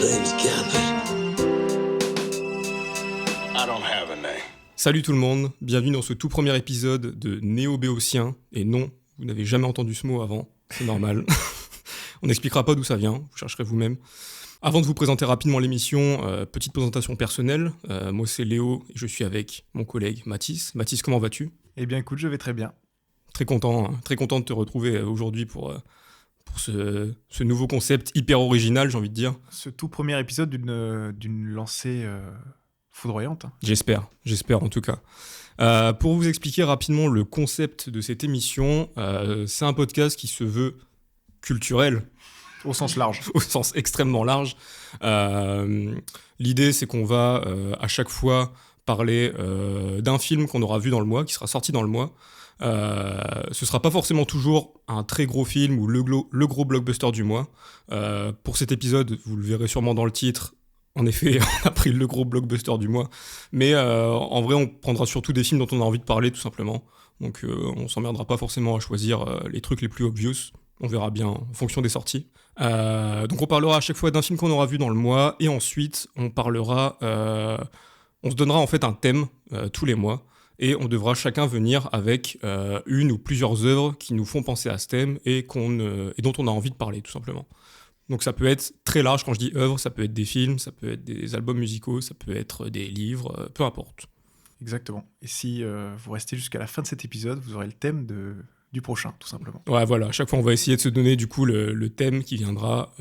name's Gambit. I don't have a name. Salut tout le monde, bienvenue dans ce tout premier épisode de Néo-Béotien. Et non, vous n'avez jamais entendu ce mot avant, c'est normal. On n'expliquera pas d'où ça vient, vous chercherez vous-même. Avant de vous présenter rapidement l'émission, petite présentation personnelle. Moi c'est Léo et je suis avec mon collègue Mathis. Mathis, comment vas-tu ? Eh bien écoute, je vais très bien. Très content de te retrouver aujourd'hui pour ce nouveau concept hyper original, j'ai envie de dire. Ce tout premier épisode d'une lancée foudroyante. J'espère en tout cas. Pour vous expliquer rapidement le concept de cette émission, c'est un podcast qui se veut culturel. Au sens large. Au sens extrêmement large. L'idée, c'est qu'on va à chaque fois parler d'un film qu'on aura vu dans le mois, qui sera sorti dans le mois. Ce sera pas forcément toujours un très gros film ou le gros blockbuster du mois. Pour cet épisode, vous le verrez sûrement dans le titre, en effet, on a pris le gros blockbuster du mois. Mais en vrai, on prendra surtout des films dont on a envie de parler, tout simplement. Donc on s'emmerdera pas forcément à choisir les trucs les plus obvious. On verra bien en fonction des sorties. Donc on parlera à chaque fois d'un film qu'on aura vu dans le mois. Et ensuite, on se donnera en fait un thème tous les mois. Et on devra chacun venir avec une ou plusieurs œuvres qui nous font penser à ce thème et dont on a envie de parler, tout simplement. Donc ça peut être très large, quand je dis œuvres, ça peut être des films, ça peut être des albums musicaux, ça peut être des livres, peu importe. Exactement. Et si vous restez jusqu'à la fin de cet épisode, vous aurez le thème du prochain, tout simplement. Ouais, voilà, à chaque fois on va essayer de se donner du coup le thème qui viendra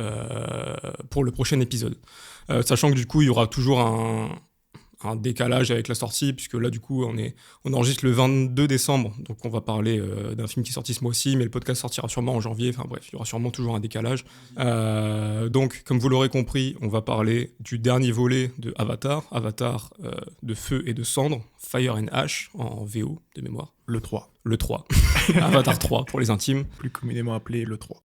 pour le prochain épisode. Sachant que du coup il y aura toujours un décalage avec la sortie, puisque là du coup on enregistre le 22 décembre, donc on va parler d'un film qui est sorti ce mois-ci, mais le podcast sortira sûrement en janvier, enfin bref, il y aura sûrement toujours un décalage. Donc comme vous l'aurez compris, on va parler du dernier volet de Avatar de Feu et de Cendre, Fire and Ash en VO de mémoire. Le 3. Le 3, Avatar 3 pour les intimes. Plus communément appelé le 3.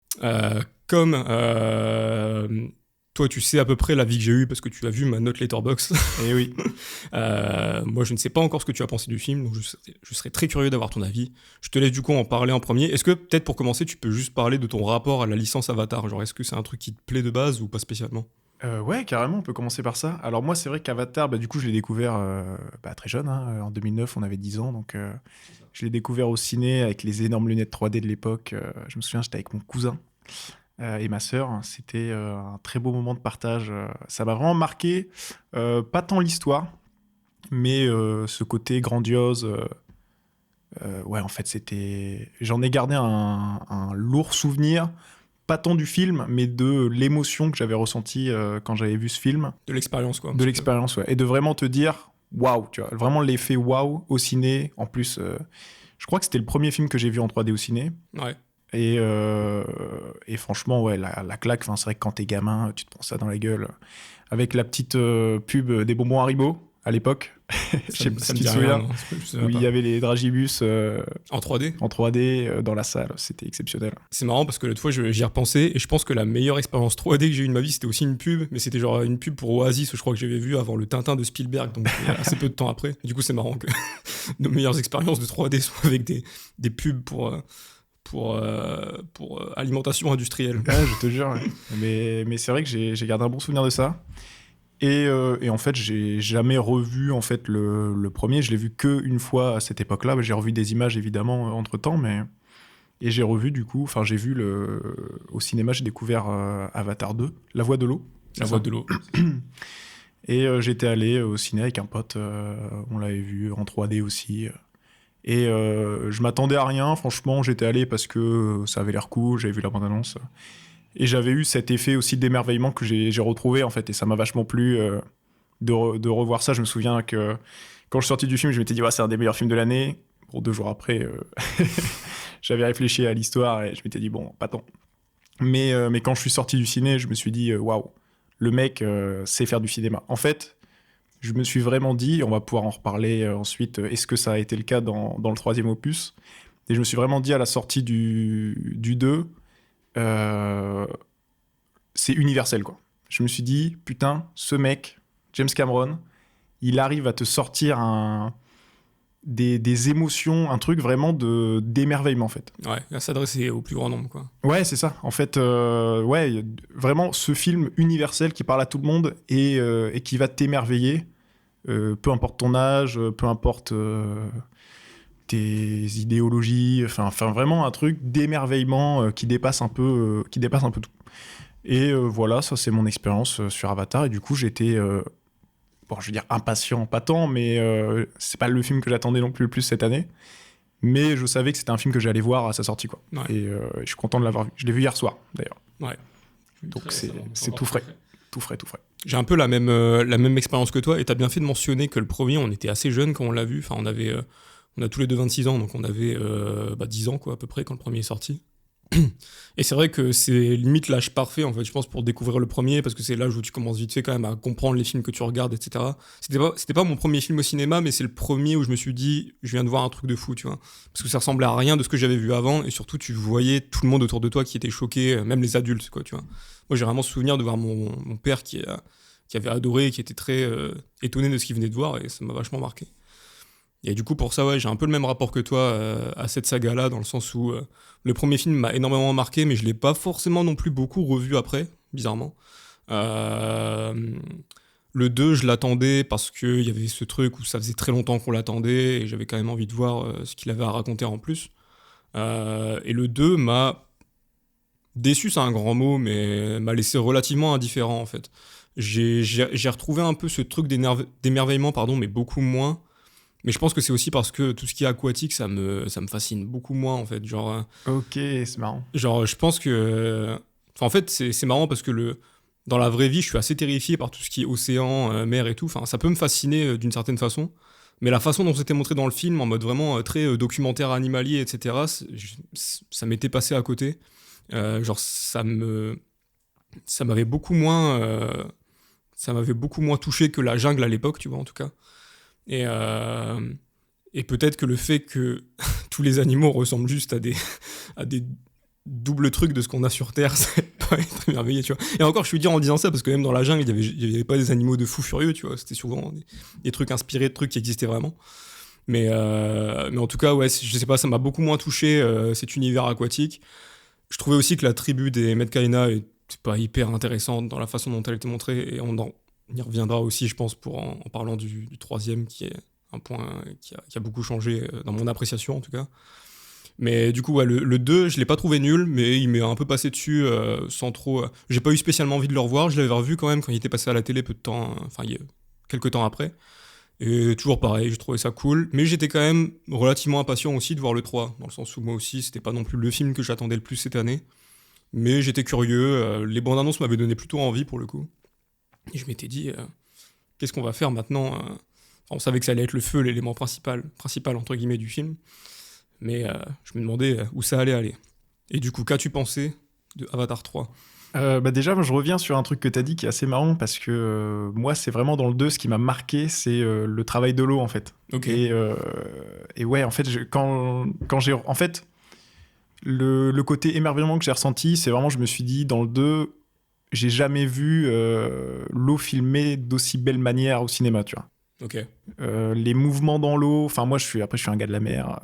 Toi, tu sais à peu près l'avis que j'ai eu parce que tu as vu ma note Letterboxd. Eh oui. Moi, je ne sais pas encore ce que tu as pensé du film, donc je serais très curieux d'avoir ton avis. Je te laisse du coup en parler en premier. Est-ce que, peut-être pour commencer, tu peux juste parler de ton rapport à la licence Avatar ? Genre, est-ce que c'est un truc qui te plaît de base ou pas spécialement ? Ouais, carrément, on peut commencer par ça. Alors moi, c'est vrai qu'Avatar, du coup, je l'ai découvert très jeune. En 2009, on avait 10 ans, donc je l'ai découvert au ciné avec les énormes lunettes 3D de l'époque. Je me souviens, j'étais avec mon cousin. Et ma sœur, c'était un très beau moment de partage. Ça m'a vraiment marqué, pas tant l'histoire, mais ce côté grandiose. En fait, j'en ai gardé un lourd souvenir, pas tant du film, mais de l'émotion que j'avais ressentie quand j'avais vu ce film. De l'expérience, quoi. De l'expérience, ouais. Et de vraiment te dire, waouh, tu vois, vraiment l'effet waouh au ciné. En plus, je crois que c'était le premier film que j'ai vu en 3D au ciné. Ouais. Et franchement, ouais, la claque, c'est vrai que quand t'es gamin, tu te prends ça dans la gueule. Avec la petite pub des bonbons Haribo, à l'époque. Je sais pas si tu te souviens. Où il y avait les dragibus en 3D. En 3D dans la salle, c'était exceptionnel. C'est marrant parce que l'autre fois, j'y ai repensé et je pense que la meilleure expérience 3D que j'ai eue de ma vie, c'était aussi une pub, mais c'était genre une pub pour Oasis, je crois que j'avais vu avant le Tintin de Spielberg, donc assez peu de temps après. Du coup, c'est marrant que nos meilleures expériences de 3D soient avec des pubs pour alimentation industrielle. Ouais, je te jure. Ouais. Mais c'est vrai que j'ai gardé un bon souvenir de ça. Et en fait, j'ai jamais revu en fait le premier. Je l'ai vu qu'une fois à cette époque-là. J'ai revu des images évidemment entre-temps, et j'ai revu du coup. Enfin, j'ai vu au cinéma. J'ai découvert Avatar 2, La Voix de l'eau. La Voix de l'eau. Et j'étais allé au ciné avec un pote. On l'avait vu en 3D aussi. Et je m'attendais à rien. Franchement, j'étais allé parce que ça avait l'air cool. J'avais vu la bande-annonce. Et j'avais eu cet effet aussi d'émerveillement que j'ai retrouvé, en fait, et ça m'a vachement plu de revoir ça. Je me souviens que quand je suis sorti du film, je m'étais dit c'est un des meilleurs films de l'année. Bon, 2 jours après, j'avais réfléchi à l'histoire et je m'étais dit pas tant. Mais quand je suis sorti du ciné, je me suis dit waouh, le mec sait faire du cinéma. En fait, je me suis vraiment dit, on va pouvoir en reparler ensuite, est-ce que ça a été le cas dans le 3e opus ? Et je me suis vraiment dit à la sortie du 2, c'est universel, quoi. Je me suis dit, putain, ce mec, James Cameron, il arrive à te sortir un des émotions, un truc vraiment d'émerveillement en fait. Ouais, à s'adresser au plus grand nombre, quoi. Ouais, c'est ça. En fait, ouais, vraiment ce film universel qui parle à tout le monde et qui va t'émerveiller, peu importe ton âge, peu importe tes idéologies, enfin vraiment un truc d'émerveillement qui dépasse un peu tout. Et voilà, ça c'est mon expérience sur Avatar. Et du coup, j'étais, bon, je veux dire impatient, pas tant, mais c'est pas le film que j'attendais non plus le plus cette année. Mais je savais que c'était un film que j'allais voir à sa sortie, quoi. Ouais. Et je suis content de l'avoir vu. Je l'ai vu hier soir, d'ailleurs. Ouais. Donc Très c'est récemment, tout encore frais. plus Tout frais, tout frais. J'ai un peu la même expérience que toi, et t'as bien fait de mentionner que le premier, on était assez jeunes quand on l'a vu. Enfin, on a tous les deux 26 ans, donc on avait 10 ans, quoi, à peu près, quand le premier est sorti. Et c'est vrai que c'est limite l'âge parfait, en fait, je pense, pour découvrir le premier, parce que c'est l'âge où tu commences vite fait quand même à comprendre les films que tu regardes, etc. C'était pas mon premier film au cinéma, mais c'est le premier où je me suis dit, je viens de voir un truc de fou, tu vois. Parce que ça ressemblait à rien de ce que j'avais vu avant, et surtout, tu voyais tout le monde autour de toi qui était choqué, même les adultes, quoi, tu vois. Moi, j'ai vraiment souvenir de voir mon père qui avait adoré, qui était très étonné de ce qu'il venait de voir, et ça m'a vachement marqué. Et du coup, pour ça, ouais, j'ai un peu le même rapport que toi à cette saga-là, dans le sens où le premier film m'a énormément marqué, mais je l'ai pas forcément non plus beaucoup revu après, bizarrement. Le 2, je l'attendais parce qu'il y avait ce truc où ça faisait très longtemps qu'on l'attendait, et j'avais quand même envie de voir ce qu'il avait à raconter en plus. Et le 2 m'a déçu, c'est un grand mot, mais m'a laissé relativement indifférent, en fait. J'ai retrouvé un peu ce truc d'émerveillement, pardon, mais beaucoup moins. Mais je pense que c'est aussi parce que tout ce qui est aquatique, ça me fascine beaucoup moins, en fait. Ok, c'est marrant. Genre je pense que... Enfin, en fait, c'est marrant parce que dans la vraie vie, je suis assez terrifié par tout ce qui est océan, mer et tout. Enfin, ça peut me fasciner d'une certaine façon. Mais la façon dont c'était montré dans le film, en mode vraiment très documentaire animalier, etc., ça m'était passé à côté. Ça m'avait beaucoup moins... ça m'avait beaucoup moins touché que la jungle à l'époque, tu vois, en tout cas. Et peut-être que le fait que tous les animaux ressemblent juste à des doubles trucs de ce qu'on a sur Terre, c'est pas être merveilleux, tu vois. Et encore, je suis dire en disant ça, parce que même dans la jungle, il y avait pas des animaux de fous furieux, tu vois. C'était souvent des trucs inspirés de trucs qui existaient vraiment. Mais en tout cas, ouais, je sais pas, ça m'a beaucoup moins touché, cet univers aquatique. Je trouvais aussi que la tribu des Metkayina était pas hyper intéressante dans la façon dont elle était montrée, et on y reviendra aussi, je pense, en parlant du troisième, qui est un point qui a beaucoup changé dans mon appréciation, en tout cas. Mais du coup, ouais, le 2, je l'ai pas trouvé nul, mais il m'est un peu passé dessus sans trop... j'ai pas eu spécialement envie de le revoir, je l'avais revu quand même quand il était passé à la télé peu de temps, quelques temps après. Et toujours pareil, j'ai trouvé ça cool, mais j'étais quand même relativement impatient aussi de voir le 3, dans le sens où moi aussi, c'était pas non plus le film que j'attendais le plus cette année. Mais j'étais curieux, les bandes annonces m'avaient donné plutôt envie pour le coup. Et je m'étais dit, qu'est-ce qu'on va faire maintenant on savait que ça allait être le feu, l'élément principal entre guillemets du film. Mais je me demandais où ça allait aller. Et du coup, qu'as-tu pensé de Avatar 3 ? Déjà, moi, je reviens sur un truc que t'as dit qui est assez marrant parce que moi, c'est vraiment dans le 2, ce qui m'a marqué, c'est le travail de l'eau, en fait. Ok. Et ouais, en fait, quand j'ai... En fait, le côté émerveillement que j'ai ressenti, c'est vraiment, je me suis dit, dans le 2, j'ai jamais vu l'eau filmée d'aussi belle manière au cinéma, tu vois. Ok. Les mouvements dans l'eau, enfin moi je suis un gars de la mer.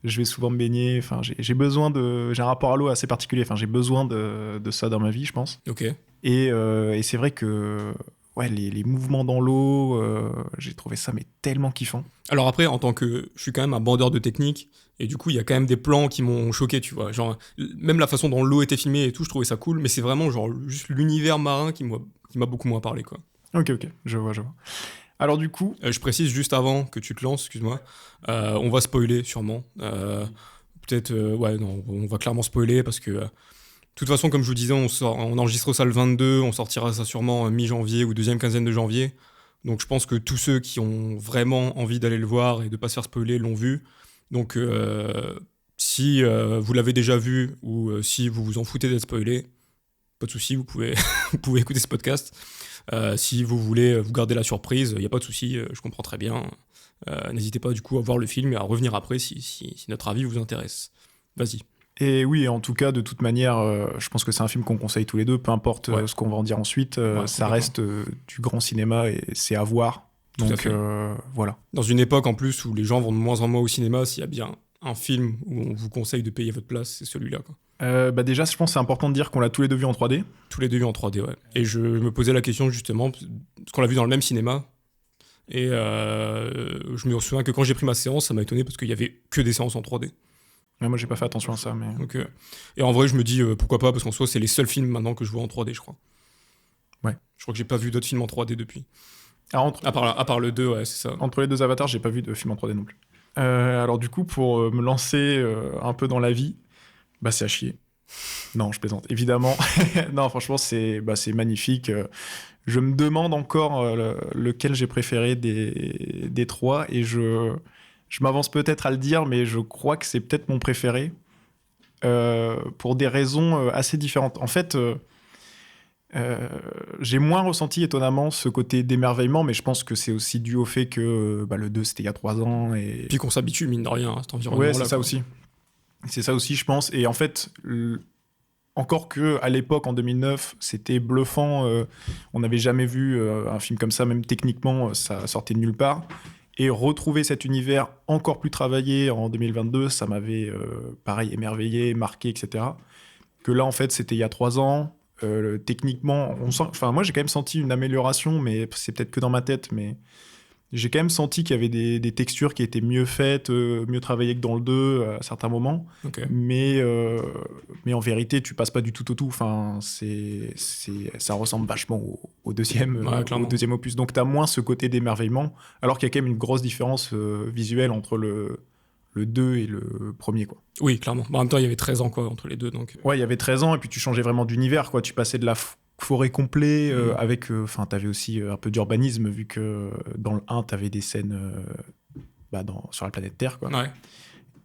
Je vais souvent me baigner, enfin j'ai un rapport à l'eau assez particulier, enfin j'ai besoin de ça dans ma vie, je pense. Ok. Et c'est vrai que ouais, les mouvements dans l'eau, j'ai trouvé ça mais tellement kiffant. Alors après, en tant que... Je suis quand même un bandeur de technique, et du coup, il y a quand même des plans qui m'ont choqué, tu vois. Genre, même la façon dont l'eau était filmée et tout, je trouvais ça cool, mais c'est vraiment genre juste l'univers marin qui m'a beaucoup moins parlé, quoi. Ok, je vois. Alors du coup... je précise juste avant que tu te lances, excuse-moi, on va spoiler sûrement. Peut-être, ouais, non, on va clairement spoiler parce que, de toute façon, comme je vous disais, on enregistre ça le 22, on sortira ça sûrement mi-janvier ou deuxième quinzaine de janvier. Donc je pense que tous ceux qui ont vraiment envie d'aller le voir et de pas se faire spoiler l'ont vu. Donc si vous l'avez déjà vu ou si vous vous en foutez d'être spoilé, pas de souci, vous pouvez écouter ce podcast. Si vous voulez vous garder la surprise, il n'y a pas de souci, je comprends très bien. N'hésitez pas du coup à voir le film et à revenir après si notre avis vous intéresse. Vas-y. Et oui, en tout cas, de toute manière, je pense que c'est un film qu'on conseille tous les deux, peu importe Ouais. ce qu'on va en dire ensuite, Ouais, ça reste du grand cinéma et c'est à voir. Tout à Donc fait. voilà. Dans une époque en plus où les gens vont de moins en moins au cinéma, s'il y a bien un film où on vous conseille de payer votre place, c'est celui-là, quoi. Déjà, je pense que c'est important de dire qu'on l'a tous les deux vu en 3D. Tous les deux vus en 3D, ouais. Et je me posais la question justement, parce qu'on l'a vu dans le même cinéma. Et je me souviens que quand j'ai pris ma séance, ça m'a étonné parce qu'il y avait que des séances en 3D. Ouais, moi, j'ai pas fait attention à ça, mais... Donc, et en vrai, je me dis pourquoi pas, parce qu'en soi, c'est les seuls films maintenant que je vois en 3D, je crois. Ouais. Je crois que j'ai pas vu d'autres films en 3D depuis. Alors, entre, À part le 2, ouais, c'est ça. entre les deux avatars, j'ai pas vu de film en 3D non plus. Alors du coup, pour me lancer un peu dans la vie, bah c'est à chier. Non, je plaisante. Évidemment. Non, franchement, c'est magnifique. Je me demande encore lequel j'ai préféré des trois, et je m'avance peut-être à le dire, mais je crois que c'est peut-être mon préféré, pour des raisons assez différentes. En fait, j'ai moins ressenti étonnamment ce côté d'émerveillement, mais je pense que c'est aussi dû au fait que le 2 c'était il y a 3 ans. Et... Puis qu'on s'habitue, mine de rien, à cet environnement-là. Ouais, c'est ça quoi. aussi. C'est ça aussi, je pense. Et en fait, encore que à l'époque, en 2009, c'était bluffant. On n'avait jamais vu un film comme ça, même techniquement, ça sortait de nulle part. Et retrouver cet univers encore plus travaillé en 2022, ça m'avait, pareil, émerveillé, marqué, etc. Que là, en fait, c'était il y a 3 ans. Techniquement, moi, j'ai quand même senti une amélioration, mais c'est peut-être que dans ma tête, mais... J'ai quand même senti qu'il y avait des textures qui étaient mieux faites, mieux travaillées que dans le 2 à certains moments. Ok. Mais en vérité, tu passes pas du tout au tout. Enfin, ça ressemble vachement au deuxième, Ouais, au clairement. deuxième opus. Donc, tu as moins ce côté d'émerveillement, alors qu'il y a quand même une grosse différence visuelle entre le 2 et le premier, quoi. Oui, clairement. En même temps, il y avait 13 ans quoi, entre les deux. Donc... Ouais, il y avait 13 ans, et puis tu changeais vraiment d'univers, quoi. Tu passais de la forêt complet avec... Enfin, t'avais aussi un peu d'urbanisme, vu que dans le 1, t'avais des scènes sur la planète Terre, quoi. Ouais.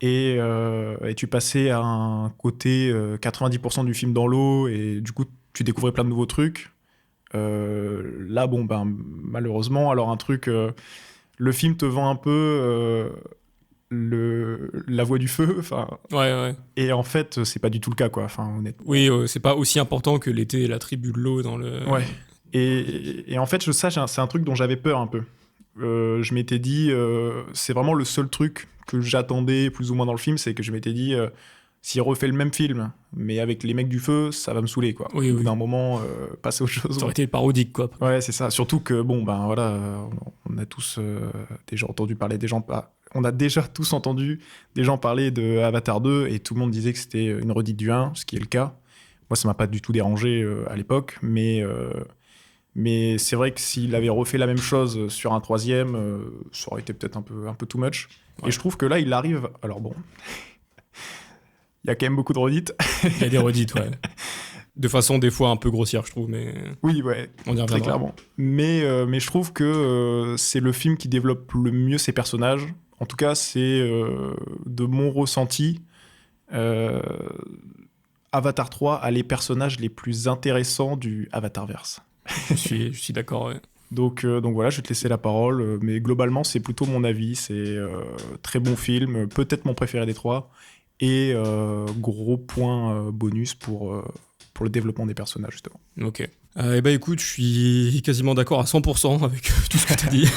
Et tu passais à un côté 90% du film dans l'eau, et du coup, tu découvrais plein de nouveaux trucs. Là, malheureusement, alors un truc... le film te vend un peu... la voie du feu, enfin, Ouais. et en fait c'est pas du tout le cas, quoi, enfin, honnêtement. Oui, c'est pas aussi important que l'été et la tribu de l'eau dans le... Ouais. Et en fait, c'est un truc dont j'avais peur un peu. Je m'étais dit, c'est vraiment le seul truc que j'attendais plus ou moins dans le film, c'est que je m'étais dit, s'il refait le même film, mais avec les mecs du feu, ça va me saouler, quoi. Oui, Au bout oui. d'un moment, passer aux choses. Ça aurait été parodique, quoi. Ouais, c'est ça. Surtout que, on a tous déjà entendu parler des gens... On a déjà tous entendu des gens parler de Avatar 2, et tout le monde disait que c'était une redite du 1, ce qui est le cas. Moi, ça m'a pas du tout dérangé à l'époque, mais c'est vrai que s'il avait refait la même chose sur un troisième, ça aurait été peut-être un peu too much. Ouais. Et je trouve que là, il arrive... Alors bon... Il y a quand même beaucoup de redites. Il y a des redites, ouais. De façon, des fois, un peu grossière, je trouve, mais... Oui, ouais, On y très reviendra. clairement. Mais je trouve que c'est le film qui développe le mieux ses personnages. En tout cas, c'est de mon ressenti. Avatar 3 a les personnages les plus intéressants du Avatarverse. Je suis d'accord, ouais. Donc voilà, je vais te laisser la parole. Mais globalement, c'est plutôt mon avis. C'est très bon film, peut-être mon préféré des trois. Et gros point bonus pour le développement des personnages, justement. Ok. Eh ben écoute, je suis quasiment d'accord à 100% avec tout ce que tu as dit.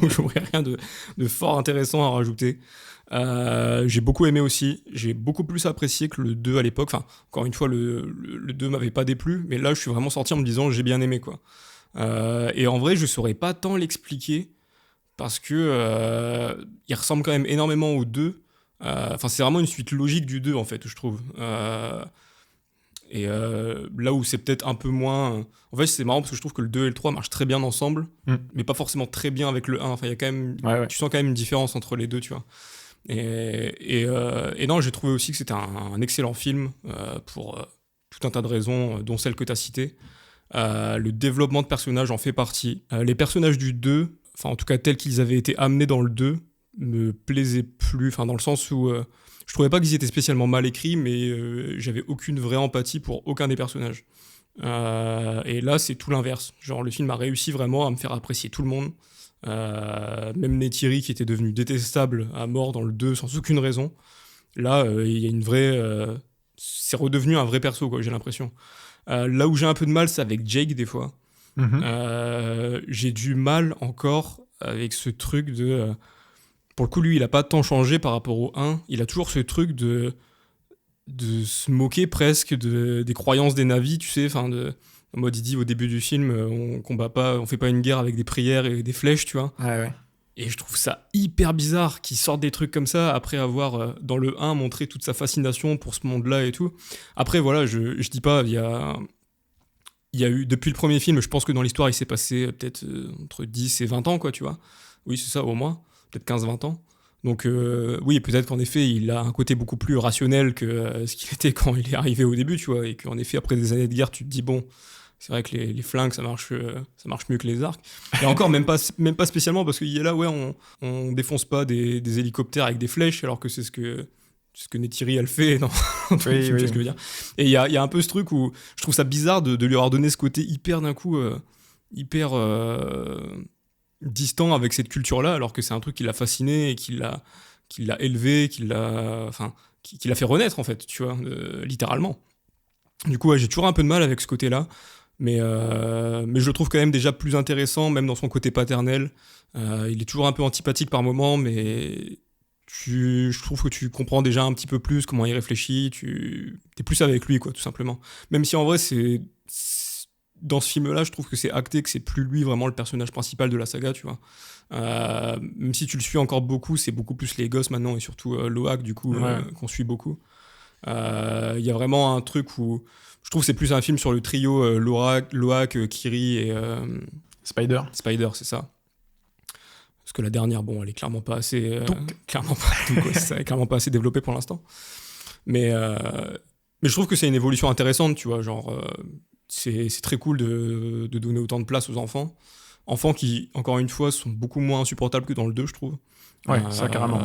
Donc j'aurais rien de fort intéressant à rajouter. J'ai beaucoup aimé aussi. J'ai beaucoup plus apprécié que le 2 à l'époque. Enfin, encore une fois, le 2 m'avait pas déplu. Mais là, je suis vraiment sorti en me disant j'ai bien aimé, quoi. Et en vrai, je saurais pas tant l'expliquer. Parce que il ressemble quand même énormément au 2. Enfin, c'est vraiment une suite logique du 2, en fait, je trouve. Et là où c'est peut-être un peu moins... En fait, c'est marrant parce que je trouve que le 2 et le 3 marchent très bien ensemble, mais pas forcément très bien avec le 1. Enfin, il y a quand même... Ouais. Tu sens quand même une différence entre les deux, tu vois. Et non, j'ai trouvé aussi que c'était un excellent film pour tout un tas de raisons, dont celle que tu as citée. Le développement de personnages en fait partie. Les personnages du 2, enfin en tout cas tels qu'ils avaient été amenés dans le 2, me plaisaient plus, enfin dans le sens où... je trouvais pas qu'ils étaient spécialement mal écrits, mais j'avais aucune vraie empathie pour aucun des personnages. Et là, c'est tout l'inverse. Genre, le film a réussi vraiment à me faire apprécier tout le monde. Même Neytiri, qui était devenu détestable à mort dans le 2 sans aucune raison. Là, il y a une vraie... c'est redevenu un vrai perso, quoi, j'ai l'impression. Là où j'ai un peu de mal, c'est avec Jake, des fois. J'ai du mal encore avec ce truc de... pour le coup, lui, il a pas tant changé par rapport au 1. Il a toujours ce truc de se moquer presque des croyances des Na'vi, tu sais, en mode il dit au début du film, on combat pas, on fait pas une guerre avec des prières et des flèches, tu vois. Ouais. Et je trouve ça hyper bizarre qu'il sorte des trucs comme ça après avoir, dans le 1, montré toute sa fascination pour ce monde-là et tout. Après, voilà, je dis pas, il y a eu, depuis le premier film, je pense que dans l'histoire, il s'est passé peut-être entre 10 et 20 ans, quoi, tu vois. Oui, c'est ça, au moins. Peut-être 15-20 ans. Donc, oui, peut-être qu'en effet, il a un côté beaucoup plus rationnel que ce qu'il était quand il est arrivé au début, tu vois. Et qu'en effet, après des années de guerre, tu te dis, bon, c'est vrai que les flingues, ça marche mieux que les arcs. Et encore, même pas spécialement, parce qu'il y a là, ouais, on défonce pas des hélicoptères avec des flèches, alors que c'est ce que Neytiri, elle fait dans le film, tu vois ce que je veux dire. Et il y a un peu ce truc où je trouve ça bizarre de lui avoir donné ce côté hyper d'un coup, hyper distant avec cette culture-là, alors que c'est un truc qui l'a fasciné et qui l'a élevé, qui l'a fait renaître, en fait, tu vois, littéralement. Du coup, ouais, j'ai toujours un peu de mal avec ce côté-là, mais je le trouve quand même déjà plus intéressant, même dans son côté paternel. Il est toujours un peu antipathique par moments, mais je trouve que tu comprends déjà un petit peu plus comment il réfléchit, t'es plus avec lui, quoi, tout simplement. Même si en vrai, dans ce film-là, je trouve que c'est acté que c'est plus lui vraiment le personnage principal de la saga, tu vois. Même si tu le suis encore beaucoup, c'est beaucoup plus les gosses maintenant, et surtout Loak, du coup, qu'on suit beaucoup. Il y a vraiment un truc où je trouve que c'est plus un film sur le trio Loak, Kiri et Spider, c'est ça. Parce que la dernière, bon, elle est clairement pas assez clairement pas assez développée pour l'instant. Mais je trouve que c'est une évolution intéressante, tu vois, genre c'est très cool de donner autant de place aux enfants qui, encore une fois, sont beaucoup moins insupportables que dans le 2, je trouve. Ouais, ça carrément.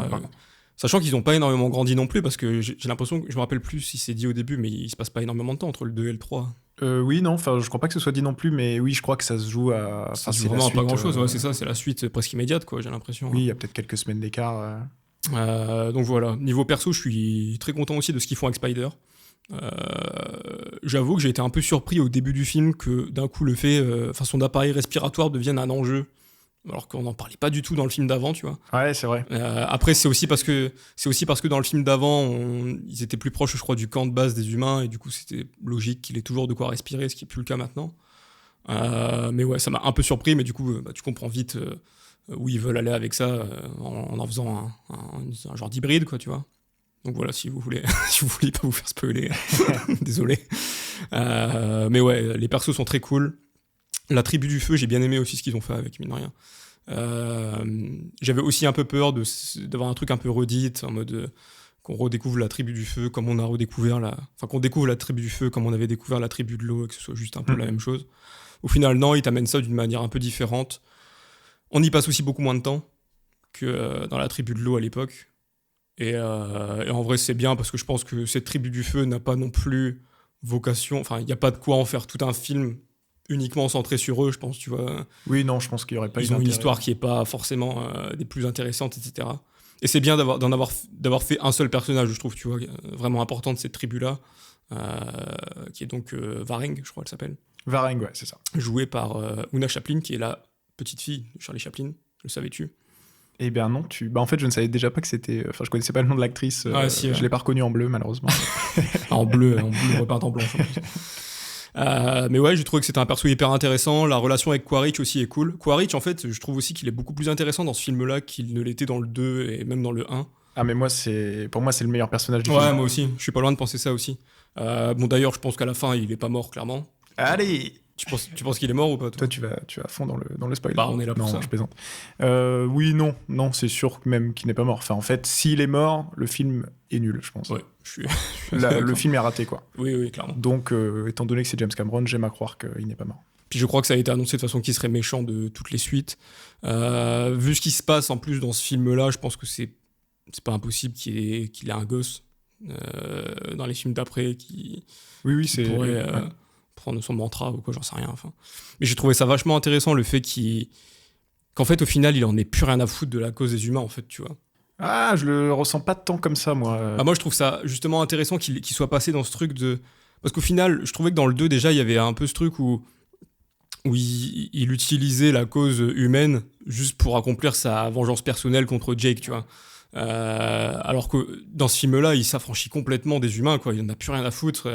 Sachant qu'ils n'ont pas énormément grandi non plus, parce que j'ai l'impression que, je me rappelle plus si c'est dit au début, mais il se passe pas énormément de temps entre le 2 et le 3. Oui, non, je crois pas que ce soit dit non plus, mais oui, je crois que ça se joue à... Ça se joue vraiment à pas grand-chose, ouais, c'est ça, c'est la suite presque immédiate, quoi, j'ai l'impression. Oui, il y a peut-être quelques semaines d'écart. Donc voilà, niveau perso, je suis très content aussi de ce qu'ils font avec Spider. J'avoue que j'ai été un peu surpris au début du film que d'un coup le fait, son appareil respiratoire devienne un enjeu, alors qu'on n'en parlait pas du tout dans le film d'avant, tu vois. Ouais, c'est vrai. Après, c'est aussi parce que dans le film d'avant, ils étaient plus proches, je crois, du camp de base des humains, et du coup, c'était logique qu'il ait toujours de quoi respirer, ce qui est plus le cas maintenant. Mais ouais, ça m'a un peu surpris, mais du coup, tu comprends vite où ils veulent aller avec ça, en faisant un genre d'hybride, quoi, tu vois. Donc voilà, si vous voulez pas vous faire spoiler, désolé. Mais ouais, les persos sont très cool. La tribu du feu, j'ai bien aimé aussi ce qu'ils ont fait avec, mine de rien. J'avais aussi un peu peur d'avoir un truc un peu redit, en mode qu'on redécouvre la tribu du feu comme on a redécouvert qu'on découvre la tribu du feu comme on avait découvert la tribu de l'eau, et que ce soit juste un peu la même chose. Au final, non, ils t'amènent ça d'une manière un peu différente. On y passe aussi beaucoup moins de temps que dans la tribu de l'eau à l'époque. Et en vrai, c'est bien parce que je pense que cette tribu du feu n'a pas non plus vocation... Enfin, il n'y a pas de quoi en faire tout un film uniquement centré sur eux, je pense, tu vois. Oui, non, je pense qu'il n'y aurait pas Ils ont une histoire qui n'est pas forcément des plus intéressantes, etc. Et c'est bien d'avoir fait un seul personnage, je trouve, tu vois, vraiment important de cette tribu-là, qui est donc Vareng, je crois qu'elle s'appelle. Vareng, ouais, c'est ça. Jouée par Oona Chaplin, qui est la petite fille de Charlie Chaplin. Le savais-tu ? Eh bien non, en fait, je ne savais déjà pas que c'était... Enfin, je connaissais pas le nom de l'actrice. Si, je l'ai pas reconnue en bleu, malheureusement. En bleu, repeinte en blanche. Mais ouais, j'ai trouvé que c'était un perso hyper intéressant. La relation avec Quaritch aussi est cool. Quaritch, en fait, je trouve aussi qu'il est beaucoup plus intéressant dans ce film-là qu'il ne l'était dans le 2 et même dans le 1. Ah, mais pour moi, c'est le meilleur personnage du film. Ouais, moi aussi. Je suis pas loin de penser ça aussi. Bon, d'ailleurs, je pense qu'à la fin, il est pas mort, clairement. Allez! Tu penses qu'il est mort ou pas, toi ? Tu vas à fond dans le spoil. Bah, on est là pour ça. Non, je plaisante. Oui, non, c'est sûr même qu'il n'est pas mort. Enfin, en fait, s'il est mort, le film est nul, je pense. Ouais, je suis le film est raté, quoi. Oui, clairement. Donc, étant donné que c'est James Cameron, j'aime à croire qu'il n'est pas mort. Puis je crois que ça a été annoncé de façon qu'il serait méchant de toutes les suites. Vu ce qui se passe en plus dans ce film-là, je pense que c'est pas impossible qu'il ait un gosse dans les films d'après qui pourrait prendre son mantra ou quoi, j'en sais rien. Enfin. Mais j'ai trouvé ça vachement intéressant, le fait qu'en fait, au final, il en ait plus rien à foutre de la cause des humains, en fait, tu vois. Ah, je le ressens pas tant comme ça, moi. Moi, je trouve ça justement intéressant qu'il soit passé dans ce truc de... Parce qu'au final, je trouvais que dans le 2, déjà, il y avait un peu ce truc où où il utilisait la cause humaine juste pour accomplir sa vengeance personnelle contre Jake, tu vois. Alors que dans ce film-là, il s'affranchit complètement des humains, quoi. Il n'en a plus rien à foutre.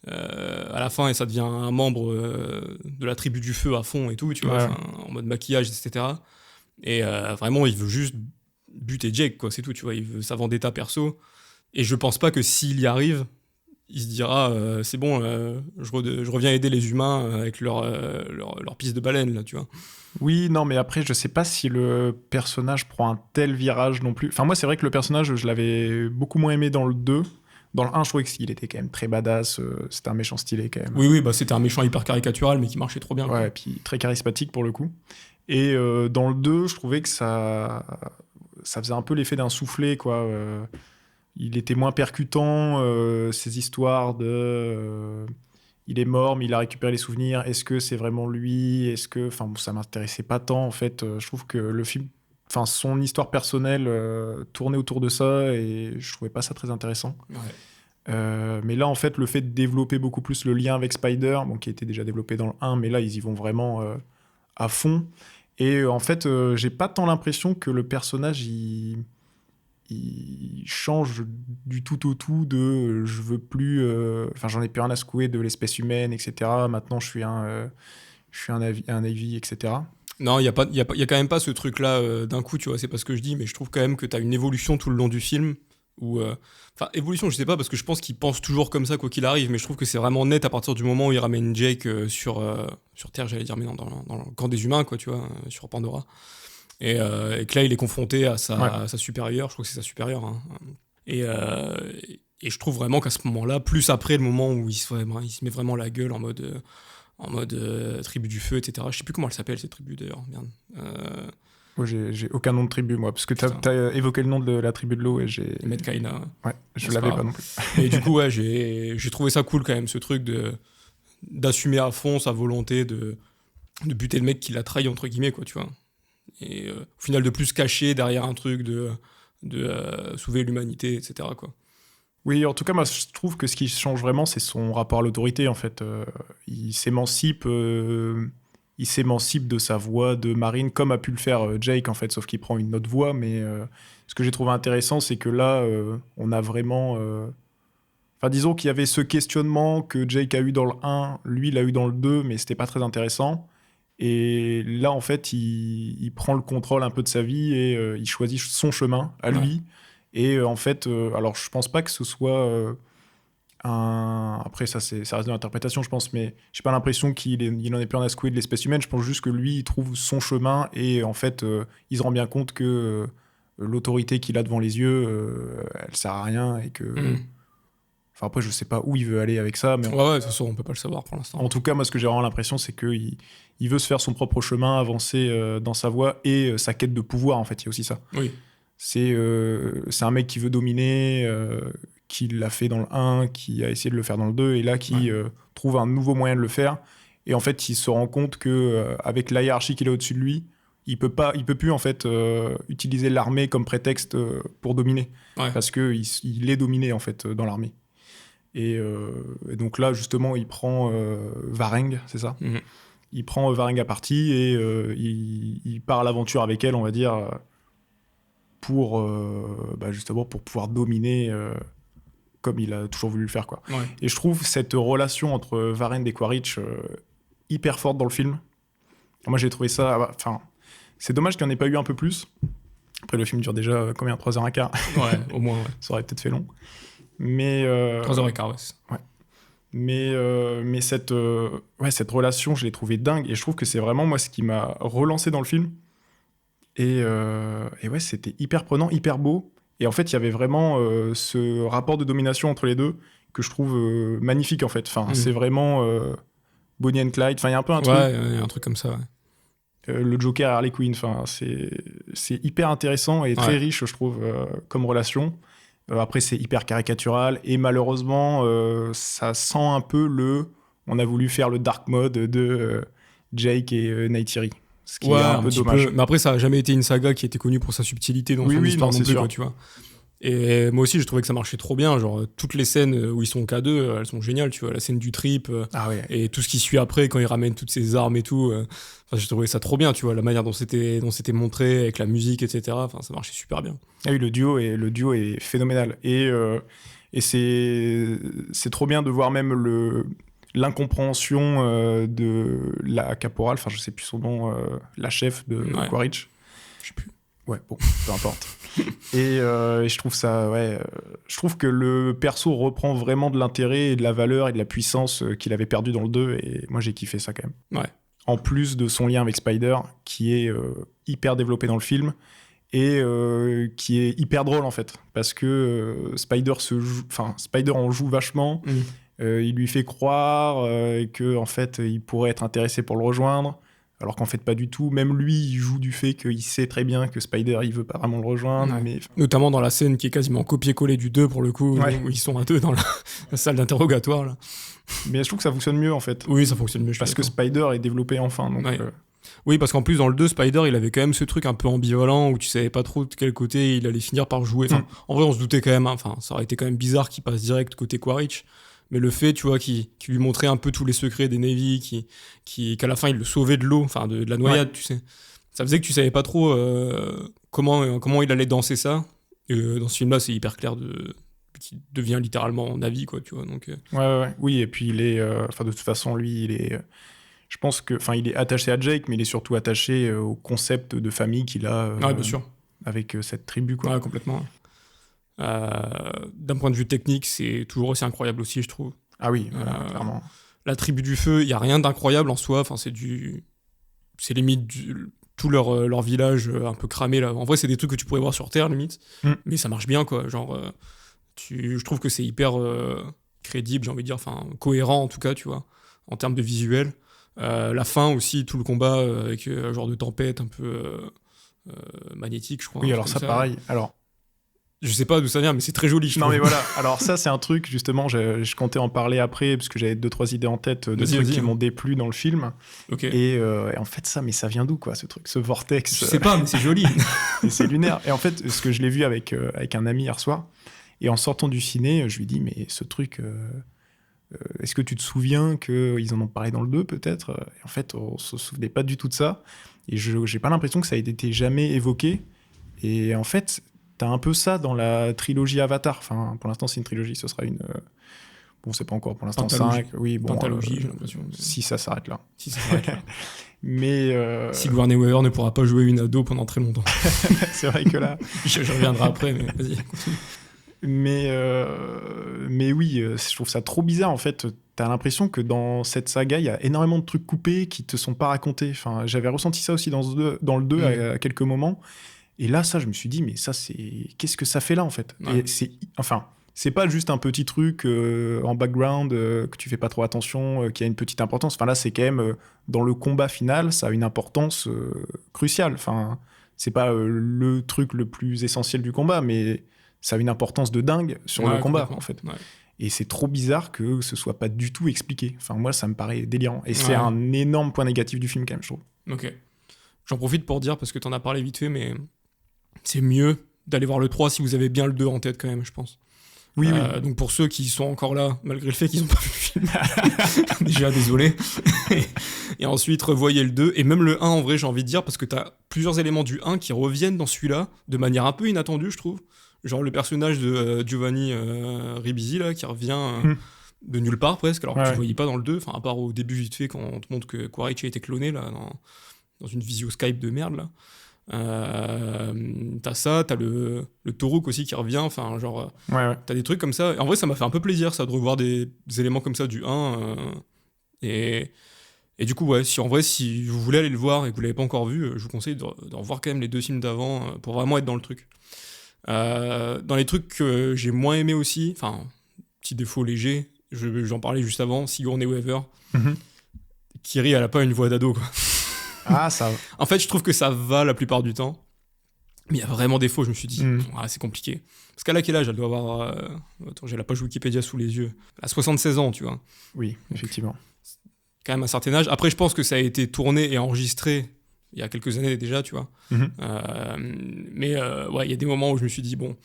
À la fin, et ça devient un membre de la tribu du feu à fond et tout, tu vois, Ouais. enfin, en mode maquillage, etc. Et vraiment, il veut juste buter Jake, quoi, c'est tout, tu vois. Il veut sa vendetta perso. Et je pense pas que s'il y arrive, il se dira c'est bon, je reviens aider les humains avec leur piste de baleine, là, tu vois. Oui, non, mais après, je sais pas si le personnage prend un tel virage non plus. Enfin, moi, c'est vrai que le personnage, je l'avais beaucoup moins aimé dans le 2. Dans le 1, je trouvais qu'il était quand même très badass. C'était un méchant stylé, quand même. Oui, bah c'était un méchant hyper caricatural, mais qui marchait trop bien, quoi. Ouais, et puis très charismatique pour le coup. Et dans le 2, je trouvais que ça faisait un peu l'effet d'un soufflet, quoi. Il était moins percutant, ces histoires de... il est mort, mais il a récupéré les souvenirs. Est-ce que c'est vraiment lui? Est-ce que... Enfin, bon, ça m'intéressait pas tant, en fait. Je trouve que le film... Enfin, son histoire personnelle tournait autour de ça, et je trouvais pas ça très intéressant. Ouais. Mais là, en fait, le fait de développer beaucoup plus le lien avec Spider, bon, qui était déjà développé dans le 1, mais là, ils y vont vraiment à fond. Et en fait, j'ai pas tant l'impression que le personnage, il change du tout au tout de je veux plus... Enfin, j'en ai plus rien à secouer de l'espèce humaine, etc. Maintenant, je suis un Navy, etc. Non, il y a quand même pas ce truc-là d'un coup, tu vois, c'est pas ce que je dis, mais je trouve quand même que t'as une évolution tout le long du film. Enfin, évolution, je sais pas, parce que je pense qu'il pense toujours comme ça, quoi qu'il arrive, mais je trouve que c'est vraiment net à partir du moment où il ramène Jake sur Terre, j'allais dire, mais non, dans le camp des humains, quoi, tu vois, sur Pandora. Et que là, il est confronté à sa supérieure, je crois que c'est sa supérieure. Hein. Et je trouve vraiment qu'à ce moment-là, plus après le moment où il se met vraiment la gueule en mode tribu du feu, etc. Je sais plus comment elle s'appelle, cette tribu d'ailleurs, merde. Moi, j'ai aucun nom de tribu, moi, parce que Putain. t'as évoqué le nom de la tribu de l'eau et j'ai... Medkaina. Ouais, je Bon, l'avais c'est pas pas non plus. Et du coup, ouais, j'ai trouvé ça cool quand même, ce truc d'assumer à fond sa volonté de buter le mec qui l'a trahi, entre guillemets, quoi, tu vois. Et au final, de plus se cacher derrière un truc de sauver l'humanité, etc., quoi. Oui, en tout cas, moi, je trouve que ce qui change vraiment, c'est son rapport à l'autorité, en fait. Il s'émancipe de sa voix de marine, comme a pu le faire Jake, en fait, sauf qu'il prend une autre voix. Mais ce que j'ai trouvé intéressant, c'est que là, on a vraiment... Enfin, disons qu'il y avait ce questionnement que Jake a eu dans le 1, lui, il l'a eu dans le 2, mais c'était pas très intéressant. Et là, en fait, il prend le contrôle un peu de sa vie et il choisit son chemin à lui. Ouais. Et en fait, alors je pense pas que ce soit Après, ça reste de l'interprétation, je pense, mais j'ai pas l'impression il en ait plus rien à secouer de l'espèce humaine. Je pense juste que lui, il trouve son chemin et en fait, il se rend bien compte que l'autorité qu'il a devant les yeux, elle sert à rien et que. Enfin, après, je sais pas où il veut aller avec ça, mais Ouais, de toute façon, on peut pas le savoir pour l'instant. en tout cas, moi, ce que j'ai vraiment l'impression, c'est qu'il veut se faire son propre chemin, avancer dans sa voie et sa quête de pouvoir, en fait, il y a aussi ça. Oui. C'est un mec qui veut dominer, qui l'a fait dans le 1, qui a essayé de le faire dans le 2, et là, qui trouve un nouveau moyen de le faire. Et en fait, il se rend compte que avec la hiérarchie qu'il a au-dessus de lui, il peut plus, en fait, utiliser l'armée comme prétexte pour dominer. Ouais. Parce qu'il est dominé, en fait, dans l'armée. Et donc là, justement, il prend Vareng, c'est ça ? Mhm. Il prend Vareng à partie et il part à l'aventure avec elle, on va dire, pour justement pour pouvoir dominer comme il a toujours voulu le faire, quoi. Ouais. Et je trouve cette relation entre Vareng et Quaritch hyper forte dans le film. Moi, j'ai trouvé ça... Enfin, c'est dommage qu'il n'y en ait pas eu un peu plus. Après, le film dure déjà, 3h15 ? Ouais, au moins, ouais. Ça aurait peut-être fait long. Mais... 3h15, ouais. Mais cette relation, je l'ai trouvée dingue. Et je trouve que c'est vraiment, moi, ce qui m'a relancé dans le film. Et ouais, c'était hyper prenant, hyper beau. Et en fait, il y avait vraiment ce rapport de domination entre les deux que je trouve magnifique, en fait. Enfin, c'est vraiment Bonnie and Clyde. Enfin, il y a un peu un truc... Ouais, un truc comme ça, ouais. Le Joker et Harley Quinn. Enfin, c'est hyper intéressant et très riche, je trouve, comme relation. Après, c'est hyper caricatural. Et malheureusement, ça sent un peu on a voulu faire le dark mode de Jake et Neytiri. Ce qui est un peu dommage. Mais après, ça a jamais été une saga qui était connue pour sa subtilité dans son histoire non plus, quoi, tu vois. Et moi aussi, je trouvais que ça marchait trop bien. Genre, toutes les scènes où ils sont au K2, elles sont géniales, tu vois. La scène du trip, Ah ouais. et tout ce qui suit après, quand ils ramènent toutes ces armes et tout. Enfin, j'ai trouvé ça trop bien, tu vois. La manière dont c'était montré, avec la musique, etc. Enfin, ça marchait super bien. Ah oui, le duo est phénoménal. Et c'est trop bien de voir même l'incompréhension de la caporale, enfin je sais plus son nom, la chef de Ouais. Quaritch. Je sais plus. Ouais, bon, peu importe. Et je trouve ça, je trouve que le perso reprend vraiment de l'intérêt et de la valeur et de la puissance qu'il avait perdu dans le 2, et moi j'ai kiffé ça quand même. Ouais. En plus de son lien avec Spider, qui est hyper développé dans le film, et qui est hyper drôle en fait, parce que Spider en joue vachement. Il lui fait croire que en fait il pourrait être intéressé pour le rejoindre, alors qu'en fait pas du tout. Même lui, il joue du fait qu'il sait très bien que Spider il veut pas vraiment le rejoindre. Ouais. Mais Notamment dans la scène qui est quasiment copier-coller du 2 pour le coup, Ouais. où ils sont à deux dans la salle d'interrogatoire là. je trouve que ça fonctionne mieux en fait, Oui, ça fonctionne mieux. Je suis parce que d'accord. Spider est développé enfin. Donc, Ouais. Oui, parce qu'en plus, dans le 2, Spider, il avait quand même ce truc un peu ambivalent où tu savais pas trop de quel côté il allait finir par jouer. Enfin, en vrai, on se doutait quand même. Enfin, ça aurait été quand même bizarre qu'il passe direct côté Quaritch. Mais le fait, tu vois, qu'il lui montrait un peu tous les secrets des Navy, qu'à la fin, il le sauvait de l'eau, enfin, de la noyade, tu sais. Ça faisait que tu savais pas trop comment il allait danser ça. Dans ce film-là, c'est hyper clair qu'il devient littéralement Navy, quoi, tu vois. Donc, ouais. Oui, et puis il est, de toute façon, lui, il est. Je pense que, il est attaché à Jake, mais il est surtout attaché au concept de famille qu'il a ouais, bien sûr. avec cette tribu, quoi. Ouais, complètement. D'un point de vue technique, c'est toujours aussi incroyable aussi, je trouve. Ah oui, clairement. La tribu du feu, il y a rien d'incroyable en soi. Enfin, c'est limite tout leur village un peu cramé là. En vrai, c'est des trucs que tu pourrais voir sur Terre limite, mais ça marche bien quoi. Genre, je trouve que c'est hyper crédible, j'ai envie de dire, enfin cohérent en tout cas, tu vois, en termes de visuel. La fin aussi, tout le combat avec un genre de tempête un peu magnétique, je crois. Oui, un alors truc ça, comme pareil. Alors, je sais pas d'où ça vient, mais c'est très joli, je non, trouve. mais voilà. Alors, ça, c'est un truc, justement, je comptais en parler après, parce que j'avais 2-3 idées en tête de trucs qui m'ont déplu dans le film. Ok. Et en fait, ça ça vient d'où, quoi, ce truc, ce vortex Je sais pas, mais c'est joli. et c'est lunaire. Et en fait, ce que je l'ai vu avec un ami hier soir, et en sortant du ciné, je lui dis, mais ce truc, est-ce que tu te souviens qu'ils en ont parlé dans le 2, peut-être? Et en fait, on se souvenait pas du tout de ça. Et j'ai pas l'impression que ça ait été jamais évoqué. Et en fait, t'as un peu ça dans la trilogie Avatar. Enfin, pour l'instant, c'est une trilogie, ce sera une... Bon, c'est pas encore pour l'instant Pentalogie. 5. Oui, bon, Pentalogie, j'ai l'impression. Si ça s'arrête là. Si ça s'arrête là. Mais Sigourney Weaver ne pourra pas jouer une ado pendant très longtemps. c'est vrai que là... Je reviendrai après, mais vas-y, continue. Mais oui, je trouve ça trop bizarre, en fait. T'as l'impression que dans cette saga, il y a énormément de trucs coupés qui te sont pas racontés. Enfin, j'avais ressenti ça aussi dans le 2 à quelques moments. Et là, ça, je me suis dit, mais ça, c'est... Qu'est-ce que ça fait là, en fait? Ouais. Et c'est pas juste un petit truc en background que tu fais pas trop attention, qui a une petite importance. Enfin, là, c'est quand même... dans le combat final, ça a une importance cruciale. Enfin, c'est pas le truc le plus essentiel du combat, mais ça a une importance de dingue sur le combat, en fait. Ouais. Et c'est trop bizarre que ce soit pas du tout expliqué. Enfin, moi, ça me paraît délirant. Et c'est Ouais. un énorme point négatif du film, quand même, je trouve. Ok. J'en profite pour dire, parce que t'en as parlé vite fait, mais c'est mieux d'aller voir le 3 si vous avez bien le 2 en tête quand même, je pense. Oui. Donc pour ceux qui sont encore là, malgré le fait qu'ils n'ont pas vu le film, déjà désolé. Et ensuite revoyez le 2, et même le 1 en vrai j'ai envie de dire, parce que t'as plusieurs éléments du 1 qui reviennent dans celui-là, de manière un peu inattendue je trouve. Genre le personnage de Giovanni Ribisi là, qui revient de nulle part presque, alors que tu le voyais pas dans le 2, enfin à part au début vite fait quand on te montre que Quaritch a été cloné là, dans une visio Skype de merde là. T'as ça, t'as le Taurouk aussi qui revient, enfin genre t'as des trucs comme ça. En vrai ça m'a fait un peu plaisir ça de revoir des éléments comme ça du 1 et du coup ouais, si vous voulez aller le voir et que vous l'avez pas encore vu, je vous conseille de revoir quand même les 2 films d'avant pour vraiment être dans le truc. Dans les trucs que j'ai moins aimé aussi, enfin petit défaut léger, j'en parlais juste avant, Sigourney Weaver. Kiri elle a pas une voix d'ado quoi. Ah, ça... En fait, je trouve que ça va la plupart du temps. Mais il y a vraiment des fois, je me suis dit, c'est compliqué. Parce qu'elle a quel âge? Elle doit avoir... Attends, j'ai la page Wikipédia sous les yeux. Elle a 76 ans, tu vois. Oui, effectivement. Quand même un certain âge. Après, je pense que ça a été tourné et enregistré il y a quelques années déjà, tu vois. Mais ouais, il y a des moments où je me suis dit, bon,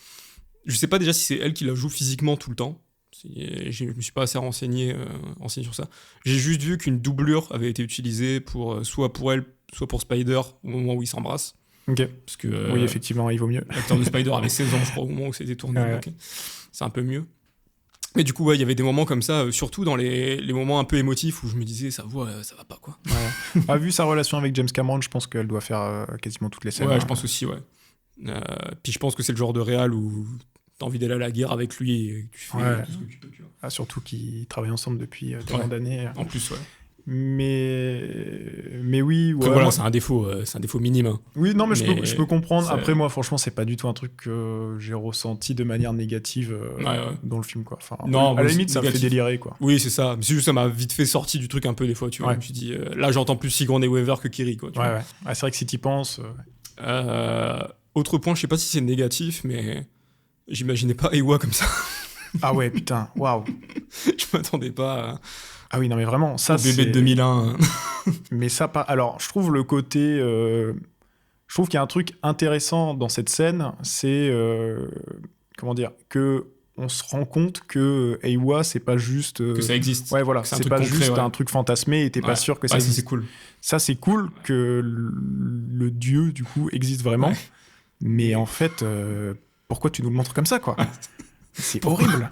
Je sais pas déjà si c'est elle qui la joue physiquement tout le temps. Je me suis pas assez renseigné sur ça. J'ai juste vu qu'une doublure avait été utilisée soit pour elle, soit pour Spider au moment où ils s'embrassent. Ok. Parce que Oui, effectivement, il vaut mieux. l'acteur de Spider avait 16 ans, je crois, au moment où c'était tourné. Ouais. Donc, c'est un peu mieux. Mais du coup, ouais, il y avait des moments comme ça, surtout dans les moments un peu émotifs où je me disais, ça va pas, quoi. Ouais. Vu sa relation avec James Cameron, je pense qu'elle doit faire quasiment toutes les scènes. Ouais, je pense aussi, ouais. Puis je pense que c'est le genre de réal où t'as envie d'aller à la guerre avec lui et que tu fais tout ce que tu peux, tu vois. Ah, surtout qu'ils travaillent ensemble depuis tellement d'années. En plus, ouais. Mais oui, Après, ouais, voilà, moi- c'est un défaut minime. Hein. Oui, non, mais Mais je peux comprendre. c'est- Après, moi, franchement, c'est pas du tout un truc que j'ai ressenti de manière négative Ouais. dans le film, quoi. Enfin, Non, à moi, la c'est limite, ça me fait négatif. délirer, quoi. Oui, c'est ça. Mais c'est juste ça m'a vite fait sorti du truc un peu des fois, tu vois. Ouais. Je me suis dit, là, j'entends plus Sigourney Weaver que Kiri, quoi. Tu Ouais, vois. ouais. Ah, c'est vrai que si t'y penses. Autre point, je sais pas si c'est négatif, mais j'imaginais pas Ewa comme ça. Ah ouais, putain, waouh. Je m'attendais pas Ah oui, non, mais vraiment, ça, au bébé c'est. de 2001. Mais ça, pas. Alors, je trouve le côté. Je trouve qu'il y a un truc intéressant dans cette scène, c'est. Comment dire que on se rend compte que Ewa, c'est pas juste. Que ça existe. Ouais, voilà, Que c'est un c'est truc pas concret, juste ouais. un truc fantasmé et t'es pas Ouais. sûr que ça Ouais, ça, existe. c'est cool. Ça, c'est cool que le dieu, du coup, existe vraiment. Ouais. Mais en fait, pourquoi tu nous le montres comme ça, quoi? C'est horrible.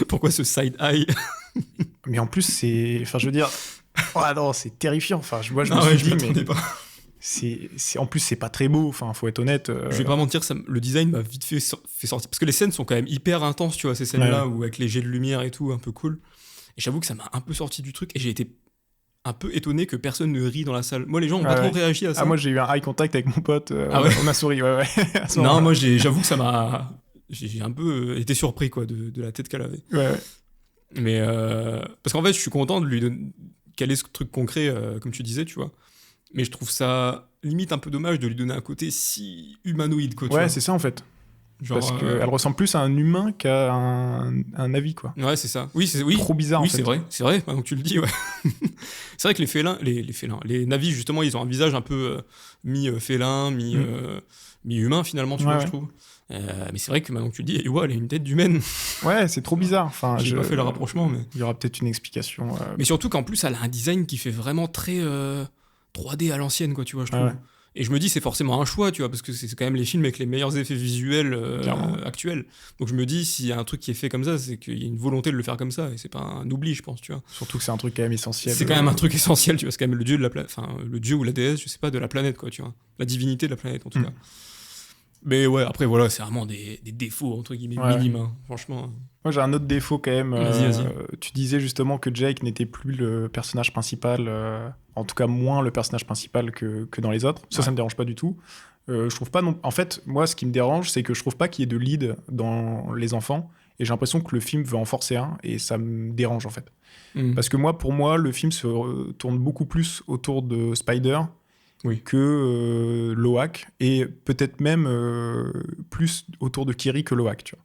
Pourquoi ce side-eye? Mais en plus, c'est. Enfin, je veux dire. Oh non, c'est terrifiant. Enfin, moi, je me Ah suis ouais, je dit, m'attendais mais. pas. En plus, c'est pas très beau. Enfin, faut être honnête. Je vais pas mentir, le design m'a vite fait sortir. Parce que les scènes sont quand même hyper intenses, tu vois, ces scènes-là, Ouais. où avec les jets de lumière et tout, un peu cool. Et j'avoue que ça m'a un peu sorti du truc. Et j'ai été un peu étonné que personne ne rit dans la salle. Moi, les gens ont pas Ouais. trop réagi à ça. Ah, moi, j'ai eu un eye contact avec mon pote. Ah ouais. On a souri, ouais, ouais. à ce Non, moment-là. moi, j'avoue que ça m'a. J'ai un peu été surpris, quoi, de la tête qu'elle avait. Ouais, ouais. Mais. Parce qu'en fait, je suis content de lui donner. Quel est ce truc concret, comme tu disais, tu vois. Mais je trouve ça limite un peu dommage de lui donner un côté si humanoïde, quoi. Tu Ouais, vois. c'est ça, en fait. Genre, Parce qu'elle ressemble plus à un humain qu'à un navi, quoi. Ouais, c'est ça. Oui. Trop bizarre, Oui, en fait. c'est vrai, maintenant que tu le dis, ouais. C'est vrai que les navis, justement, ils ont un visage un peu mi-félin, mi-humain, finalement, tu Ouais, vois, ouais. je trouve. Mais c'est vrai que maintenant que tu le dis, Ewa, elle a une tête d'humaine. Ouais, c'est trop bizarre. Enfin, J'ai pas fait le rapprochement, mais... Il y aura peut-être une explication. Mais surtout qu'en plus, elle a un design qui fait vraiment très 3D à l'ancienne, quoi, tu vois, je trouve. Ouais. Et je me dis, c'est forcément un choix, tu vois, parce que c'est quand même les films avec les meilleurs effets visuels Clairement. actuels. Donc je me dis, s'il y a un truc qui est fait comme ça, c'est qu'il y a une volonté de le faire comme ça, et c'est pas un oubli, je pense, tu vois. Surtout que c'est un truc quand même essentiel. C'est quand même un truc essentiel, tu vois, c'est quand même le dieu de la planète, enfin, le dieu ou la déesse, je sais pas, de la planète, quoi, tu vois. La divinité de la planète, en tout Mm. cas. Mais ouais, après, voilà, c'est vraiment des défauts, entre guillemets, Ouais. minimes, hein, franchement. Moi, j'ai un autre défaut quand même. Vas-y. Tu disais justement que Jake n'était plus le personnage principal, en tout cas moins le personnage principal que dans les autres. Ça Ouais. me dérange pas du tout. Je trouve pas non. En fait, moi, ce qui me dérange, c'est que je trouve pas qu'il y ait de lead dans les enfants, et j'ai l'impression que le film veut en forcer un, et ça me dérange en fait. Mm. Parce que moi, pour moi, le film se tourne beaucoup plus autour de Spider Oui. que Loak, et peut-être même plus autour de Kiri que Loak, tu vois.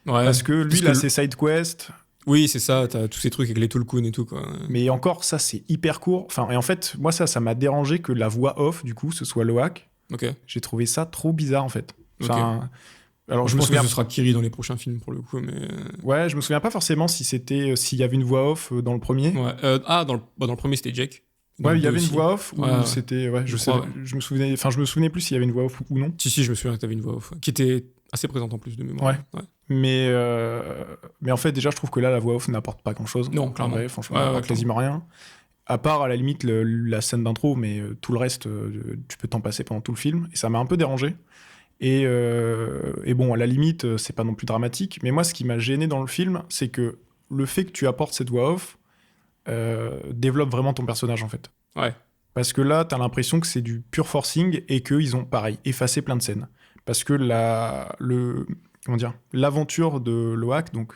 Ouais. Parce que lui, Parce il a que ses side quests. Oui, c'est ça, t'as tous ces trucs avec les Tulkun et tout, quoi. Mais encore, ça, c'est hyper court. Enfin, et en fait, moi, ça m'a dérangé que la voix off, du coup, ce soit Loak. Ok. J'ai trouvé ça trop bizarre, en fait. Enfin, alors, Je je me pense que souviens... ce sera Kiri dans les prochains films, pour le coup, mais... Ouais, je me souviens pas forcément si c'était... s'il y avait une voix off dans le premier. Ouais. Dans le premier, c'était Jake. Dans Ouais, le il y avait deux une aussi. voix off ou Ouais, ouais. c'était... Ouais, Je crois, ouais. je me souvenais... Enfin, je me souvenais plus s'il y avait une voix off ou non. Si, je me souviens que t'avais une voix off, qui était assez présente en plus de mémoire. Ouais. Mais en fait, déjà, je trouve que là, la voix off n'apporte pas grand-chose. Non, En clairement. vrai, franchement, Ouais, elle ouais, n'apporte quasiment rien. À part, à la limite, la scène d'intro, mais tout le reste, tu peux t'en passer pendant tout le film. Et ça m'a un peu dérangé. Et bon, à la limite, c'est pas non plus dramatique. Mais moi, ce qui m'a gêné dans le film, c'est que le fait que tu apportes cette voix off développe vraiment ton personnage, en fait. Ouais. Parce que là, t'as l'impression que c'est du pur forcing et qu'ils ont, pareil, effacé plein de scènes. Parce que l'aventure de Loak, donc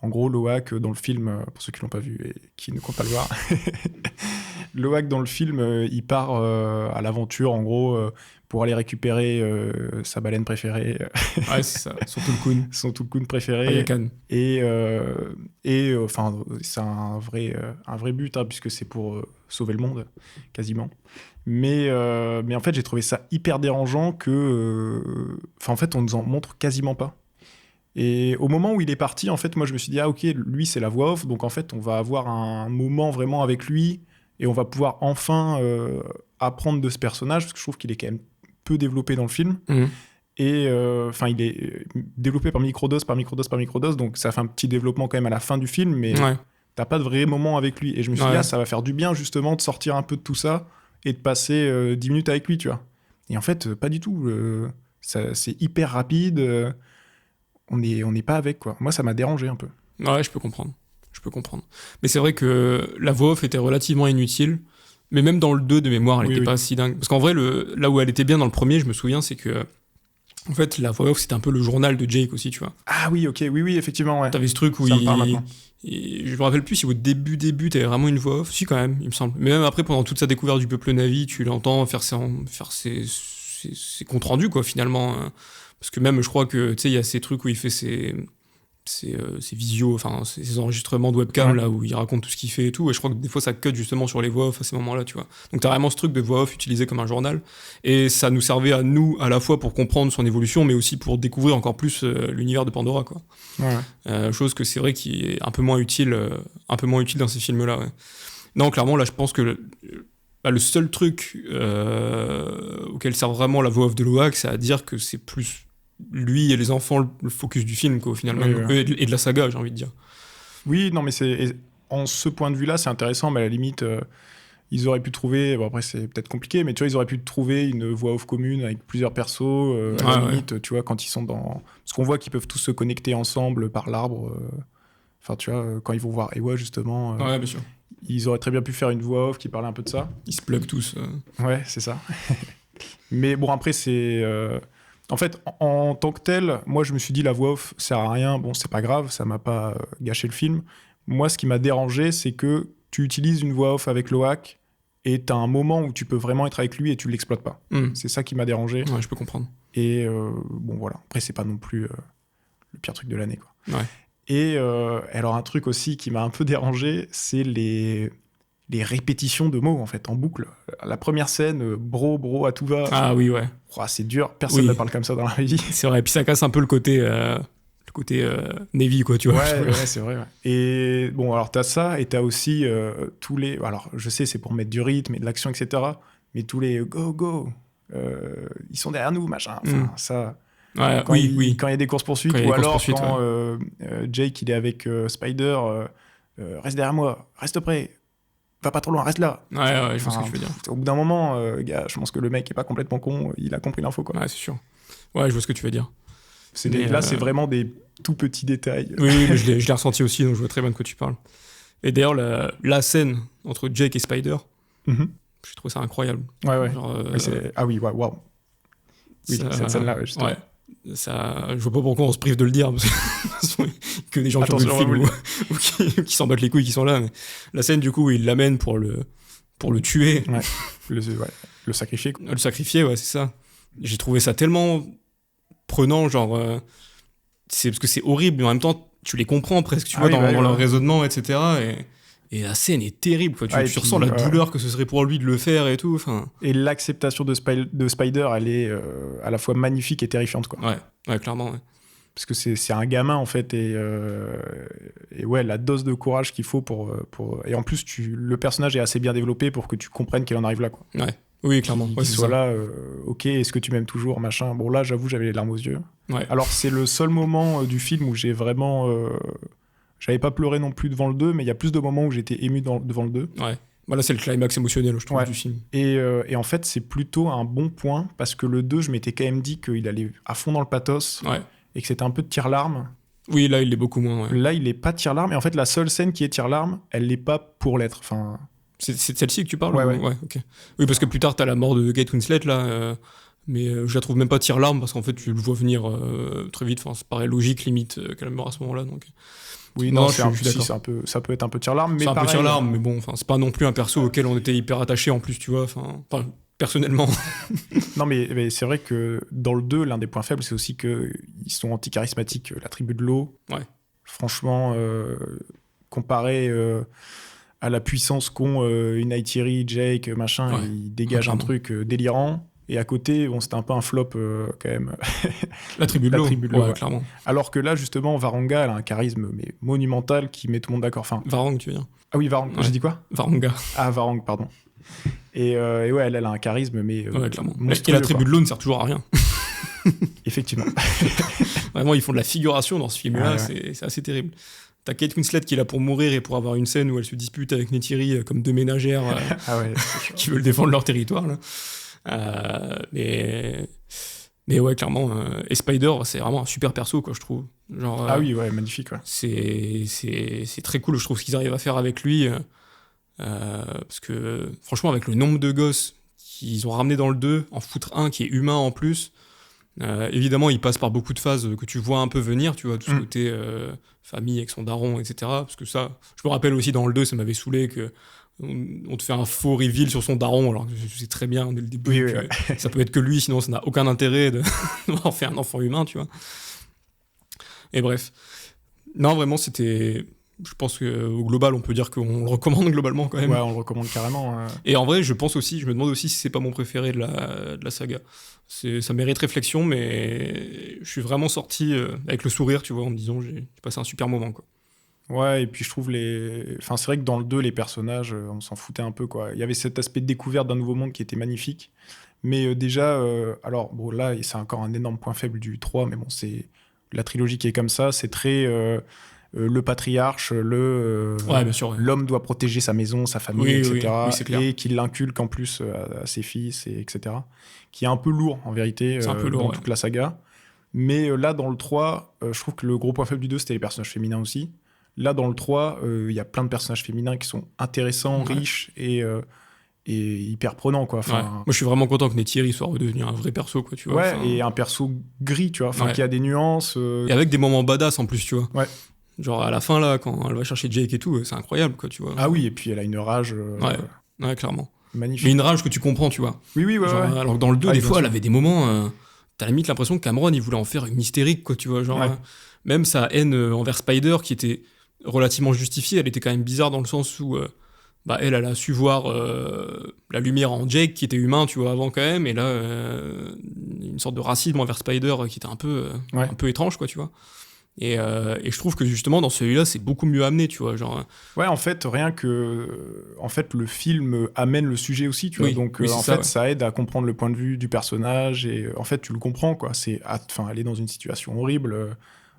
en gros, Loak dans le film, pour ceux qui l'ont pas vu et qui ne comptent pas le voir, Loak dans le film, il part à l'aventure, en gros, pour aller récupérer sa baleine préférée, Ouais, c'est ça. Surtout le Kun. son Tulkun préféré. Ayakan. Et enfin, c'est un vrai but, hein, puisque c'est pour sauver le monde, quasiment. Mais en fait, j'ai trouvé ça hyper dérangeant que... Enfin, en fait, on nous en montre quasiment pas. Et au moment où il est parti, en fait, moi, je me suis dit, ah, ok, lui, c'est la voix off. Donc, en fait, on va avoir un moment vraiment avec lui et on va pouvoir enfin apprendre de ce personnage parce que je trouve qu'il est quand même peu développé dans le film. Et enfin, il est développé par microdose, par microdose, par microdose. Donc, ça fait un petit développement quand même à la fin du film, mais t'as pas de vrai moment avec lui. Et je me suis dit, ah, ça va faire du bien, justement, de sortir un peu de tout ça et de passer 10 minutes avec lui, tu vois. Et en fait, pas du tout. C'est hyper rapide. On n'est pas avec, quoi. Moi, ça m'a dérangé un peu. Ouais, je peux comprendre. Mais c'est vrai que la voix off était relativement inutile. Mais même dans le 2 de mémoire, elle était pas si dingue. Parce qu'en vrai, là où elle était bien dans le premier, je me souviens, c'est que en fait, la voix off, c'était un peu le journal de Jake aussi, tu vois. Ah oui, ok, oui, effectivement, ouais. T'avais ce truc où ça me parle maintenant. je me rappelle plus si au début, t'avais vraiment une voix off. Si, quand même, il me semble. Mais même après, pendant toute sa découverte du peuple Na'vi, tu l'entends faire ses comptes rendus, quoi, finalement. Parce que même, je crois que, tu sais, il y a ces trucs où il fait ses visios, enfin, ces enregistrements de webcam, là, où il raconte tout ce qu'il fait et tout. Et je crois que des fois, ça cut justement sur les voix off à ces moments-là, tu vois. Donc, t'as vraiment ce truc de voix off utilisé comme un journal. Et ça nous servait à nous, à la fois pour comprendre son évolution, mais aussi pour découvrir encore plus l'univers de Pandora, quoi. Chose que c'est vrai qui est un peu moins utile dans ces films-là, ouais. Non, clairement, là, je pense que le seul truc auquel sert vraiment la voix off de Loak, c'est à dire que c'est plus lui et les enfants le focus du film, quoi, au final, et de la saga, j'ai envie de dire. Oui, non, mais en ce point de vue-là, c'est intéressant, mais à la limite, ils auraient pu trouver, bon après c'est peut-être compliqué, mais tu vois, ils auraient pu trouver une voix off commune avec plusieurs persos, à la limite, tu vois, quand ils sont dans... Parce qu'on voit qu'ils peuvent tous se connecter ensemble par l'arbre, enfin, tu vois, quand ils vont voir Ewa, justement, ouais, bien sûr. Ils auraient très bien pu faire une voix off qui parlait un peu de ça. Ils se pluguent tous. Ouais, c'est ça. Mais bon, après, c'est... En fait, en tant que tel, moi, je me suis dit, la voix off sert à rien. Bon, c'est pas grave, ça m'a pas gâché le film. Moi, ce qui m'a dérangé, c'est que tu utilises une voix off avec Loak et t'as un moment où tu peux vraiment être avec lui et tu l'exploites pas. C'est ça qui m'a dérangé. Ouais, je peux comprendre. Et bon, voilà. Après, c'est pas non plus le pire truc de l'année, quoi. Ouais. Et alors, un truc aussi qui m'a un peu dérangé, c'est les répétitions de mots, en fait, en boucle. La première scène, bro, à tout va. Ah oui, ouais. Oh, c'est dur, personne ne parle comme ça dans la vie. C'est vrai, et puis ça casse un peu le côté Navy, quoi, tu vois. Ouais, c'est vrai. Ouais. Et bon, alors t'as ça, et t'as aussi tous les... Alors, je sais, c'est pour mettre du rythme et de l'action, etc. Mais tous les go, ils sont derrière nous, machin. Enfin, ça... Ouais, quand il y a des courses-poursuites, ou alors quand Jake, il est avec Spider, reste derrière moi, reste près. Va pas trop loin, reste là. Ouais, je vois ce que tu veux dire. Au bout d'un moment, gars, je pense que le mec est pas complètement con, il a compris l'info, quoi. Ouais, c'est sûr. Ouais, je vois ce que tu veux dire. Là, c'est vraiment des tout petits détails. Oui, mais je l'ai ressenti aussi, donc je vois très bien de quoi tu parles. Et d'ailleurs, la scène entre Jake et Spider, j'ai trouvé ça incroyable. Ouais. Genre, ah oui, waouh. Oui, cette scène-là, justement. Ouais. Ça, je vois pas pourquoi on se prive de le dire, parce que des gens qui ont vu le film ou qui s'en battent les couilles qui sont là. Mais la scène, du coup, où il l'amène pour le tuer. Ouais. Le sacrifier. Quoi. Le sacrifier, ouais, c'est ça. J'ai trouvé ça tellement prenant, genre... c'est parce que c'est horrible, mais en même temps, tu les comprends presque, tu vois, dans leur raisonnement, etc. Et la scène est terrible, quoi. Tu ressens la douleur que ce serait pour lui de le faire et tout. Et l'acceptation de Spider, elle est à la fois magnifique et terrifiante, quoi. Ouais, clairement, ouais. Parce que c'est un gamin, en fait, et ouais, la dose de courage qu'il faut pour... Et en plus, le personnage est assez bien développé pour que tu comprennes qu'il en arrive là, quoi. Ouais. Oui, clairement. Qu'il soit là, ok, est-ce que tu m'aimes toujours, machin. Bon, là, j'avoue, j'avais les larmes aux yeux. Ouais. Alors, c'est le seul moment du film où j'ai vraiment... J'avais pas pleuré non plus devant le 2, mais il y a plus de moments où j'étais ému devant le 2. Ouais. Voilà, c'est le climax émotionnel, je trouve, du film. Et en fait, c'est plutôt un bon point, parce que le 2, je m'étais quand même dit qu'il allait à fond dans le pathos, et que c'était un peu de tire-larme. Oui, là, il l'est beaucoup moins. Ouais. Là, il est pas tire-larme, et en fait, la seule scène qui est tire-larme, elle l'est pas pour l'être. Enfin... C'est celle-ci que tu parles? Ouais. Ok. Oui, parce que plus tard, t'as la mort de Kate Winslet, là... mais je la trouve même pas tire-larme, parce qu'en fait, tu le vois venir très vite. Enfin, ça paraît logique, limite, qu'elle meurt à ce moment-là, donc... Oui, non, je suis d'accord. Ça peut être un peu tire-larme, mais c'est un peu tire-larme, mais bon, c'est pas non plus un perso auquel on était hyper attaché en plus, tu vois. Enfin, personnellement. Non, mais c'est vrai que dans le 2, l'un des points faibles, c'est aussi qu'ils sont anti-charismatiques, la tribu de l'eau. Ouais. Franchement, comparé à la puissance qu'ont Unai Thierry, Jake, machin, ils dégagent un truc délirant. Et à côté, bon, c'était un peu un flop quand même. La tribu de La l'eau, tribu de l'eau, ouais. clairement. Alors que là, justement, Varanga, elle a un charisme mais monumental qui met tout le monde d'accord. Enfin, Varang, tu veux dire. ah oui, Varanga, Ouais. j'ai dit quoi? Varanga, Ah, Varang, pardon. Et ouais, elle a un charisme, mais ouais, clairement. Et monstrueux, la tribu quoi. de l'eau ne sert toujours à rien. Effectivement. Vraiment, ils font de la figuration dans ce film-là, Ouais. c'est assez terrible. T'as Kate Winslet qui est là pour mourir et pour avoir une scène où elle se dispute avec Neytiri comme deux ménagères Ah ouais, c'est chaud. qui veulent défendre leur territoire. Là. Mais ouais, clairement. Et Spider, c'est vraiment un super perso, quoi, je trouve. Genre, Ah oui, ouais, magnifique, ouais. c'est très cool, je trouve, ce qu'ils arrivent à faire avec lui. Parce que, franchement, avec le nombre de gosses qu'ils ont ramené dans le 2, en foutre un qui est humain en plus, évidemment, il passe par beaucoup de phases que tu vois un peu venir, tu vois, tout ce côté famille avec son daron, etc. Parce que ça, je me rappelle aussi dans le 2, ça m'avait saoulé que on te fait un faux reveal sur son daron, alors que je sais très bien dès le début Oui, que oui, ça peut être que lui, sinon ça n'a aucun intérêt d'en faire un enfant humain, tu vois. Et bref. Non, vraiment, c'était... Je pense qu'au global, on peut dire qu'on le recommande globalement quand même. Ouais, on le recommande carrément. Et en vrai, je me demande aussi si c'est pas mon préféré de la saga. Ça mérite réflexion, mais je suis vraiment sorti avec le sourire, tu vois, en me disant j'ai passé un super moment, quoi. Ouais, et puis je trouve Enfin, c'est vrai que dans le 2, les personnages, on s'en foutait un peu, quoi. Il y avait cet aspect de découverte d'un nouveau monde qui était magnifique. Mais déjà, alors, bon, là, c'est encore un énorme point faible du 3, mais bon, c'est la trilogie qui est comme ça, c'est très... le patriarche, Ouais, bien sûr. Ouais. l'homme doit protéger sa maison, sa famille, Oui, etc. oui, c'est clair. Et qu'il l'inculque en plus à ses fils, etc. Qui est un peu lourd, en vérité, C'est un peu lourd, dans ouais. toute la saga. Mais là, dans le 3, je trouve que le gros point faible du 2, c'était les personnages féminins aussi. Là, dans le 3, il y a plein de personnages féminins qui sont intéressants, Ouais. riches et hyper prenants, quoi. Ouais. Enfin, Moi, je suis vraiment content que Neytiri soit redevenu un vrai perso, quoi, tu vois. ouais, Enfin, et un perso gris, tu vois, enfin, Ouais. qui a des nuances. Et avec des moments badass en plus, tu vois. Ouais. Genre à la fin, là, quand elle va chercher Jake et tout, c'est incroyable, quoi, tu vois. Ah oui, et puis elle a une rage Ouais, clairement. magnifique. Mais une rage que tu comprends, tu vois. Oui, oui, ouais, Genre, ouais. alors que dans le 2, Ah, des bien fois, sûr. elle avait des moments. T'as limite l'impression que Cameron, il voulait en faire une hystérique, quoi, tu vois. Genre, Ouais. même sa haine envers Spider, qui était relativement justifiée, elle était quand même bizarre dans le sens où elle a su voir la lumière en Jake, qui était humain, tu vois, avant quand même, et là, une sorte de racisme envers Spider qui était un peu étrange, quoi, tu vois. Et je trouve que justement, dans celui-là, c'est beaucoup mieux amené, tu vois. Genre, Ouais, en fait, rien que. En fait, le film amène le sujet aussi, tu vois. Oui, Donc, oui, c'est en ça, fait, ouais. ça aide à comprendre le point de vue du personnage. Et en fait, tu le comprends, quoi. Enfin, elle est dans une situation horrible.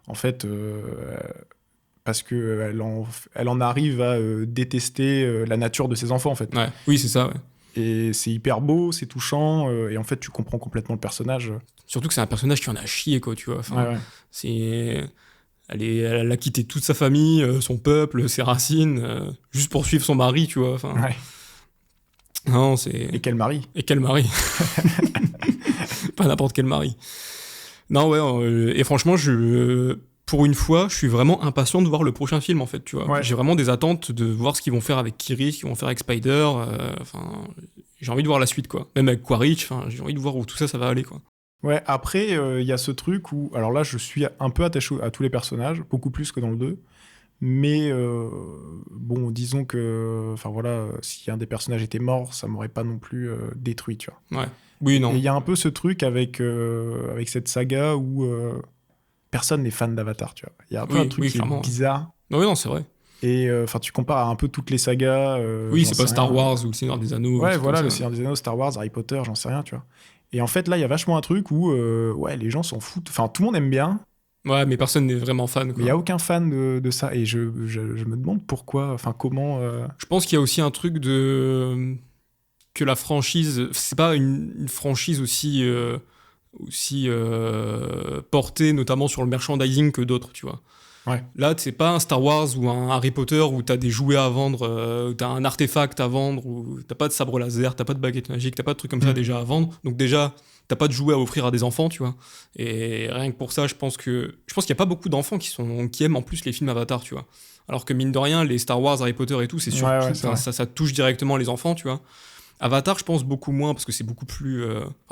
En fait, parce que elle en arrive à détester la nature de ses enfants, en fait. Ouais. Oui, c'est ça, ouais. Et c'est hyper beau, c'est touchant. Et en fait, tu comprends complètement le personnage. Surtout que c'est un personnage qui en a chié, quoi, tu vois. Enfin, Ouais, ouais. c'est... Elle a quitté toute sa famille, son peuple, ses racines, juste pour suivre son mari, tu vois. Enfin, Ouais. non, c'est... Et quel mari. Et quel mari. Pas n'importe quel mari. Non, ouais, et franchement, pour une fois, je suis vraiment impatient de voir le prochain film, en fait, tu vois. Ouais. J'ai vraiment des attentes de voir ce qu'ils vont faire avec Kiri, ce qu'ils vont faire avec Spider. Enfin, j'ai envie de voir la suite, quoi. Même avec Quaritch, j'ai envie de voir où tout ça va aller, quoi. Ouais, après, il y a ce truc où... Alors là, je suis un peu attaché à tous les personnages, beaucoup plus que dans le 2. Mais bon, disons que... Enfin voilà, si un des personnages était mort, ça m'aurait pas non plus détruit, tu vois. Ouais. Oui, non. Et il y a un peu ce truc avec cette saga où personne n'est fan d'Avatar, tu vois. Il y a un peu Oui, un truc oui, qui clairement, est ouais. bizarre. Non, oui, non, c'est vrai. Et enfin, tu compares à un peu toutes les sagas. Oui, j'en c'est pas sais Star rien. Wars ou le Seigneur des Anneaux. Ouais, c'est voilà, comme le ça. Seigneur des Anneaux, Star Wars, Harry Potter, j'en sais rien, tu vois. Et en fait, là, il y a vachement un truc où ouais, les gens s'en foutent. Enfin, tout le monde aime bien, Ouais, mais personne n'est vraiment fan, mais quoi. il n'y a aucun fan de ça. Et je me demande pourquoi, enfin, comment. Je pense qu'il y a aussi un truc de... que la franchise... C'est pas une franchise aussi portée notamment sur le merchandising que d'autres, tu vois. Ouais. Là, c'est pas un Star Wars ou un Harry Potter où t'as des jouets à vendre, où t'as un artefact à vendre, où t'as pas de sabre laser, t'as pas de baguette magique, t'as pas de trucs comme ça déjà à vendre. Donc déjà, t'as pas de jouets à offrir à des enfants, tu vois. Et rien que pour ça, je pense qu'il y a pas beaucoup d'enfants qui aiment en plus les films Avatar, tu vois. Alors que mine de rien, les Star Wars, Harry Potter et tout, c'est surtout, Ouais, c'est vrai. ça touche directement les enfants, tu vois. Avatar, je pense beaucoup moins parce que c'est beaucoup plus.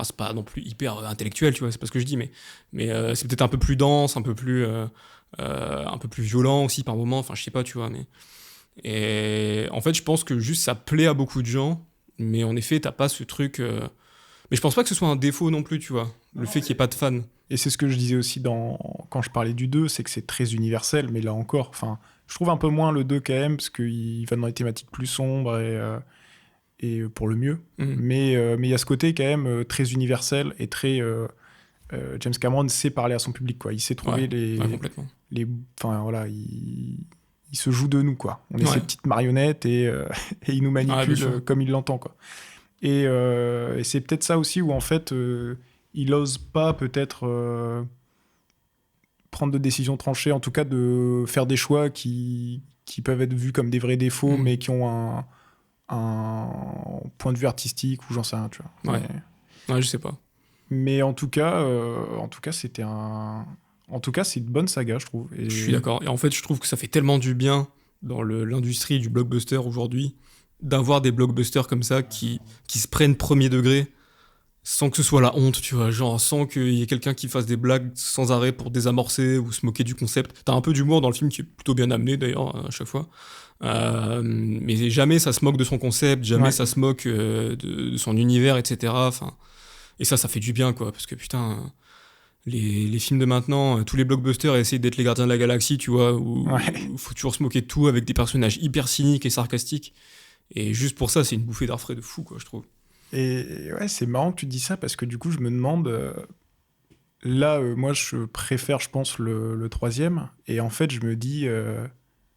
C'est pas non plus hyper intellectuel, tu vois, c'est pas ce que je dis, mais c'est peut-être un peu plus dense, un peu plus violent aussi par moment, enfin je sais pas, tu vois. Et en fait, je pense que juste ça plaît à beaucoup de gens, mais en effet, t'as pas ce truc. Mais je pense pas que ce soit un défaut non plus, tu vois. Le fait qu'il n'y ait pas de fans. Et c'est ce que je disais aussi quand je parlais du 2, c'est que c'est très universel, mais là encore, enfin, je trouve un peu moins le 2 quand même, parce qu'il va dans des thématiques plus sombres et pour le mieux. Mais il y a ce côté quand même très universel et très... James Cameron sait parler à son public, quoi. Il sait trouver complètement. Enfin, voilà, il se joue de nous, quoi. On est ses petites marionnettes et il nous manipule comme il l'entend, quoi. Et c'est peut-être ça aussi où, en fait, il ose pas peut-être prendre de décisions tranchées, en tout cas de faire des choix qui peuvent être vus comme des vrais défauts, mais qui ont un point de vue artistique ou j'en sais rien, tu vois. Ouais, je sais pas. Mais en tout cas, c'était c'est une bonne saga, je trouve. Et... Je suis d'accord. Et en fait, je trouve que ça fait tellement du bien dans l'industrie du blockbuster aujourd'hui d'avoir des blockbusters comme ça qui se prennent premier degré sans que ce soit la honte, tu vois, genre sans qu'il y ait quelqu'un qui fasse des blagues sans arrêt pour désamorcer ou se moquer du concept. T'as un peu d'humour dans le film qui est plutôt bien amené d'ailleurs à chaque fois, mais jamais ça se moque de son concept, jamais ça se moque de son univers, etc. Enfin, et ça fait du bien, quoi, parce que putain, les films de maintenant, tous les blockbusters essayent d'être les gardiens de la galaxie, tu vois, où faut toujours se moquer de tout avec des personnages hyper cyniques et sarcastiques. Et juste pour ça, c'est une bouffée d'air frais de fou, quoi, je trouve. Et ouais, c'est marrant que tu dis ça parce que du coup, je me demande. Moi, je préfère, je pense, le troisième. Et en fait, je me dis.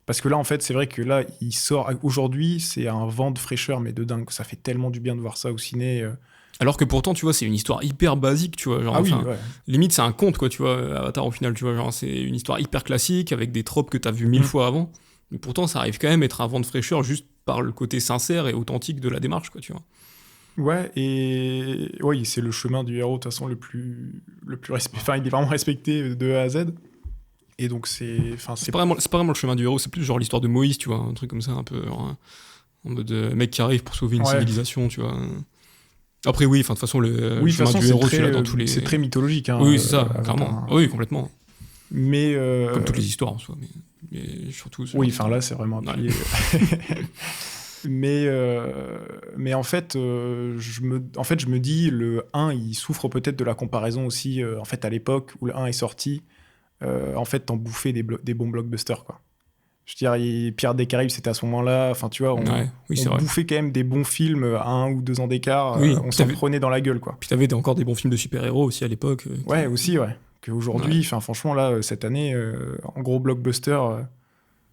Parce que là, en fait, c'est vrai que là, il sort. Aujourd'hui, c'est un vent de fraîcheur, mais de dingue. Ça fait tellement du bien de voir ça au ciné. Alors que pourtant, tu vois, c'est une histoire hyper basique, tu vois. Genre, limite, c'est un conte, quoi, tu vois, Avatar au final, tu vois. Genre, c'est une histoire hyper classique avec des tropes que t'as vu 1000 fois avant. Mais pourtant, ça arrive quand même à être un vent de fraîcheur juste par le côté sincère et authentique de la démarche, quoi, tu vois. Ouais, et oui, c'est le chemin du héros, de toute façon, le plus respecté. Enfin, il est vraiment respecté de A à Z. Et donc, c'est pas vraiment le chemin du héros, c'est plus genre l'histoire de Moïse, tu vois, un truc comme ça, un peu genre, en mode mec qui arrive pour sauver une civilisation, tu vois. Après, oui, enfin, de toute façon, le chemin du héros, tu l'as dans tous les... C'est très mythologique, hein. Oui, c'est ça, clairement. Oui, complètement. Mais... Comme toutes les histoires, en soi, mais surtout... Oui, enfin, là, c'est vraiment appuyé. Mais en fait, je me dis, le 1, il souffre peut-être de la comparaison aussi, en fait, à l'époque où le 1 est sorti, en fait, t'en bouffais des bons blockbusters, quoi. Je veux dire, Pirates des Caraïbes, c'était à ce moment-là, enfin, tu vois, on bouffait quand même des bons films à 1 ou 2 ans d'écart, on s'en prenait dans la gueule, quoi. Puis t'avais encore des bons films de super-héros aussi à l'époque. Aussi, qu'aujourd'hui, enfin, franchement, là, cette année, en gros blockbuster...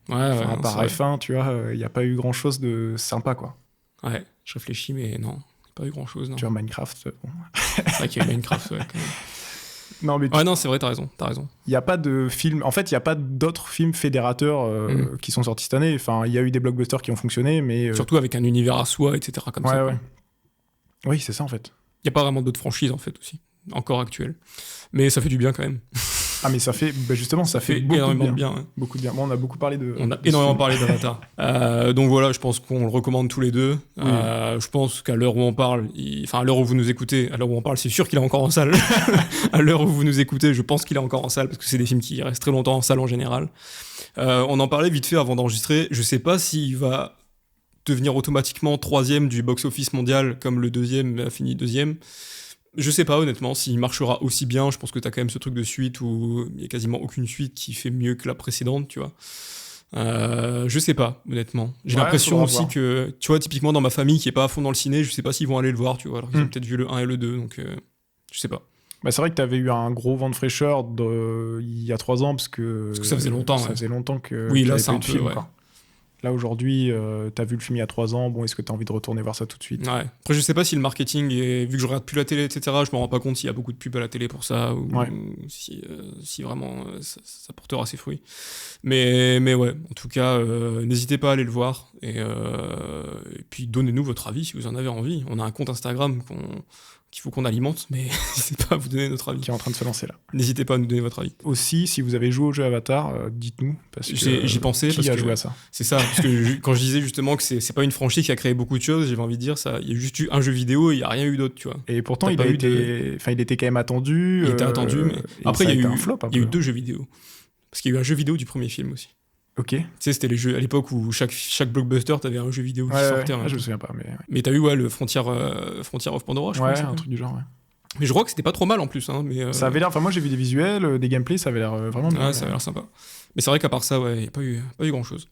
à part F1, tu vois, il n'y a pas eu grand-chose de sympa, quoi. Ouais, je réfléchis, mais non, il n'y a pas eu grand-chose, non. Tu vois, Minecraft, bon. C'est vrai qu'il y a eu Minecraft, ouais, quand même. Non, mais non, c'est vrai, t'as raison. Il n'y a pas de film... En fait, il n'y a pas d'autres films fédérateurs qui sont sortis cette année. Enfin, il y a eu des blockbusters qui ont fonctionné, mais... Surtout avec un univers à soi, etc., comme ça. Ouais. Oui, c'est ça, en fait. Il n'y a pas vraiment d'autres franchises, en fait, aussi, encore actuelles. Mais ça fait du bien, quand même. Ah, mais ça fait... justement, ça fait beaucoup énormément de bien. Ouais. Beaucoup de bien. Bon, on a beaucoup parlé de... On a énormément parlé d'Avatar. Donc voilà, je pense qu'on le recommande tous les deux. Je pense qu'à l'heure où on parle, à l'heure où vous nous écoutez, à l'heure où on parle, c'est sûr qu'il est encore en salle. À l'heure où vous nous écoutez, je pense qu'il est encore en salle, parce que c'est des films qui restent très longtemps en salle en général. On en parlait vite fait avant d'enregistrer. Je sais pas s'il va devenir automatiquement 3e du box-office mondial, comme le 2e a fini 2e. Je sais pas honnêtement s'il marchera aussi bien. Je pense que t'as quand même ce truc de suite où il y a quasiment aucune suite qui fait mieux que la précédente, tu vois. Je sais pas honnêtement. J'ai l'impression aussi que, tu vois, typiquement dans ma famille qui est pas à fond dans le ciné, je sais pas s'ils vont aller le voir, tu vois. Alors qu'ils ont peut-être vu le 1 et le 2, donc je sais pas. Bah, c'est vrai que t'avais eu un gros vent de fraîcheur il y a 3 ans parce que ça faisait longtemps. Ça faisait longtemps que. Oui, là c'est un peu. Film, quoi. Là, aujourd'hui, t'as vu le film il y a 3 ans, bon, est-ce que t'as envie de retourner voir ça tout de suite ? Ouais. Après, je sais pas si le marketing, vu que je regarde plus la télé, etc., je me rends pas compte s'il y a beaucoup de pubs à la télé pour ça, ou si vraiment ça portera ses fruits. Mais ouais, en tout cas, n'hésitez pas à aller le voir, et puis donnez-nous votre avis si vous en avez envie. On a un compte Instagram qu'il faut qu'on alimente, mais n'hésitez pas à vous donner notre avis. Qui est en train de se lancer là. N'hésitez pas à nous donner votre avis. Aussi, si vous avez joué au jeu Avatar, dites-nous. Parce que j'y pensais. Qui a joué à ça ? C'est ça, parce que quand je disais justement que c'est pas une franchise qui a créé beaucoup de choses, j'avais envie de dire ça. Il y a juste eu un jeu vidéo et il n'y a rien eu d'autre, tu vois. Et pourtant, il était quand même attendu. Il était attendu, mais après, il y a eu un flop. Il y a eu 2 jeux vidéo. Parce qu'il y a eu un jeu vidéo du premier film aussi. Ok. Tu sais, c'était les jeux à l'époque où chaque blockbuster, t'avais un jeu vidéo qui sortait. Je me souviens pas, mais. Mais t'as eu le Frontier of Pandora, je crois. Ouais, que ça un s'appelle. truc du genre, ouais. Mais je crois que c'était pas trop mal en plus. Hein, mais, Ça avait l'air. Enfin, moi, j'ai vu des visuels, des gameplays, ça avait l'air vraiment bien. Ouais, ça avait l'air sympa. Mais c'est vrai qu'à part ça, ouais, il n'y a pas eu grand chose.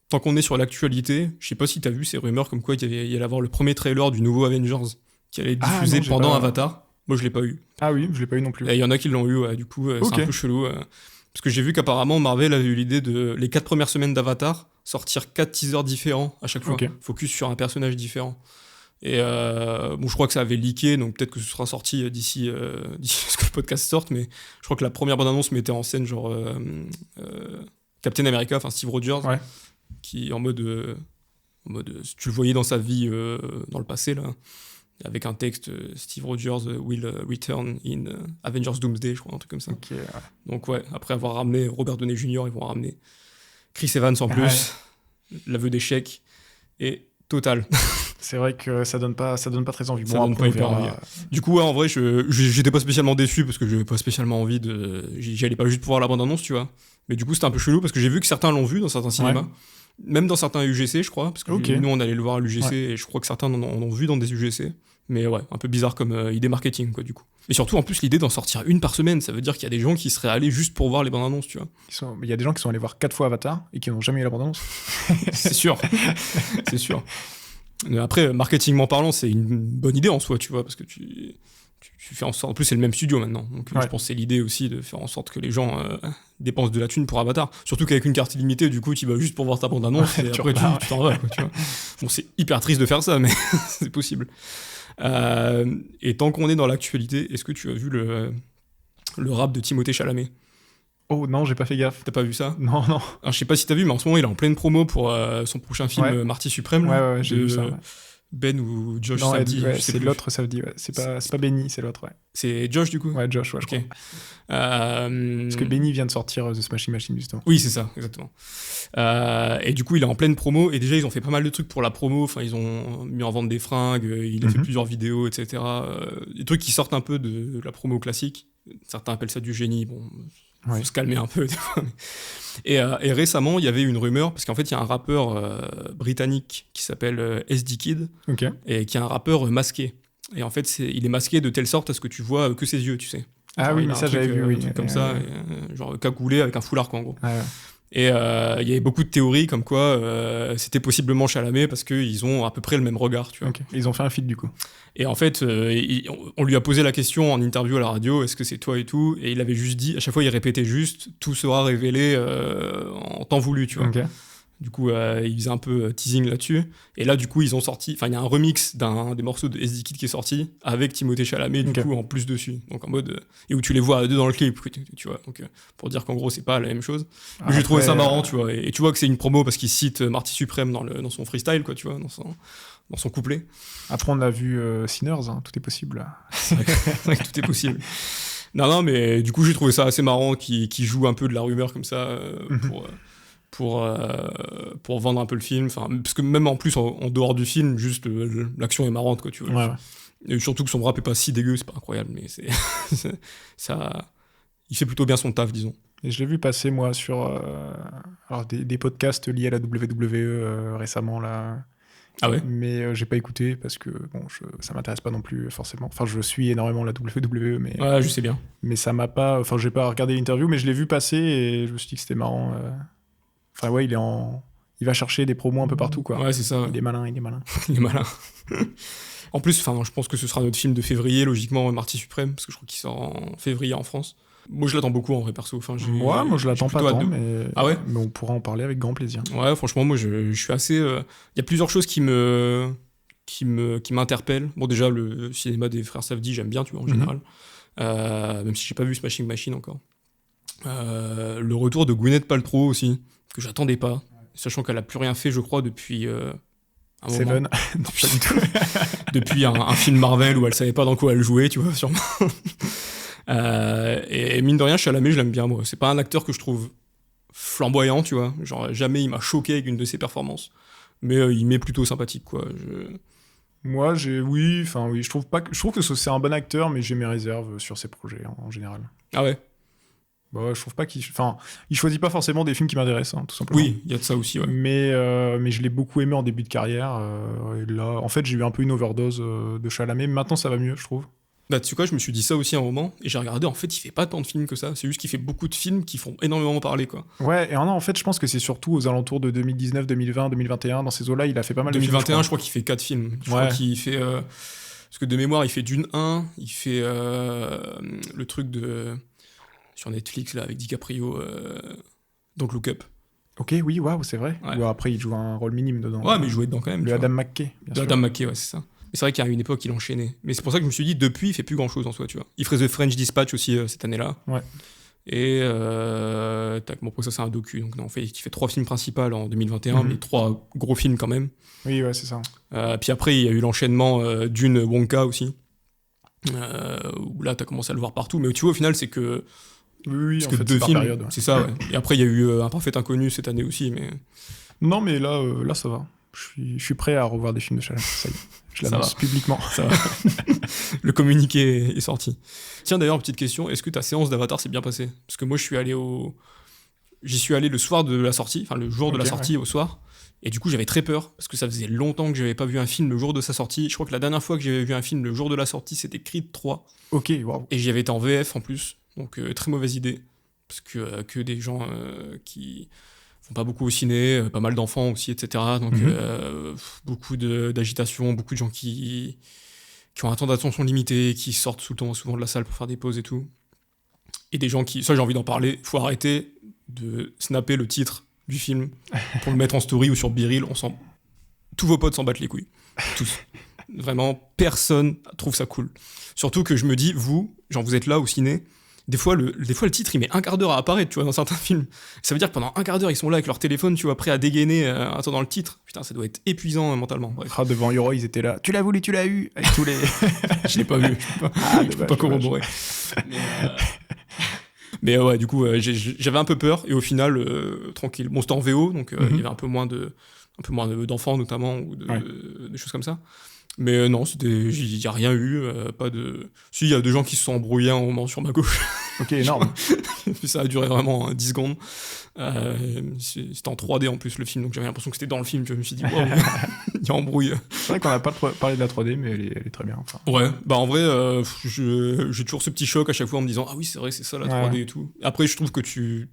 Tant qu'on est sur l'actualité, je sais pas si t'as vu ces rumeurs comme quoi il y allait avoir le premier trailer du nouveau Avengers qui allait être diffusé non, j'ai pendant pas- Avatar. Moi, je l'ai pas eu. Ah oui, je l'ai pas eu non plus. Et il y en a qui l'ont eu, ouais, du coup, Ok. c'est un peu chelou. Parce que j'ai vu qu'apparemment, Marvel avait eu l'idée de, les 4 premières semaines d'Avatar, sortir 4 teasers différents à chaque fois. Ok. Focus sur un personnage différent. Et bon, je crois que ça avait leaké, donc peut-être que ce sera sorti d'ici ce que le podcast sorte, mais je crois que la première bande-annonce mettait en scène genre Captain America, enfin Steve Rogers, Ouais. qui en mode tu le voyais dans sa vie dans le passé là, avec un texte Steve Rogers will return in Avengers Doomsday, je crois, un truc comme ça. Ok, ouais. Donc ouais, après avoir ramené Robert Downey Jr., ils vont ramener Chris Evans en plus, l'aveu d'échec et total. C'est vrai que ça donne pas très envie. Ça donne après, pas hyper on verra. envie. Du coup, ouais, en vrai, j'étais pas spécialement déçu parce que j'avais pas spécialement envie de. J'y allais pas juste pour voir la bande-annonce, tu vois. Mais du coup, c'était un peu chelou parce que j'ai vu que certains l'ont vu dans certains cinémas. Même dans certains UGC, je crois. Parce que Ok. nous, on allait le voir à l'UGC et je crois que certains en ont vu dans des UGC. Mais ouais, un peu bizarre comme idée marketing, quoi, du coup. Et surtout, en plus, l'idée d'en sortir une par semaine, ça veut dire qu'il y a des gens qui seraient allés juste pour voir les bandes-annonces, tu vois. Il y a des gens qui sont allés voir 4 fois Avatar et qui n'ont jamais eu la bande-annonce. C'est sûr. C'est sûr. Après, marketingment parlant, c'est une bonne idée en soi, tu vois, parce que tu fais en sorte. En plus, c'est le même studio maintenant. Donc, je pense que c'est l'idée aussi de faire en sorte que les gens dépensent de la thune pour Avatar. Surtout qu'avec une carte illimitée, du coup, tu vas juste pour voir ta bande-annonce et après, tu t'en vas, quoi, tu vois. Bon, c'est hyper triste de faire ça, mais c'est possible. Et tant qu'on est dans l'actualité, est-ce que tu as vu le rap de Timothée Chalamet ? Oh non, j'ai pas fait gaffe. T'as pas vu ça ? Non. Alors, je sais pas si t'as vu, mais en ce moment, il est en pleine promo pour son prochain film Marty Suprême. là, Ouais, j'ai vu ça. Ouais. Ben ou Josh Non, Savdi, ouais, je sais c'est plus. l'autre Savdi. Ouais. C'est pas Benny, c'est l'autre. Ouais. C'est Josh du coup. Ouais, Josh, ouais, je Ok. crois. Parce que Benny vient de sortir The Smashing Machine, justement. Oui, c'est ça, exactement. Et du coup, il est en pleine promo. Et déjà, ils ont fait pas mal de trucs pour la promo. Enfin, ils ont mis en vente des fringues. Il a fait plusieurs vidéos, etc. Des trucs qui sortent un peu de la promo classique. Certains appellent ça du génie. Bon, faut se calmer un peu des fois. Et récemment, il y avait une rumeur parce qu'en fait, il y a un rappeur britannique qui s'appelle SD Kid et qui est un rappeur masqué. Et en fait, il est masqué de telle sorte à ce que tu vois que ses yeux, tu sais. Ah genre, oui, mais ça, j'avais vu, oui. Comme ça, genre cagoulé avec un foulard, quoi, en gros. Ouais. Et il y avait beaucoup de théories comme quoi c'était possiblement Chalamet parce qu'ils ont à peu près le même regard, tu vois. Okay. Ils ont fait un feat, du coup. Et en fait, on lui a posé la question en interview à la radio, est-ce que c'est toi et tout ? Et il avait juste dit, à chaque fois il répétait juste, tout sera révélé en temps voulu, tu vois. Okay. Du coup, il faisait un peu teasing là-dessus. Et là, du coup, ils ont sorti... Enfin, il y a un remix d'un des morceaux de SD Kid qui est sorti, avec Timothée Chalamet, du coup, en plus dessus. Donc, en mode... et où tu les vois à deux dans le clip, tu vois. Donc, pour dire qu'en gros, c'est pas la même chose. Mais j'ai trouvé ça marrant, tu vois. Et tu vois que c'est une promo parce qu'il cite Marty Supreme dans son freestyle, quoi, tu vois, dans son couplet. Après, on a vu Sinners, hein, tout est possible. C'est vrai que tout est possible. Non, mais du coup, j'ai trouvé ça assez marrant qu'il joue un peu de la rumeur comme ça pour vendre un peu le film, parce que même en plus en dehors du film, juste l'action est marrante, quoi, tu vois. Ouais. Et surtout que son rap est pas si dégueu, c'est pas incroyable, mais ça, il fait plutôt bien son taf, disons. Et je l'ai vu passer, moi, sur alors des podcasts liés à la WWE récemment, là. Ah ouais. Mais j'ai pas écouté parce que bon, ça m'intéresse pas non plus forcément. Enfin, je suis énormément la WWE, mais ouais, je sais bien. Mais ça m'a pas. Enfin, j'ai pas regardé l'interview, mais je l'ai vu passer et je me suis dit que c'était marrant. Enfin, ouais, il va chercher des promos un peu partout, quoi. Ouais, c'est ça. Il est malin. Il est malin. En plus, je pense que ce sera notre film de février, logiquement, Marty Supreme, parce que je crois qu'il sort en février en France. Moi, je l'attends beaucoup, en vrai, perso. Enfin, moi, je l'attends pas tant, mais... Ah ouais ? Mais on pourra en parler avec grand plaisir. Ouais, franchement, moi, je suis assez... Il y a plusieurs choses qui m'interpellent. Bon, déjà, le cinéma des frères Safdie, j'aime bien, tu vois, en général. Même si j'ai pas vu Smashing Machine encore. Le retour de Gwyneth Paltrow aussi, que j'attendais pas, sachant qu'elle a plus rien fait, je crois, depuis... un Seven. Non, pas du tout. Depuis un film Marvel où elle savait pas dans quoi elle jouait, tu vois, sûrement. Et mine de rien, Chalamet, je l'aime bien, moi. C'est pas un acteur que je trouve flamboyant, tu vois. Genre, jamais il m'a choqué avec une de ses performances. Mais il m'est plutôt sympathique, quoi. Moi, oui, je trouve que c'est un bon acteur, mais j'ai mes réserves sur ses projets, en général. Ah ouais ? Bah, je trouve pas qu'il... Enfin, il choisit pas forcément des films qui m'intéressent, hein, tout simplement. Oui, il y a de ça aussi, ouais. Mais je l'ai beaucoup aimé en début de carrière. Et là, en fait, j'ai eu un peu une overdose de Chalamet. Maintenant, ça va mieux, je trouve. Bah, tu sais quoi, je me suis dit ça aussi à un moment, et j'ai regardé, en fait, il fait pas tant de films que ça. C'est juste qu'il fait beaucoup de films qui font énormément parler, quoi. Ouais, et non, en fait, je pense que c'est surtout aux alentours de 2019, 2020, 2021. Dans ces eaux-là, il a fait pas mal de films. 2021, je crois qu'il fait 4 films. Je crois Ouais. qu'il fait. Parce que de mémoire, il fait Dune 1, il fait le truc de. Sur Netflix, là, avec DiCaprio, Don't Look Up. Ok, oui, waouh, c'est vrai. Ouais. Ou après, il joue un rôle minime dedans. Ouais, mais il jouait dedans quand même. Le tu vois. Adam McKay, bien De sûr. Adam McKay, ouais, c'est ça. Mais c'est vrai qu'à une époque, il enchaînait. Mais c'est pour ça que je me suis dit, depuis, il fait plus grand chose en soi, tu vois. Il ferait The French Dispatch aussi cette année-là. Ouais. Et bon, après ça, c'est un docu. Donc, non, en fait, il fait 3 films principaux en 2021, mais 3 gros films quand même. Oui, ouais, c'est ça. Puis après, il y a eu l'enchaînement d'une Wonka aussi. Où là, t'as commencé à le voir partout. Mais tu vois, au final, c'est que. Oui, Parce en que fait, 2 c'est par films, période. Ouais. c'est ça, ouais. Et après, il y a eu Un Parfait Inconnu cette année aussi, mais. Non, mais là, ça va. Je suis prêt à revoir des films de Chalamet. Ça y est. Je Ça l'annonce va. publiquement. Ça va. Le communiqué est sorti. Tiens, d'ailleurs, petite question, est-ce que ta séance d'Avatar s'est bien passée? Parce que moi, j'y suis allé le soir de la sortie, enfin le jour de la Ok, sortie au soir, et du coup j'avais très peur, parce que ça faisait longtemps que j'avais pas vu un film le jour de sa sortie. Je crois que la dernière fois que j'avais vu un film le jour de la sortie, c'était Creed 3, Ok, waouh. et j'y avais été en VF en plus, donc très mauvaise idée, parce que des gens qui font pas beaucoup au ciné, pas mal d'enfants aussi, etc. Donc beaucoup d'agitation, beaucoup de gens qui ont un temps d'attention limité, qui sortent souvent de la salle pour faire des pauses et tout. Et des gens qui... Ça, j'ai envie d'en parler. Faut arrêter de snapper le titre du film pour le mettre en story ou sur Biril. Tous vos potes s'en battent les couilles. Tous. Vraiment, personne trouve ça cool. Surtout que je me dis, vous êtes là au ciné, des fois, le titre, il met un quart d'heure à apparaître, tu vois, dans certains films. Ça veut dire que pendant un quart d'heure, ils sont là avec leur téléphone, tu vois, prêts à dégainer en attendant le titre. Putain, ça doit être épuisant mentalement. Bref. Ah, devant Euro, ils étaient là. Tu l'as voulu, tu l'as eu. Avec tous les. Je l'ai pas vu. Je peux pas corroborer. Mais ouais, du coup, j'avais un peu peur, et au final, tranquille. Bon, c'était en VO, donc il y avait un peu moins d'enfants, notamment, ou des choses comme ça. Mais non, il n'y a rien eu, pas de... Si, il y a des gens qui se sont embrouillés un moment sur ma gauche. Ok, énorme. Ça a duré vraiment 10 secondes. C'était en 3D en plus, le film, donc j'avais l'impression que c'était dans le film. Je me suis dit, wow, il y a embrouille. C'est vrai qu'on n'a pas parlé de la 3D, mais elle est très bien. Enfin. Ouais, bah en vrai, j'ai toujours ce petit choc à chaque fois en me disant, ah oui, c'est vrai, c'est ça la 3D et tout. Après, je trouve que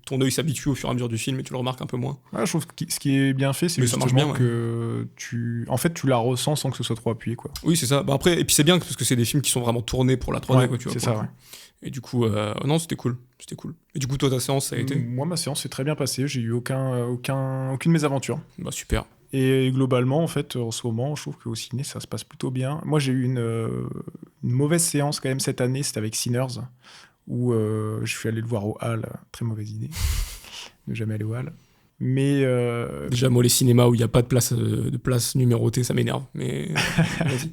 ton œil s'habitue au fur et à mesure du film et tu le remarques un peu moins. Ouais, je trouve que ce qui est bien fait, c'est Mais ça marche justement bien, que tu la ressens sans que ce soit trop appuyé, quoi. Oui, c'est ça. Bah après, et puis c'est bien parce que c'est des films qui sont vraiment tournés pour la 3D, Ouais, quoi, tu vois. c'est ça, ouais. Et du coup, non, c'était cool. C'était cool. Et du coup, toi, ta séance, ça a été? Moi, ma séance s'est très bien passée. J'ai eu aucune mésaventures. Bah super. Et globalement, en fait, en ce moment, je trouve qu'au ciné, ça se passe plutôt bien. Moi, j'ai eu une mauvaise séance quand même cette année. C'était avec Sinners, où je suis allé le voir au Hall. Très mauvaise idée. Ne jamais aller au Hall. Mais Déjà, moi, les cinémas où il n'y a pas de place numérotée, ça m'énerve. Mais vas-y.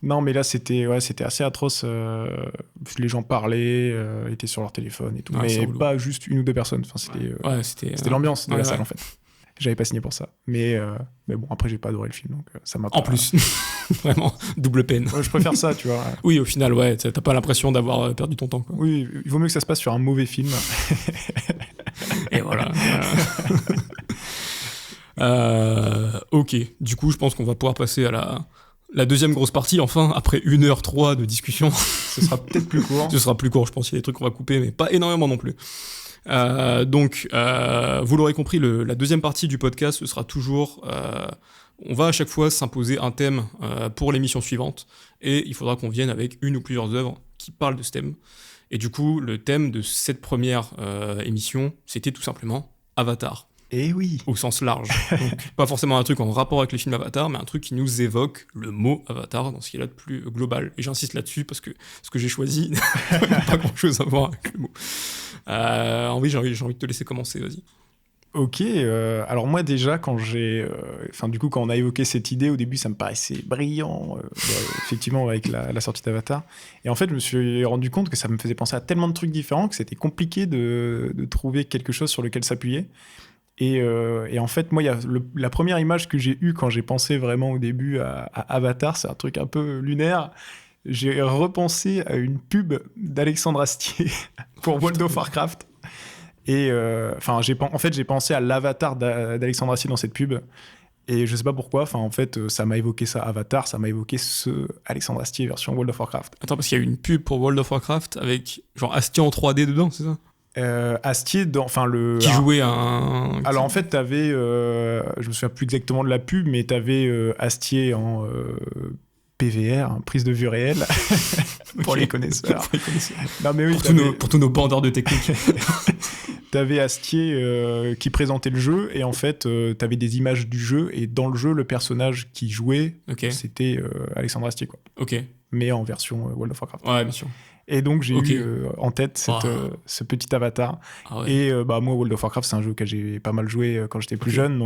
non, mais là, c'était assez atroce. Les gens parlaient, étaient sur leur téléphone et tout. Ouais, c'est mais relou. pas juste une ou deux personnes. Enfin, c'était l'ambiance de la salle, en fait. J'avais pas signé pour ça. Mais bon, après, j'ai pas adoré le film. Donc, ça m'a pas... En plus, vraiment, double peine. Ouais, je préfère ça, tu vois. Oui, au final, ouais, t'as pas l'impression d'avoir perdu ton temps, quoi. Oui, il vaut mieux que ça se passe sur un mauvais film. Et voilà. Ok, du coup, je pense qu'on va pouvoir passer à la deuxième grosse partie, enfin, après 1h03 de discussion. Ce sera peut-être plus court. Ce sera plus court, je pense qu'il y a des trucs qu'on va couper, mais pas énormément non plus. Donc, vous l'aurez compris, la deuxième partie du podcast, ce sera toujours... on va à chaque fois s'imposer un thème pour l'émission suivante, et il faudra qu'on vienne avec une ou plusieurs œuvres qui parlent de ce thème. Et du coup, le thème de cette première émission, c'était tout simplement Avatar. Eh oui. Au sens large. Donc, pas forcément un truc en rapport avec les films Avatar, mais un truc qui nous évoque le mot Avatar dans ce qu'il y a de plus global. Et j'insiste là-dessus parce que ce que j'ai choisi n'a pas grand-chose à voir avec le mot. Oui, j'ai envie de te laisser commencer, vas-y. Ok, alors moi déjà quand quand on a évoqué cette idée, au début ça me paraissait brillant, effectivement avec la sortie d'Avatar, et en fait je me suis rendu compte que ça me faisait penser à tellement de trucs différents que c'était compliqué de trouver quelque chose sur lequel s'appuyer. Et en fait, moi, il y a la première image que j'ai eue quand j'ai pensé vraiment au début à Avatar, c'est un truc un peu lunaire. j'ai repensé à une pub d'Alexandre Astier pour World of Warcraft. Et j'ai pensé à l'avatar d'Alexandre Astier dans cette pub. Et je sais pas pourquoi, ça m'a évoqué ça, Avatar, ça m'a évoqué ce Alexandre Astier version World of Warcraft. Attends, parce qu'il y a eu une pub pour World of Warcraft avec genre Astier en 3D dedans, c'est ça? Astier, qui jouait un... Alors en fait, t'avais, je me souviens plus exactement de la pub, mais t'avais Astier en PVR, prise de vue réelle, pour les connaisseurs. Non, mais oui, pour tous nos bandeurs de technique. T'avais Astier qui présentait le jeu, et en fait, t'avais des images du jeu, et dans le jeu, le personnage qui jouait, c'était Alexandre Astier, quoi. Ok. Mais en version World of Warcraft. Ouais, bien sûr. Et donc, j'ai eu en tête ce petit avatar. Ah ouais. Et moi, World of Warcraft, c'est un jeu auquel j'ai pas mal joué quand j'étais plus jeune.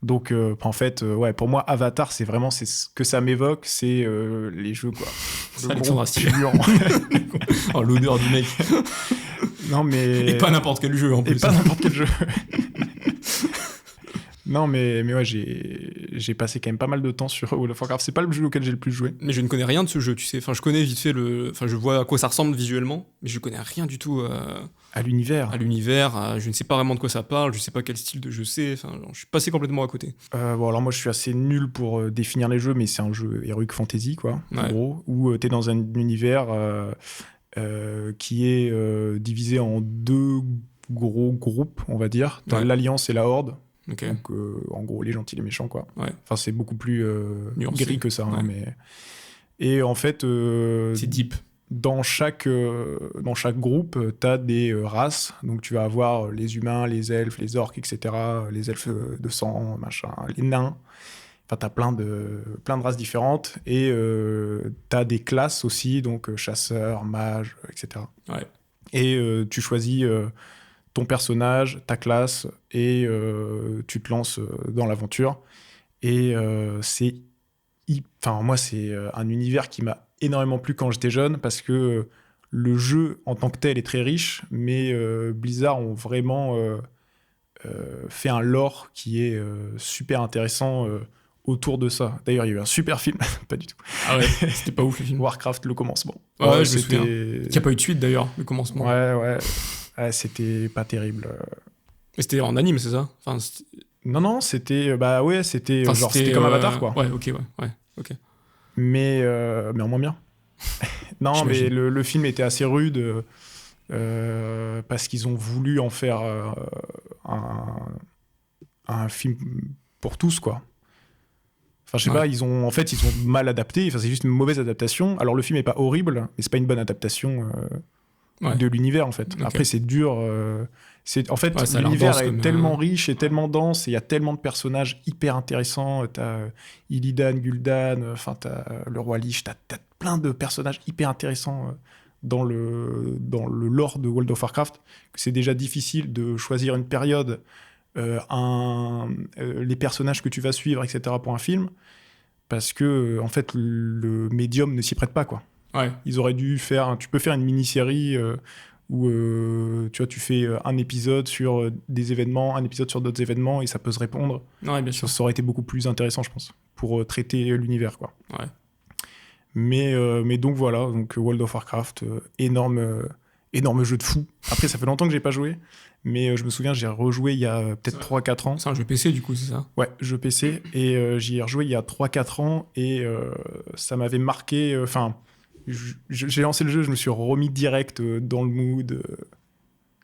Donc en fait, pour moi, Avatar, c'est ce que ça m'évoque, c'est les jeux, quoi. C'est Alexandre Astier. Oh, l'odeur du mec. Non, mais... Et pas n'importe quel jeu, en plus. Et pas n'importe quel jeu. Non, mais ouais, j'ai passé quand même pas mal de temps sur World of Warcraft. C'est pas le jeu auquel j'ai le plus joué. Mais je ne connais rien de ce jeu, tu sais. Enfin, je connais vite fait je vois à quoi ça ressemble visuellement, mais je connais rien du tout à l'univers. Je ne sais pas vraiment de quoi ça parle, je sais pas quel style de jeu c'est. Enfin, je suis passé complètement à côté. Alors moi, je suis assez nul pour définir les jeux, mais c'est un jeu Heroic Fantasy, quoi, en gros, où t'es dans un univers qui est divisé en deux gros groupes, on va dire. T'as l'Alliance et la Horde. Okay. Donc, en gros, les gentils, les méchants, quoi. Ouais. Enfin, c'est beaucoup plus gris que ça. Ouais. Hein, mais... Et en fait... c'est deep. Dans chaque groupe, t'as des races. Donc, tu vas avoir les humains, les elfes, les orques, etc. Les elfes de sang, machin, les nains. Enfin, t'as plein de races différentes. Et t'as des classes aussi, donc chasseurs, mages, etc. Ouais. Et tu choisis... ton personnage, ta classe, et tu te lances dans l'aventure. Et moi, c'est un univers qui m'a énormément plu quand j'étais jeune, parce que le jeu en tant que tel est très riche, mais Blizzard ont vraiment fait un lore qui est super intéressant autour de ça. D'ailleurs, il y a eu un super film, pas du tout. Ah ouais, c'était pas ouf le film. Warcraft, le commencement. Ouais, je me souviens. Il n'y a pas eu de suite d'ailleurs, le commencement. Ouais. C'était pas terrible. Mais c'était en anime, c'est ça? Enfin, Non, c'était... c'était comme Avatar, quoi. Ouais, ok. Mais en moins bien. Non, mais le film était assez rude parce qu'ils ont voulu en faire un film pour tous, quoi. Enfin, je sais pas, ils ont mal adapté. Enfin, c'est juste une mauvaise adaptation. Alors, le film est pas horrible, mais c'est pas une bonne adaptation... de l'univers, en fait. Okay. Après, c'est dur. L'univers est tellement riche et tellement dense, et il y a tellement de personnages hyper intéressants. T'as Illidan, Gul'dan, t'as le roi Lich, t'as plein de personnages hyper intéressants dans le lore de World of Warcraft, que c'est déjà difficile de choisir une période, les personnages que tu vas suivre, etc. pour un film, parce que, en fait, le médium ne s'y prête pas, quoi. Ouais. Ils auraient dû tu peux faire une mini-série où tu fais un épisode sur des événements, un épisode sur d'autres événements, et ça peut se répondre. Ouais, bien sûr. Ça aurait été beaucoup plus intéressant, je pense, pour traiter l'univers, quoi. Ouais. Mais donc voilà, donc World of Warcraft, énorme jeu de fou. Après, ça fait longtemps que j'ai pas joué, mais je me souviens, j'ai rejoué il y a peut-être 3-4 ans. C'est un jeu PC, du coup, c'est ça? Ouais, jeu PC, et j'y ai rejoué il y a 3-4 ans, et ça m'avait marqué... j'ai lancé le jeu, je me suis remis direct dans le mood,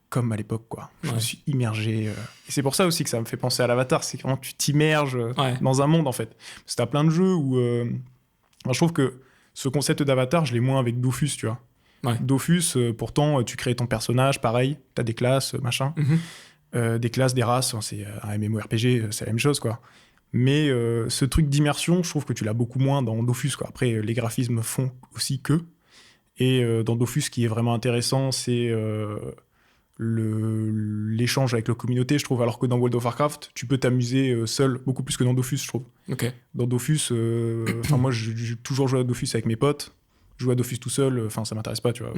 comme à l'époque, quoi. Je me suis immergé. Et c'est pour ça aussi que ça me fait penser à l'Avatar, c'est quand tu t'immerges dans un monde, en fait. Parce que t'as plein de jeux où... je trouve que ce concept d'Avatar, je l'ai moins avec Dofus, tu vois. Ouais. Dofus, pourtant, tu crées ton personnage, pareil, t'as des classes, machin. Mm-hmm. Des classes, des races, c'est un MMORPG, c'est la même chose, quoi. Mais ce truc d'immersion, je trouve que tu l'as beaucoup moins dans Dofus, quoi. Après, les graphismes font aussi que. Et dans Dofus, ce qui est vraiment intéressant, c'est l'échange avec la communauté, je trouve. Alors que dans World of Warcraft, tu peux t'amuser seul, beaucoup plus que dans Dofus, je trouve. Okay. Dans Dofus, moi, j'ai toujours joué à Dofus avec mes potes. Jouer à Dofus tout seul, ça m'intéresse pas, tu vois.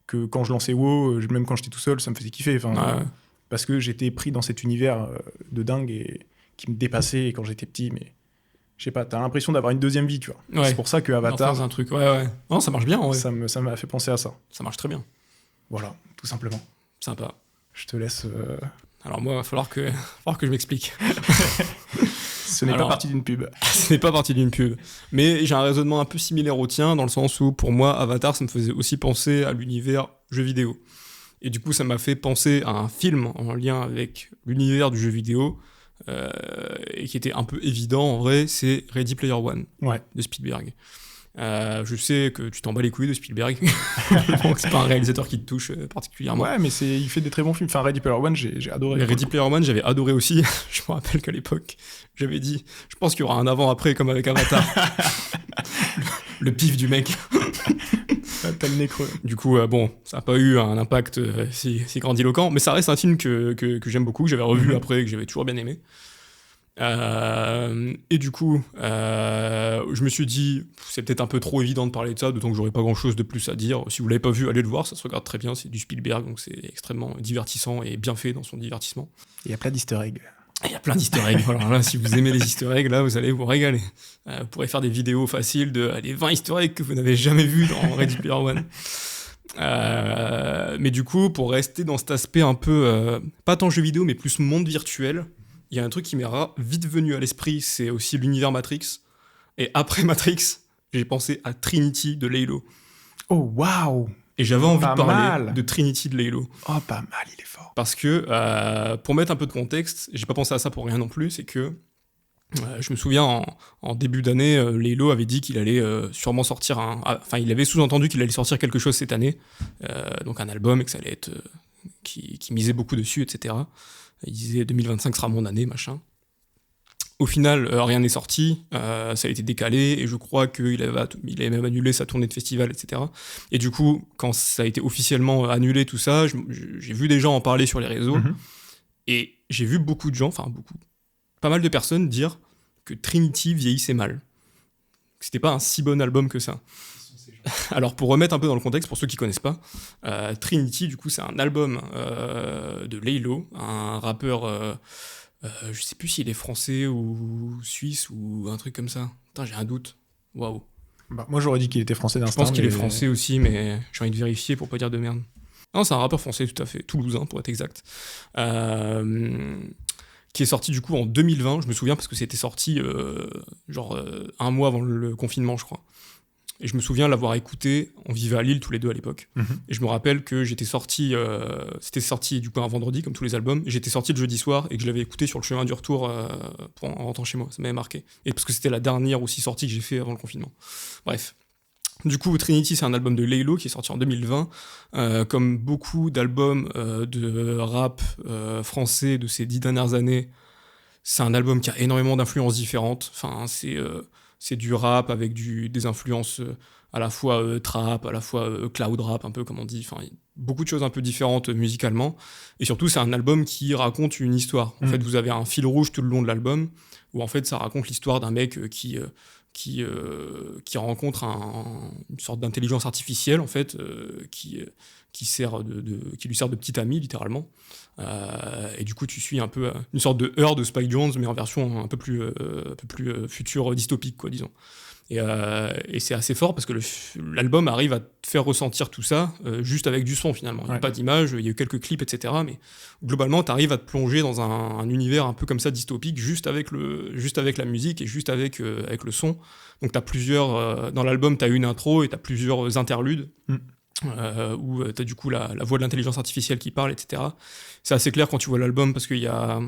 Que quand je lançais WoW, même quand j'étais tout seul, ça me faisait kiffer. Parce que j'étais pris dans cet univers de dingue et qui me dépassait quand j'étais petit, mais je sais pas, t'as l'impression d'avoir une deuxième vie, tu vois. Ouais. C'est pour ça que Enfin, Avatar, c'est un truc, ouais. Non, ça marche bien, ouais. ça m'a fait penser à ça. Ça marche très bien. Voilà, tout simplement. Sympa. Je te laisse. Alors moi, il va falloir que je m'explique. Ce n'est pas Alors, partie d'une pub. Ce n'est pas partie d'une pub. Mais j'ai un raisonnement un peu similaire au tien, dans le sens où, pour moi, Avatar, ça me faisait aussi penser à l'univers jeu vidéo. Et du coup, ça m'a fait penser à un film en lien avec l'univers du jeu vidéo, et qui était un peu évident, en vrai, c'est Ready Player One, Ouais. de Spielberg. Je sais que tu t'en bats les couilles de Spielberg, donc c'est pas un réalisateur qui te touche particulièrement. Ouais, mais il fait des très bons films. Enfin, Ready Player One, j'ai adoré. Mais Ready Player One, j'avais adoré aussi. Je me rappelle qu'à l'époque, j'avais dit, je pense qu'il y aura un avant-après comme avec Avatar. le pif du mec. T'as le nez creux. Du coup, bon, ça n'a pas eu un impact si grandiloquent, mais ça reste un film que j'aime beaucoup, que j'avais revu après, que j'avais toujours bien aimé. Et du coup, je me suis dit, c'est peut-être un peu trop évident de parler de ça, d'autant que j'aurais pas grand-chose de plus à dire. Si vous l'avez pas vu, allez le voir, ça se regarde très bien, c'est du Spielberg, donc c'est extrêmement divertissant et bien fait dans son divertissement. Il y a plein d'easter eggs. Il y a plein d'easter eggs. Alors là, si vous aimez les easter eggs, là, vous allez vous régaler. Vous pourrez faire des vidéos faciles de les 20 easter eggs que vous n'avez jamais vus dans Ready Player One. Mais du coup, pour rester dans cet aspect un peu, pas tant jeu vidéo, mais plus monde virtuel, il y a un truc qui m'est vite venu à l'esprit, c'est aussi l'univers Matrix. Et après Matrix, j'ai pensé à Trinity de Laylo. Oh, waouh! Et j'avais envie Pas de parler mal. de Trinity de Laylo. Oh, pas mal, il est fort. Parce que, pour mettre un peu de contexte, j'ai pas pensé à ça pour rien non plus, c'est que je me souviens en début d'année, Laylo avait dit qu'il allait sûrement sortir enfin, il avait sous-entendu qu'il allait sortir quelque chose cette année, donc un album, et que ça allait être. Qui misait beaucoup dessus, etc. Il disait 2025 sera mon année, machin. Au final, rien n'est sorti, ça a été décalé, et je crois qu'il avait même annulé sa tournée de festival, etc. Et du coup, quand ça a été officiellement annulé, tout ça, j'ai vu des gens en parler sur les réseaux, et j'ai vu beaucoup de gens, enfin pas mal de personnes dire que Trinity vieillissait mal. Que c'était pas un si bon album que ça. Alors pour remettre un peu dans le contexte, pour ceux qui connaissent pas, Trinity, du coup, c'est un album de Laylo, un rappeur, je sais plus s'il est français ou suisse ou un truc comme ça. Putain, j'ai un doute. Waouh. Bah, moi, j'aurais dit qu'il était français Je d'instinct. pense qu'il est français aussi, mais j'ai envie de vérifier pour pas dire de merde. Non, c'est un rappeur français, tout à fait, toulousain pour être exact. Qui est sorti du coup en 2020, je me souviens parce que c'était sorti un mois avant le confinement, je crois. Et je me souviens l'avoir écouté, on vivait à Lille tous les deux à l'époque. Et je me rappelle que j'étais sorti, c'était sorti du coup un vendredi comme tous les albums, et j'étais sorti le jeudi soir et que je l'avais écouté sur le chemin du retour en rentrant chez moi, ça m'avait marqué. Et parce que c'était la dernière aussi sortie que j'ai fait avant le confinement. Bref. Du coup, Trinity, c'est un album de Laylo qui est sorti en 2020. Comme beaucoup d'albums de rap français de ces 10 dernières années, c'est un album qui a énormément d'influences différentes. Enfin, c'est du rap avec des influences à la fois trap, à la fois cloud rap, un peu comme on dit. Enfin, beaucoup de choses un peu différentes musicalement. Et surtout, c'est un album qui raconte une histoire. En fait, vous avez un fil rouge tout le long de l'album, où en fait, ça raconte l'histoire d'un mec qui rencontre une sorte d'intelligence artificielle, en fait, qui lui sert de petit ami, littéralement. Et du coup, tu suis un peu une sorte de Her de Spike Jonze, mais en version un peu plus future dystopique, quoi, disons. Et c'est assez fort parce que l'album arrive à te faire ressentir tout ça juste avec du son, finalement. Il n'y a pas d'image, il y a eu quelques clips, etc. Mais globalement, tu arrives à te plonger dans un univers un peu comme ça dystopique, juste avec la musique et juste avec le son. Donc t'as plusieurs... dans l'album, tu as une intro et tu as plusieurs interludes. Où tu as du coup la voix de l'intelligence artificielle qui parle, etc. C'est assez clair quand tu vois l'album parce qu'il y a...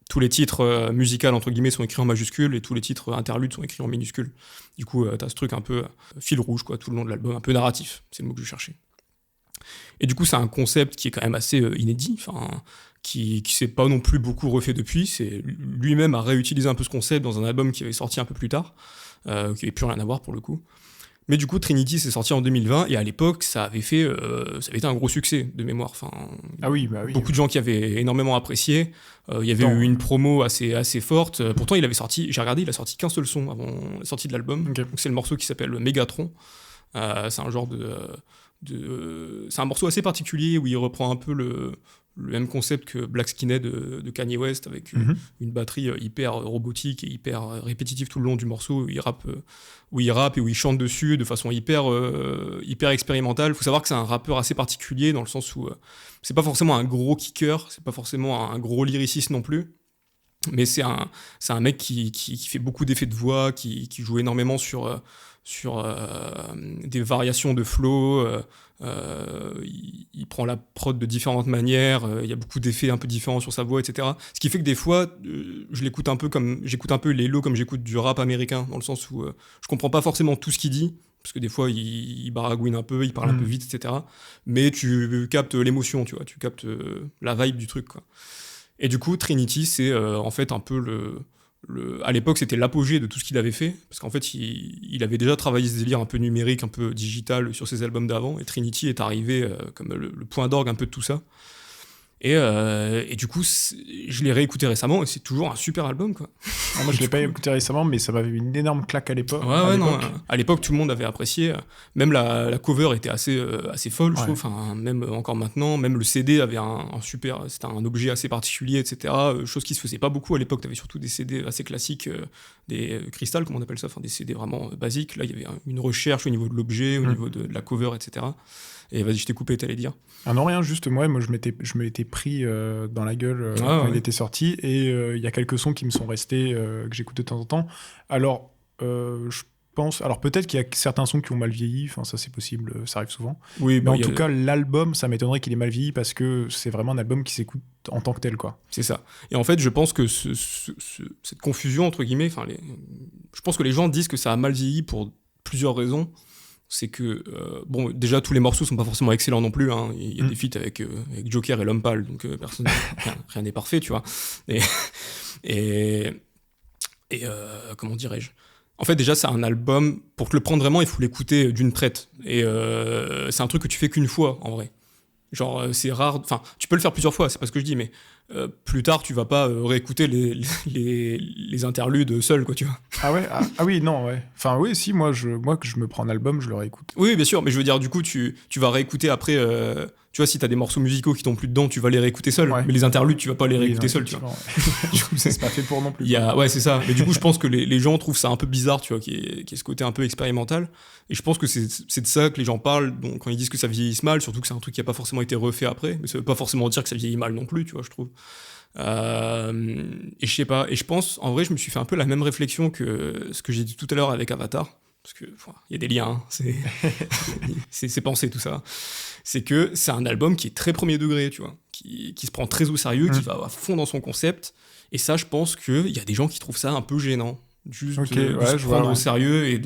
Tous les titres musicaux, entre guillemets, sont écrits en majuscules et tous les titres interludes sont écrits en minuscules. Du coup, t'as ce truc un peu fil rouge, quoi, tout le long de l'album, un peu narratif, c'est le mot que je cherchais. Et du coup, c'est un concept qui est quand même assez inédit, qui s'est pas non plus beaucoup refait depuis. Lui-même a réutilisé un peu ce concept dans un album qui avait sorti un peu plus tard, qui n'avait plus rien à voir pour le coup. Mais du coup, Trinity s'est sorti en 2020 et à l'époque, ça avait été un gros succès de mémoire. Enfin, oui. Beaucoup de gens qui avaient énormément apprécié. Il y avait eu une promo assez forte. Pourtant, il avait sorti, j'ai regardé, il a sorti qu'un seul son avant la sortie de l'album. Okay. Donc, c'est le morceau qui s'appelle Megatron. C'est un genre c'est un morceau assez particulier où il reprend un peu le même concept que Black Skinhead de Kanye West, avec une batterie hyper robotique et hyper répétitive tout le long du morceau, où il rappe et où il chante dessus de façon hyper expérimentale. Il faut savoir que c'est un rappeur assez particulier, dans le sens où c'est pas forcément un gros kicker, c'est pas forcément un gros lyriciste non plus, mais c'est un mec qui fait beaucoup d'effets de voix, qui joue énormément sur des variations de flow, il prend la prod de différentes manières, il y a beaucoup d'effets un peu différents sur sa voix, etc. Ce qui fait que des fois, je l'écoute un peu comme j'écoute un peu Lelo comme j'écoute du rap américain, dans le sens où je comprends pas forcément tout ce qu'il dit, parce que des fois il baragouine un peu, il parle un peu vite, etc. Mais tu captes l'émotion, tu vois, tu captes la vibe du truc, quoi. Et du coup, Trinity, c'est en fait un peu à l'époque, c'était l'apogée de tout ce qu'il avait fait, parce qu'en fait, il avait déjà travaillé ce délire un peu numérique, un peu digital sur ses albums d'avant, et Trinity est arrivé comme le point d'orgue un peu de tout ça. Et du coup, je l'ai réécouté récemment, et c'est toujours un super album, quoi. Moi, je l'ai pas écouté récemment, mais ça m'avait eu une énorme claque à l'époque. Non. À l'époque, tout le monde avait apprécié. Même la cover était assez folle, je trouve. Enfin, même encore maintenant, même le CD avait c'était un objet assez particulier, etc. Chose qui se faisait pas beaucoup à l'époque. T'avais surtout des CD assez classiques, des Crystal, comme on appelle ça, enfin des CD vraiment basiques. Là, il y avait une recherche au niveau de l'objet, au niveau de la cover, etc. Et vas-y, je t'ai coupé, t'allais dire. Ah non, rien, juste moi je m'étais pris dans la gueule quand il était sorti, et il y a quelques sons qui me sont restés, que j'écoute de temps en temps. Alors, je pense... Alors, peut-être qu'il y a certains sons qui ont mal vieilli, enfin, ça c'est possible, ça arrive souvent. Oui, mais en tout cas, l'album, ça m'étonnerait qu'il ait mal vieilli, parce que c'est vraiment un album qui s'écoute en tant que tel, quoi. C'est ça. Et en fait, je pense que cette confusion, entre guillemets, je pense que les gens disent que ça a mal vieilli pour plusieurs raisons. C'est que, déjà, tous les morceaux sont pas forcément excellents non plus, hein. Il y a des feats avec Joker et L'Homme Pâle, donc rien n'est parfait, tu vois. Et comment dirais-je ? En fait, déjà, c'est un album, pour te le prendre vraiment, il faut l'écouter d'une traite. Et c'est un truc que tu fais qu'une fois, en vrai. Genre, c'est rare... Enfin, tu peux le faire plusieurs fois, c'est pas ce que je dis, mais plus tard, tu vas pas réécouter les interludes seul, quoi, tu vois. Ah ouais, ah oui, non, ouais. Enfin, oui, si, moi, que je me prends un album, je le réécoute. Oui, bien sûr, mais je veux dire, du coup, tu vas réécouter après... tu vois, si t'as des morceaux musicaux qui t'ont plus dedans, tu vas les réécouter seul. Ouais. Mais les interludes, tu vas pas les réécouter seul, tu vois. Du coup, c'est pas fait pour non plus. Ouais, c'est ça. Mais du coup, je pense que les gens trouvent ça un peu bizarre, tu vois, qui est ce côté un peu expérimental. Et je pense que c'est de ça que les gens parlent, donc, quand ils disent que ça vieillit mal, surtout que c'est un truc qui a pas forcément été refait après. Mais ça veut pas forcément dire que ça vieillit mal non plus, tu vois, je trouve. Et je sais pas. Et je pense, en vrai, je me suis fait un peu la même réflexion que ce que j'ai dit tout à l'heure avec Avatar. Parce que il y a des liens, hein. C'est pensé tout ça. C'est que c'est un album qui est très premier degré, tu vois, qui se prend très au sérieux, qui va à fond dans son concept. Et ça, je pense qu'il y a des gens qui trouvent ça un peu gênant, juste de se prendre au sérieux et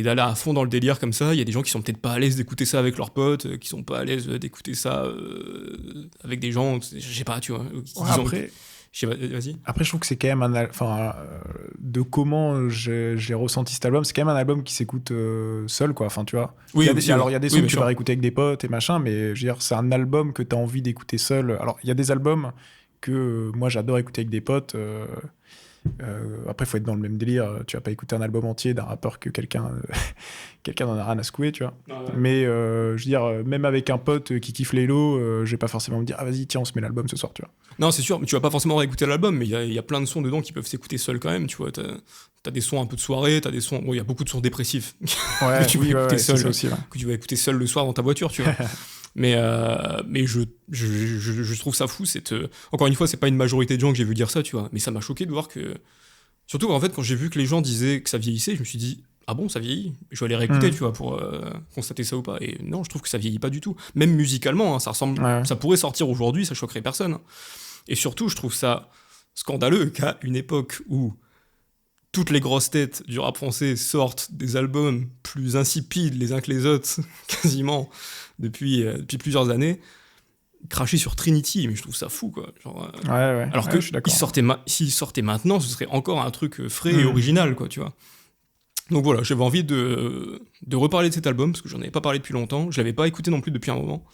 d'aller à fond dans le délire comme ça. Il y a des gens qui sont peut-être pas à l'aise d'écouter ça avec leurs potes, qui sont pas à l'aise d'écouter ça avec des gens, je sais pas, tu vois. Vas-y. Après, je trouve que c'est quand même de comment j'ai ressenti cet album, c'est quand même un album qui s'écoute seul, quoi. Enfin, tu vois. Oui, il y a des sons que tu vas réécouter avec des potes et machin, mais je veux dire, c'est un album que tu as envie d'écouter seul. Alors, il y a des albums que moi j'adore écouter avec des potes. Après, il faut être dans le même délire. Tu vas pas écouter un album entier d'un rappeur que quelqu'un n'en a rien à secouer, tu vois. Ah ouais. Mais je veux dire, même avec un pote qui kiffe Lelo, je vais pas forcément me dire ah vas-y tiens on se met l'album ce soir, tu vois. Non, c'est sûr, mais tu vas pas forcément réécouter l'album, mais il y a plein de sons dedans qui peuvent s'écouter seuls quand même, tu vois. T'as des sons un peu de soirée, t'as des sons... Bon, il y a beaucoup de sons dépressifs que tu vas écouter seul, aussi, ouais. Que tu vas écouter seul le soir dans ta voiture, tu vois. Mais je trouve ça fou. Encore une fois, c'est pas une majorité de gens que j'ai vu dire ça, tu vois. Mais ça m'a choqué de voir que... Surtout en fait, quand j'ai vu que les gens disaient que ça vieillissait, je me suis dit, ah bon, ça vieillit ? Je vais aller réécouter, tu vois, pour constater ça ou pas. Et non, je trouve que ça vieillit pas du tout. Même musicalement, hein, ça ressemble... Ouais. Ça pourrait sortir aujourd'hui, ça choquerait personne. Et surtout, je trouve ça scandaleux qu'à une époque où toutes les grosses têtes du rap français sortent des albums plus insipides les uns que les autres, quasiment, depuis plusieurs années, cracher sur Trinity, mais je trouve ça fou, quoi. Genre, alors que s'il sortait maintenant, ce serait encore un truc frais et original, quoi, tu vois. Donc voilà, j'avais envie de reparler de cet album, parce que j'en avais pas parlé depuis longtemps, je l'avais pas écouté non plus depuis un moment,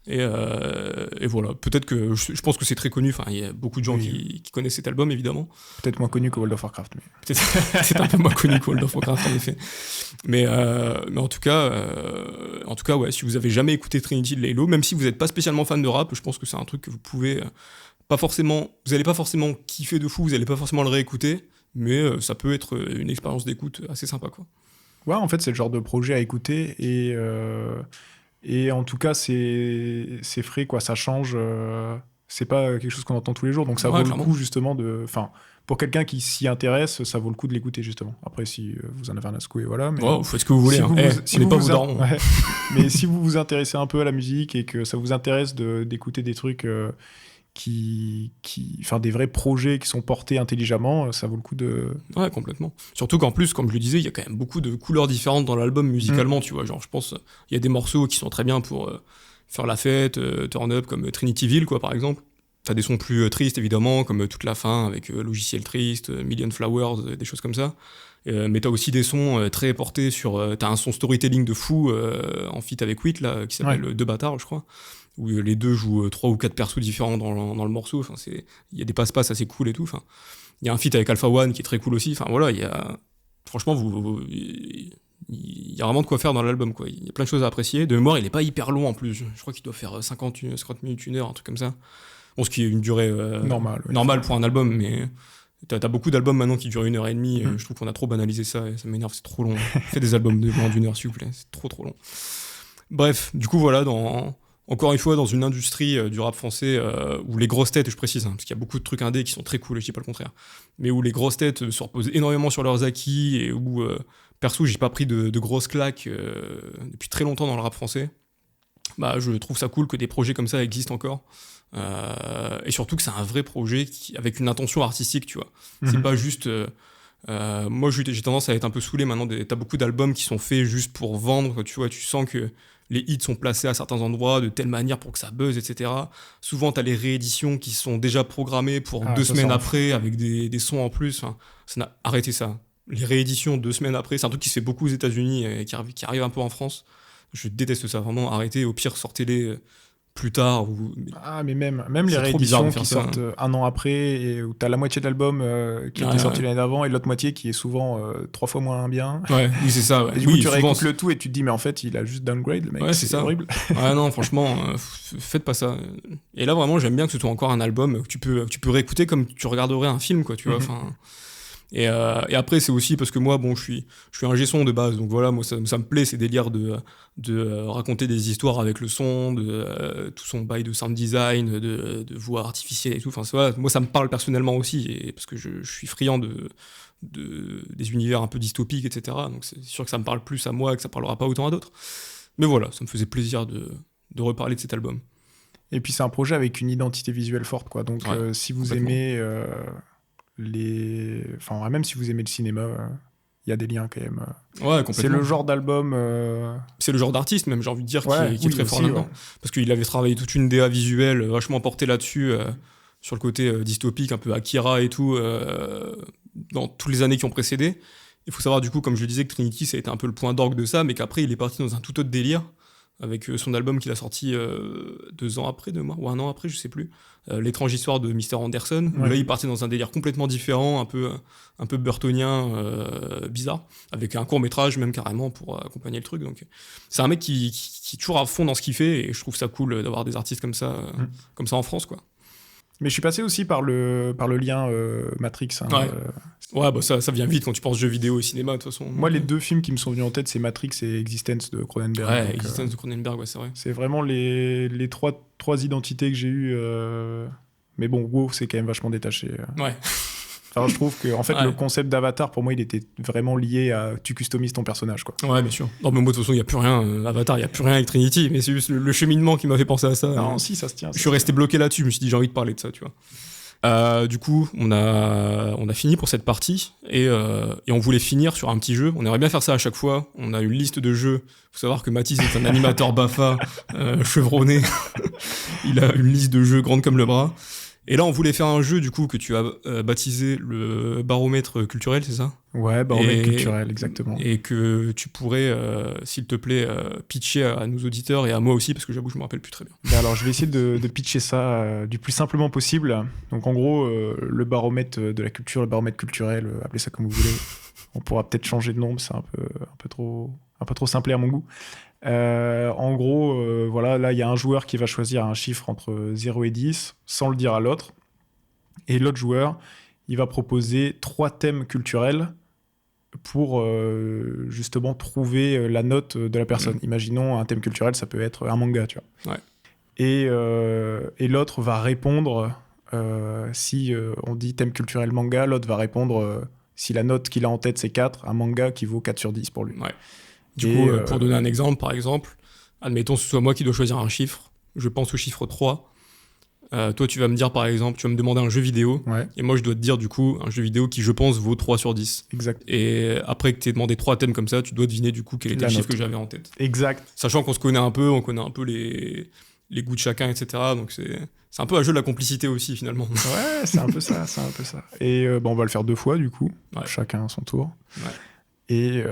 Et voilà, peut-être que je pense que c'est très connu. Enfin, il y a beaucoup de gens qui connaissent cet album, évidemment. Peut-être moins connu que World of Warcraft. Mais... Peut-être c'est un peu moins connu que World of Warcraft, en effet. Mais en tout cas, ouais, si vous avez jamais écouté Trinity de Laylo, même si vous n'êtes pas spécialement fan de rap, je pense que c'est un truc que vous pouvez vous allez pas forcément kiffer de fou, vous allez pas forcément le réécouter, mais ça peut être une expérience d'écoute assez sympa, quoi. Ouais, en fait, c'est le genre de projet à écouter et en tout cas, c'est frais, quoi. Ça change. C'est pas quelque chose qu'on entend tous les jours, donc ça vaut clairement. le coup justement pour quelqu'un qui s'y intéresse, ça vaut le coup de l'écouter justement. Après, si vous en avez un à secouer, voilà. Mais vous faites ce que vous voulez. si on n'est vous pas vous vos darons. ouais. Mais si vous vous intéressez un peu à la musique et que ça vous intéresse d'écouter des trucs enfin des vrais projets qui sont portés intelligemment, ça vaut le coup de... Ouais, complètement. Surtout qu'en plus, comme je le disais, il y a quand même beaucoup de couleurs différentes dans l'album musicalement, tu vois. Genre, je pense, il y a des morceaux qui sont très bien pour faire la fête, turn up, comme Trinityville, quoi, par exemple. T'as des sons plus tristes, évidemment, comme Toute la fin, avec Logiciel triste, Million Flowers, des choses comme ça. Mais t'as aussi des sons très portés sur... t'as un son storytelling de fou en feat avec Wit, là, qui s'appelle Deux bâtards, je crois, où les deux jouent 3 ou 4 persos différents dans le morceau. Enfin, il y a des passe-passe assez cool et tout. Enfin, il y a un feat avec Alpha One qui est très cool aussi. Enfin, voilà, franchement, il y a vraiment de quoi faire dans l'album, quoi. Il y a plein de choses à apprécier. De mémoire, il est pas hyper long en plus. Je crois qu'il doit faire 50 minutes, 1 heure, un truc comme ça. Bon, ce qui est une durée normale pour un album, mais t'as beaucoup d'albums maintenant qui durent 1h30. Je trouve qu'on a trop banalisé ça et ça m'énerve, c'est trop long. Faites des albums de moins d'1 heure, s'il vous plaît. C'est trop long. Bref, du coup, voilà, encore une fois, dans une industrie du rap français où les grosses têtes, je précise, parce qu'il y a beaucoup de trucs indés qui sont très cool, et je dis pas le contraire, mais où les grosses têtes se reposent énormément sur leurs acquis et où, perso, j'ai pas pris de grosses claques depuis très longtemps dans le rap français, bah, je trouve ça cool que des projets comme ça existent encore. Et surtout que c'est un vrai projet avec une intention artistique, tu vois. C'est pas juste... moi, j'ai tendance à être un peu saoulé maintenant. T'as beaucoup d'albums qui sont faits juste pour vendre, tu vois. Tu sens que les hits sont placés à certains endroits de telle manière pour que ça buzz, etc. Souvent, t'as les rééditions qui sont déjà programmées pour 2 semaines après, avec des sons en plus. Enfin, arrêtez ça. Les rééditions 2 semaines après, c'est un truc qui se fait beaucoup aux États-Unis et qui arrive un peu en France. Je déteste ça, vraiment. Arrêtez. Au pire, sortez-les plus tard. Mais même les rééditions qui sortent 1 an après, et où t'as la moitié de l'album qui était sorti l'année d'avant et l'autre moitié qui est souvent 3 fois moins bien. Ouais, oui, c'est ça. Ouais. Et du coup, tu réécoutes le tout et tu te dis, mais en fait, il a juste downgrade, le mec. Ouais, c'est horrible. Ouais, non, franchement, faites pas ça. Et là, vraiment, j'aime bien que ce soit encore un album que tu peux réécouter comme tu regarderais un film, quoi, tu vois. Enfin. Et après, c'est aussi parce que moi, bon, je suis un G-son de base, donc voilà, moi, ça me plaît, ces délires de raconter des histoires avec le son, tout son bail de sound design, de voix artificielle et tout. Enfin, voilà, moi, ça me parle personnellement aussi, et parce que je suis friand des univers un peu dystopiques, etc. Donc, c'est sûr que ça me parle plus à moi, que ça parlera pas autant à d'autres. Mais voilà, ça me faisait plaisir de reparler de cet album. Et puis, c'est un projet avec une identité visuelle forte, quoi. Donc, si vous aimez... même si vous aimez le cinéma, il y a des liens quand même. Ouais, complètement. C'est le genre d'album... C'est le genre d'artiste même, j'ai envie de dire, qui est très fort là-dedans. Ouais. Parce qu'il avait travaillé toute une DA visuelle vachement portée là-dessus, sur le côté dystopique, un peu Akira et tout, dans toutes les années qui ont précédé. Il faut savoir du coup, comme je le disais, que Trinity, ça a été un peu le point d'orgue de ça, mais qu'après, il est parti dans un tout autre délire, avec son album qu'il a sorti 2 ans après, ou 1 an après, je sais plus, L'étrange histoire de Mr. Anderson, où là il partait dans un délire complètement différent, un peu burtonien, bizarre, avec un court-métrage même carrément pour accompagner le truc. Donc c'est un mec qui est toujours à fond dans ce qu'il fait, et je trouve ça cool d'avoir des artistes comme ça en France, quoi. Mais je suis passé aussi par le lien Matrix. Ouais, bah ça vient vite quand tu penses jeux vidéo et cinéma, de toute façon. Moi, les 2 films qui me sont venus en tête, c'est Matrix et Existence de Cronenberg. Ouais, Existence de Cronenberg, ouais, c'est vrai. C'est vraiment les trois identités que j'ai eues. Mais bon, WoW, c'est quand même vachement détaché. Ouais. Enfin, je trouve que en fait, le concept d'Avatar, pour moi, il était vraiment lié à tu customises ton personnage, quoi. Ouais, bien sûr. Non, mais moi, de toute façon, il n'y a plus rien. Avatar, il n'y a plus rien avec Trinity, mais c'est juste le cheminement qui m'a fait penser à ça. Non, si, ça se tient. Je suis resté bloqué là-dessus, je me suis dit, j'ai envie de parler de ça, tu vois. Du coup, on a fini pour cette partie, et on voulait finir sur un petit jeu. On aimerait bien faire ça à chaque fois. On a une liste de jeux. Faut savoir que Mathis est un animateur BAFA chevronné. Il a une liste de jeux grande comme le bras. Et là, on voulait faire un jeu, du coup, que tu as baptisé le baromètre culturel, c'est ça ? Ouais, baromètre culturel, exactement. Et que tu pourrais, s'il te plaît, pitcher à nos auditeurs et à moi aussi, parce que j'avoue, je me rappelle plus très bien. Ben alors, je vais essayer de pitcher ça du plus simplement possible. Donc, en gros, le baromètre de la culture, le baromètre culturel, appelez ça comme vous voulez. On pourra peut-être changer de nom, mais c'est un peu trop simplé à mon goût. En gros, voilà, là, il y a un joueur qui va choisir un chiffre entre 0 et 10, sans le dire à l'autre. Et l'autre joueur, il va proposer 3 thèmes culturels pour justement trouver la note de la personne. Imaginons un thème culturel, ça peut être un manga, tu vois. Ouais. Et l'autre va répondre, si on dit thème culturel manga, l'autre va répondre, si la note qu'il a en tête c'est 4, un manga qui vaut 4 sur 10 pour lui. Ouais. Du coup, pour donner un exemple, par exemple, admettons que ce soit moi qui dois choisir un chiffre, je pense au chiffre 3. Toi, tu vas me dire, par exemple, tu vas me demander un jeu vidéo, Ouais, et moi, je dois te dire, du coup, un jeu vidéo qui, je pense, vaut 3 sur 10. exact. Et après que tu aies demandé 3 thèmes comme ça, tu dois deviner, du coup, quel était La le chiffre note. que j'avais en tête. Exact. Sachant qu'on se connaît un peu, on connaît un peu les goûts de chacun, etc. Donc, c'est un peu un jeu de la complicité aussi, finalement. Ouais, c'est un peu ça, c'est un peu ça. Et on va le faire 2 fois, du coup, Ouais. chacun à son tour. Ouais. Et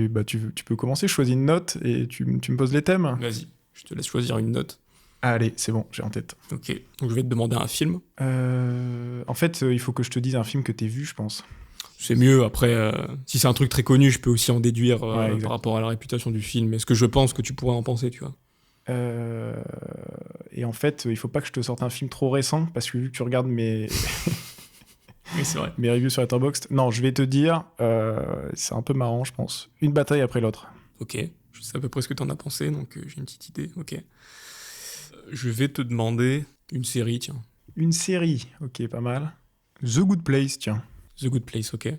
bah, tu peux commencer, je choisis une note et tu me poses les thèmes. Vas-y, je te laisse choisir une note. Allez, c'est bon, j'ai en tête. Ok, donc je vais te demander un film. En fait, il faut que je te dise un film que t'aies vu, je pense. C'est mieux, après, si c'est un truc très connu, je peux aussi en déduire Ouais, exact. par rapport à la réputation du film. Est-ce que je pense que tu pourrais en penser, tu vois ? Et en fait, il faut pas que je te sorte un film trop récent, parce que vu que tu regardes mes Oui, c'est vrai. reviews sur Letterboxd, non, je vais te dire, c'est un peu marrant, je pense. Une bataille après l'autre. Ok, je sais à peu près ce que t'en as pensé, donc j'ai une petite idée. Ok. Je vais te demander une série, tiens. Une série, ok, pas mal. The Good Place, tiens. The Good Place, ok.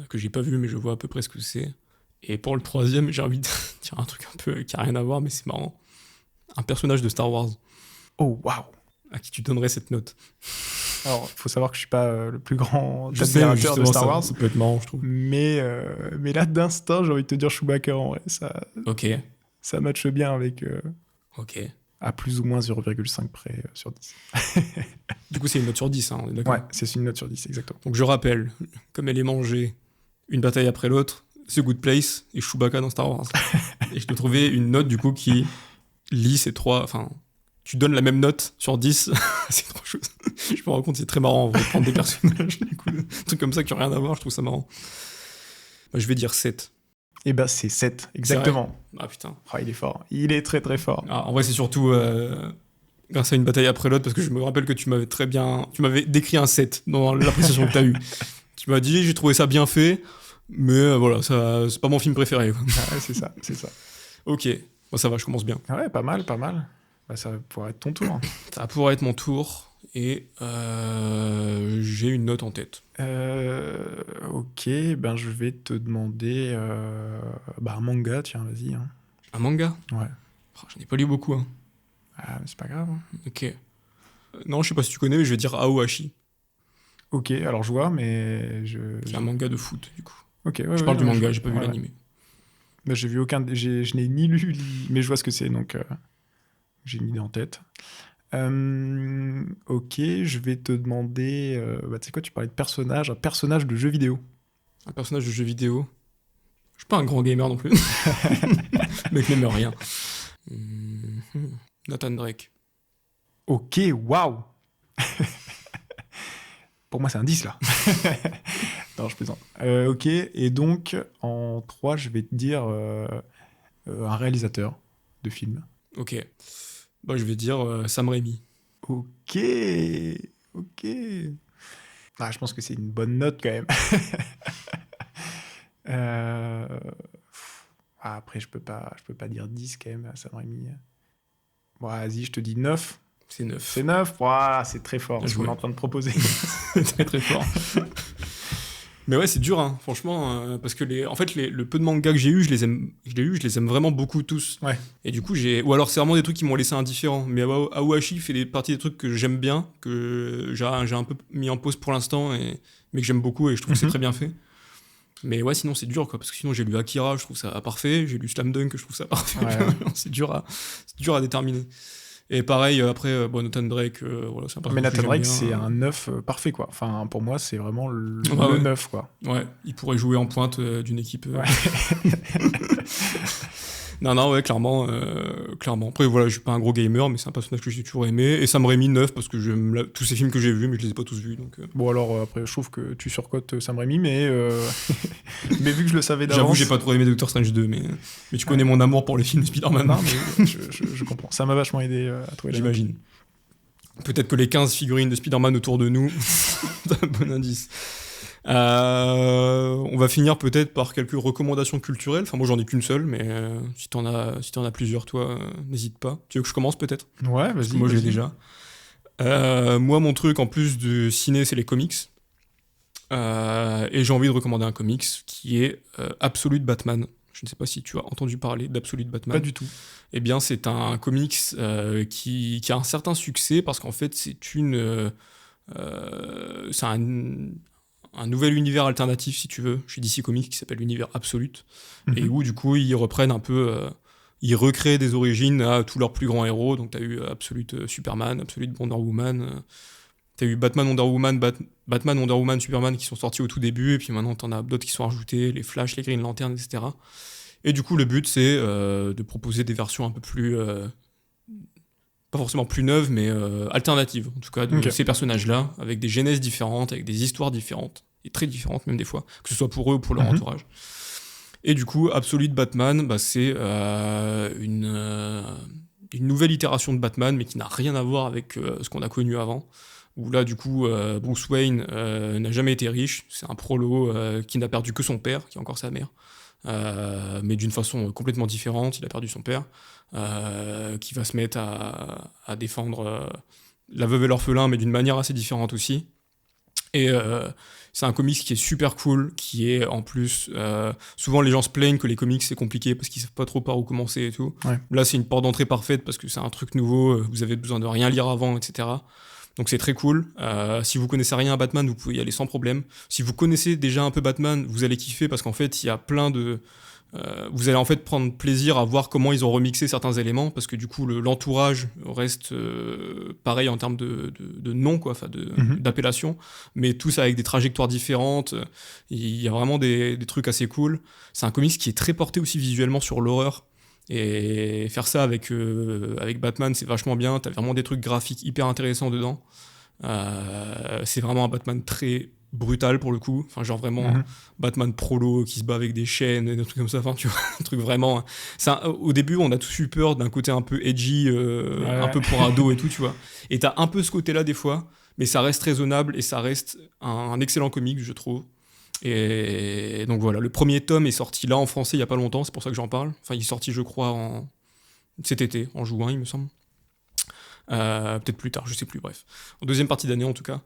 Que j'ai pas vu, mais je vois à peu près ce que c'est. Et pour le troisième, j'ai envie de dire un truc un peu qui a rien à voir, mais c'est marrant. Un personnage de Star Wars. Oh, waouh. À qui tu donnerais cette note ? Alors, faut savoir que je suis pas le plus grand Je sais, admirateur de justement, Star Wars, ça peut être marrant, je trouve. mais là, d'instinct, j'ai envie de te dire Chewbacca, en vrai. Ok, Ça matche bien avec ok. à plus ou moins 0,5 près sur 10. Du coup, c'est une note sur 10, hein, on est d'accord ? Ouais, c'est une note sur 10, exactement. Donc je rappelle, comme elle est mangée une bataille après l'autre, The Good Place et Chewbacca dans Star Wars. Et je te trouvais une note du coup qui lie ces trois... Enfin, tu donnes la même note sur 10 à ces trois choses. Je me rends compte, c'est très marrant, on va prendre des personnages, des trucs comme ça qui n'ont rien à voir, je trouve ça marrant. Bah, je vais dire 7. Et bah, c'est 7, exactement. Ah putain. Oh, il est fort. Il est très très fort. Ah, en vrai, c'est surtout grâce à une bataille après l'autre, parce que je me rappelle que tu m'avais décrit un 7 dans l'appréciation que tu as eue. Tu m'as dit, j'ai trouvé ça bien fait, mais voilà, ça, c'est pas mon film préféré, quoi. Ah ouais, c'est ça, c'est ça. Ok, bon, ça va, je commence bien. Ah ouais, pas mal, pas mal. Bah, ça pourrait être ton tour. Ça va pouvoir être mon tour, et j'ai une note en tête. Ok, ben je vais te demander un manga, tiens, vas-y. Hein. Un manga ? Ouais. Oh, j'en ai pas lu beaucoup, hein. Ah, mais c'est pas grave. Hein. Ok. Non, je sais pas si tu connais, mais je vais dire Aohashi. Ok, alors je vois, mais C'est un manga de foot, du coup. Ok, ouais, Je parle du manga, j'ai pas vu l'animé. Bah, j'ai vu aucun. Je n'ai ni lu, mais je vois ce que c'est, donc j'ai une idée en tête. Ok, je vais te demander. Tu sais quoi, tu parlais de personnage, un personnage de jeu vidéo. Un personnage de jeu vidéo. Je suis pas un grand gamer non plus. Le mec n'aime rien. Nathan Drake. Ok, waouh. Pour moi, c'est un 10 là. Non, je plaisante. Ok, et donc en 3, je vais te dire un réalisateur de film. Ok. Bah, je vais dire Sam Raimi. Ok, ok. Ah, je pense que c'est une bonne note quand même. Après, je peux pas dire 10 quand même à Sam Raimi. Bon, vas-y, je te dis 9. C'est 9. C'est 9. Ouah, c'est très fort ce qu'on est joué. en train de proposer. Très très fort. Mais ouais, c'est dur, hein, franchement, parce que le peu de mangas que j'ai eu, je les aime vraiment beaucoup tous. Ouais. Et du coup, ou alors c'est vraiment des trucs qui m'ont laissé indifférent. Mais Aohashi fait partie des trucs que j'aime bien, que j'ai un peu mis en pause pour l'instant, mais que j'aime beaucoup et je trouve que c'est très bien fait. Mais ouais, sinon c'est dur, quoi, parce que sinon j'ai lu Akira, je trouve ça parfait, j'ai lu Slam Dunk, je trouve ça parfait. Ouais. c'est dur à déterminer. Et pareil, après, Nathan Drake, voilà, c'est un Mais personnage Nathan que Drake, j'aime bien. c'est un neuf parfait, quoi. Enfin, pour moi, c'est vraiment le Ouais. neuf, quoi. Ouais, il pourrait jouer en pointe d'une équipe. Ouais. Non, ouais, clairement. Après, voilà, je suis pas un gros gamer, mais c'est un personnage que j'ai toujours aimé. Et Sam Raimi, neuf, parce que j'aime tous ces films que j'ai vus, mais je les ai pas tous vus. Donc, Bon, alors, après, je trouve que tu surcotes Sam Raimi, mais, mais vu que je le savais d'avance... J'avoue, j'ai pas trop aimé Doctor Strange 2, mais tu connais mon amour pour les films de Spider-Man. Non, mais je comprends. Ça m'a vachement aidé à trouver la note. J'imagine. Peut-être que les 15 figurines de Spider-Man autour de nous, c'est un bon indice. On va finir peut-être par quelques recommandations culturelles. Enfin, moi, j'en ai qu'une seule, mais si t'en as plusieurs, toi, n'hésite pas. Tu veux que je commence peut-être? Ouais, Parce que vas-y. moi, j'ai vas-y. déjà. Moi, mon truc, en plus de ciné, c'est les comics. Et j'ai envie de recommander un comics qui est Absolute Batman. Je ne sais pas si tu as entendu parler d'Absolute Batman. Pas du tout. Eh bien, c'est un comics qui a un certain succès parce qu'en fait, c'est un nouvel univers alternatif, si tu veux, chez DC Comics qui s'appelle l'univers Absolute. Et où, du coup, ils reprennent un peu. Ils recréent des origines à tous leurs plus grands héros. Donc, tu as eu Absolute Superman, Absolute Wonder Woman. Tu as eu Batman, Wonder Woman, Batman, Wonder Woman, Superman qui sont sortis au tout début. Et puis maintenant, tu en as d'autres qui sont rajoutés, les Flash, les Green Lantern, etc. Et du coup, le but, c'est de proposer des versions un peu plus. Pas forcément plus neuves, mais alternatives, en tout cas, de ces personnages-là, avec des genèses différentes, avec des histoires différentes, et très différentes même des fois, que ce soit pour eux ou pour leur entourage. Et du coup, Absolute Batman, c'est une nouvelle itération de Batman, mais qui n'a rien à voir avec ce qu'on a connu avant. Où là, du coup, Bruce Wayne n'a jamais été riche, c'est un prolo qui n'a perdu que son père, qui est encore sa mère. Mais d'une façon complètement différente. Il a perdu son père, qui va se mettre à défendre la veuve et l'orphelin, mais d'une manière assez différente aussi. Et c'est un comics qui est super cool, qui est en plus... souvent les gens se plaignent que les comics c'est compliqué parce qu'ils savent pas trop par où commencer et tout. Ouais. Là c'est une porte d'entrée parfaite parce que c'est un truc nouveau, vous avez besoin de rien lire avant, etc. Donc c'est très cool. Si vous connaissez rien à Batman, vous pouvez y aller sans problème. Si vous connaissez déjà un peu Batman, vous allez kiffer parce qu'en fait, il y a plein de... vous allez en fait prendre plaisir à voir comment ils ont remixé certains éléments parce que du coup, l'entourage reste pareil en termes de nom, quoi, d'appellation, mais tous avec des trajectoires différentes. Il y a vraiment des trucs assez cool. C'est un comics qui est très porté aussi visuellement sur l'horreur. Et faire ça avec Batman, c'est vachement bien. T'as vraiment des trucs graphiques hyper intéressants dedans. C'est vraiment un Batman très brutal pour le coup. Enfin, genre vraiment Batman prolo qui se bat avec des chaînes et des trucs comme ça. Enfin, tu vois, un truc vraiment. Au début, on a tous eu peur d'un côté un peu edgy, un peu pour ado et tout, tu vois. Et t'as un peu ce côté-là des fois, mais ça reste raisonnable et ça reste un excellent comic, je trouve. Et donc voilà, le premier tome est sorti là en français il y a pas longtemps, c'est pour ça que j'en parle. Enfin, il est sorti, je crois, cet été, en juin, il me semble. Peut-être plus tard, je sais plus, bref. En deuxième partie d'année, en tout cas.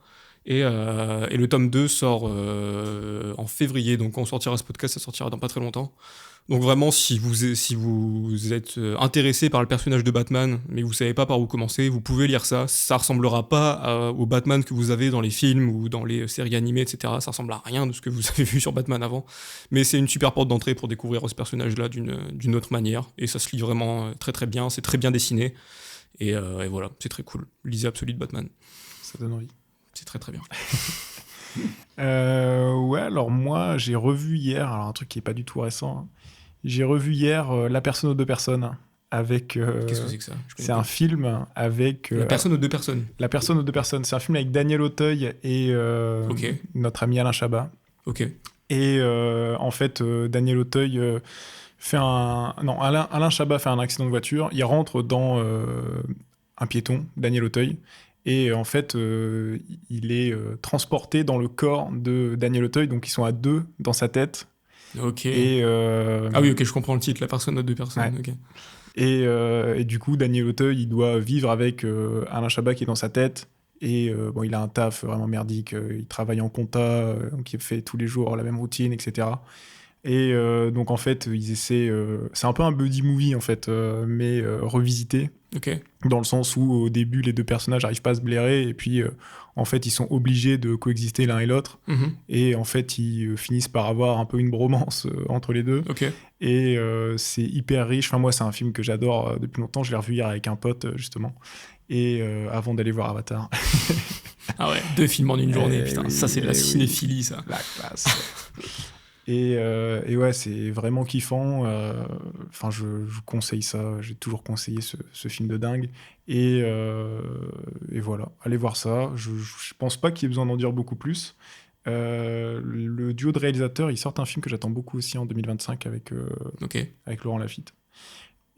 Et le tome 2 sort en février, donc quand on sortira ce podcast, ça sortira dans pas très longtemps. Donc vraiment, si vous êtes intéressé par le personnage de Batman, mais vous savez pas par où commencer, vous pouvez lire ça. Ça ressemblera pas au Batman que vous avez dans les films ou dans les séries animées, etc. Ça ressemble à rien de ce que vous avez vu sur Batman avant. Mais c'est une super porte d'entrée pour découvrir ce personnage-là d'une autre manière. Et ça se lit vraiment très très bien, c'est très bien dessiné. Et voilà, c'est très cool. Lisez Absolute Batman. Ça donne envie. C'est très très bien. Ouais, alors moi, j'ai revu hier, alors un truc qui est pas du tout récent, hein. J'ai revu hier La personne aux deux personnes avec... Qu'est-ce que c'est que ça? C'est un film avec... La personne aux deux personnes. La personne aux deux personnes. C'est un film avec Daniel Auteuil et notre ami Alain Chabat. Ok. Et en fait, Daniel Auteuil fait Non, Alain Chabat fait un accident de voiture. Il rentre dans un piéton, Daniel Auteuil. Et en fait, il est transporté dans le corps de Daniel Auteuil. Donc, ils sont à deux dans sa tête. Ok. Et, ah oui, ok, je comprends le titre, La personne aux deux personnes. Ouais. Ok. Et du coup, Daniel Auteuil, il doit vivre avec Alain Chabat qui est dans sa tête. Et bon, il a un taf vraiment merdique. Il travaille en compta, donc il fait tous les jours la même routine, etc. Et donc en fait, ils essaient. C'est un peu un buddy movie en fait, mais revisité. Ok. Dans le sens où au début, les deux personnages n'arrivent pas à se blairer, et puis en fait, ils sont obligés de coexister l'un et l'autre. Mhm. Et en fait, ils finissent par avoir un peu une bromance entre les deux. Ok. Et c'est hyper riche. Enfin, moi, c'est un film que j'adore depuis longtemps. Je l'ai revu hier avec un pote, justement. Et avant d'aller voir Avatar. Ah ouais, 2 films en une journée, putain. Oui, Ça, c'est de la cinéphilie, ça. La classe. Et ouais, c'est vraiment kiffant. Enfin, je vous conseille ça. J'ai toujours conseillé ce film de dingue. Et voilà, allez voir ça. Je pense pas qu'il y ait besoin d'en dire beaucoup plus. Le duo de réalisateurs, ils sortent un film que j'attends beaucoup aussi en 2025 avec Laurent Lafitte.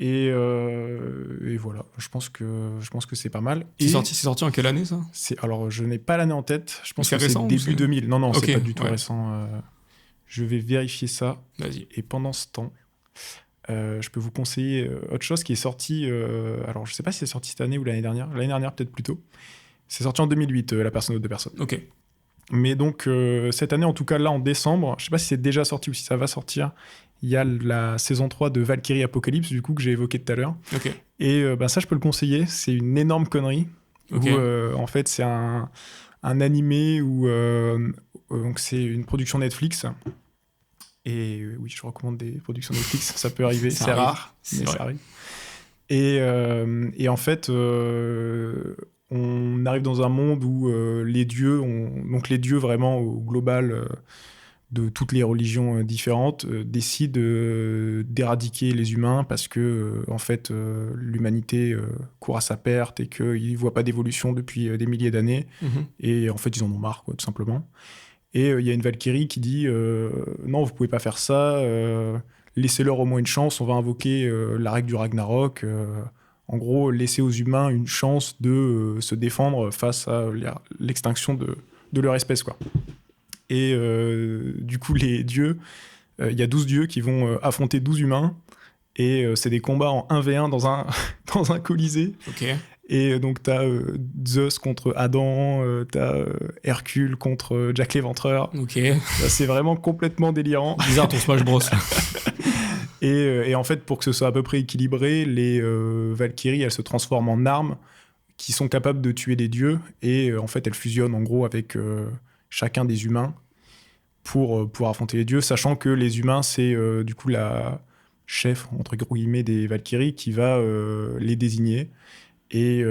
Et voilà, je pense que c'est pas mal. C'est sorti en quelle année, ça? Alors, je n'ai pas l'année en tête. Je pense que récent, c'est début 2000. Non, Ok, c'est pas du tout ouais. récent. Je vais vérifier ça. Vas-y. Et pendant ce temps, je peux vous conseiller autre chose qui est sorti. Alors, je sais pas si c'est sorti cette année ou l'année dernière. L'année dernière, peut-être plus tôt. C'est sorti en 2008, La personne aux deux personnes. Ok. Mais donc, cette année, en tout cas, là, en décembre, je sais pas si c'est déjà sorti ou si ça va sortir, il y a la saison 3 de Valkyrie Apocalypse, du coup, que j'ai évoqué tout à l'heure. Ok. Et ça, je peux le conseiller. C'est une énorme connerie. Ok. Où, en fait, c'est un animé où donc c'est une production Netflix. Et oui, je recommande des productions Netflix. Ça peut arriver. Ça C'est arrive. rare, C'est mais vrai. ça arrive. Et en fait, on arrive dans un monde où les dieux, donc les dieux vraiment au global de toutes les religions différentes, décident d'éradiquer les humains parce que en fait, l'humanité court à sa perte et qu'ils ne voient pas d'évolution depuis des milliers d'années. Mhm. Et en fait, ils en ont marre, quoi, tout simplement. Et il y a une Valkyrie qui dit non, vous pouvez pas faire ça, laissez-leur au moins une chance, on va invoquer la règle du Ragnarok. En gros, laisser aux humains une chance de se défendre face à l'extinction de leur espèce, quoi. Et du coup, les dieux, il y a 12 dieux qui vont affronter 12 humains, et c'est des combats en 1v1 dans un, dans un colisée. Ok. Et donc, t'as Zeus contre Adam, t'as Hercule contre Jack l'Éventreur. Ok. Là, c'est vraiment complètement délirant. Bizarre ton Smash Bros. Et en fait, pour que ce soit à peu près équilibré, les Valkyries, elles se transforment en armes qui sont capables de tuer des dieux. Et en fait, elles fusionnent en gros avec chacun des humains pour affronter les dieux, sachant que les humains, c'est du coup la chef, entre guillemets, des Valkyries qui va les désigner. Et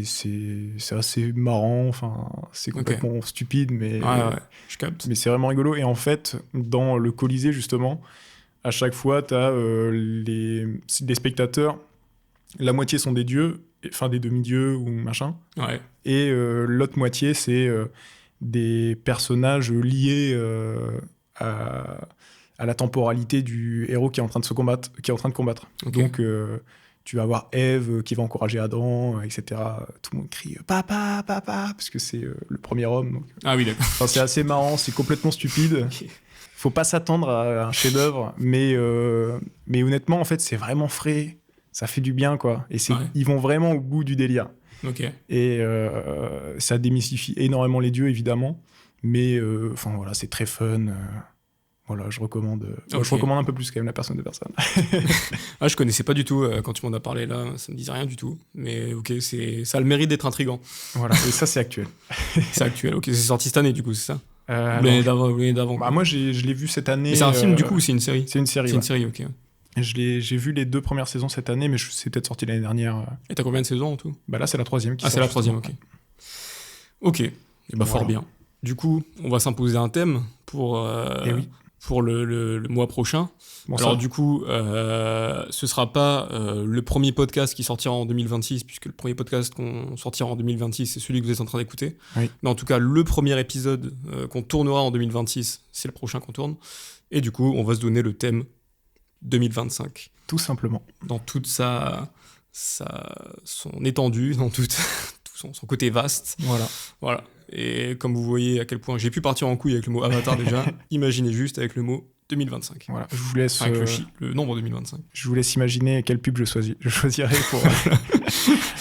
c'est assez marrant, enfin, c'est complètement stupide, mais je capte. mais c'est vraiment rigolo. Et en fait, dans le Colisée, justement, à chaque fois, tu as les spectateurs, la moitié sont des dieux, enfin des demi-dieux ou machin, Ouais. et l'autre moitié, c'est des personnages liés à la temporalité du héros qui est en train de combattre. Ok. Donc, tu vas avoir Ève qui va encourager Adam, etc. Tout le monde crie « Papa, papa !» parce que c'est le premier homme. Donc. Ah oui, d'accord. Enfin, c'est assez marrant, c'est complètement stupide. Faut pas s'attendre à un chef-d'œuvre, mais honnêtement, en fait, c'est vraiment frais. Ça fait du bien, quoi. Et ils vont vraiment au bout du délire. Ok. Et ça démystifie énormément les dieux, évidemment. Mais enfin, voilà, c'est très fun. Voilà, je recommande. Je recommande un peu plus quand même La personne de personne. Ah, je connaissais pas du tout quand tu m'en as parlé là, ça me disait rien du tout. Mais ok, ça a le mérite d'être intriguant. Voilà, et ça c'est actuel. C'est actuel, ok, c'est sorti cette année du coup, c'est ça? L'année d'avant. Bah, moi je l'ai vu cette année. Mais c'est un film du coup ou c'est une série? C'est une série. C'est une série, ok. J'ai vu les 2 premières saisons cette année, mais c'est peut-être sorti l'année dernière. Et t'as combien de saisons en tout? Bah là c'est la 3e qui Ah, sort. c'est la 3e, ok. Ok, et bah fort bien. Du coup, on va s'imposer un thème pour le mois prochain. Bon, alors du coup, ce sera pas le premier podcast qui sortira en 2026, puisque le premier podcast qu'on sortira en 2026, c'est celui que vous êtes en train d'écouter. Oui. Mais en tout cas, le premier épisode qu'on tournera en 2026, c'est le prochain qu'on tourne. Et du coup, on va se donner le thème 2025. Tout simplement. Dans toute son étendue, dans tout son côté vaste. Voilà. Et comme vous voyez à quel point j'ai pu partir en couille avec le mot Avatar déjà, imaginez juste avec le mot 2025. Voilà, je vous laisse, Avec le nombre 2025. je vous laisse imaginer quelle pub je choisirais pour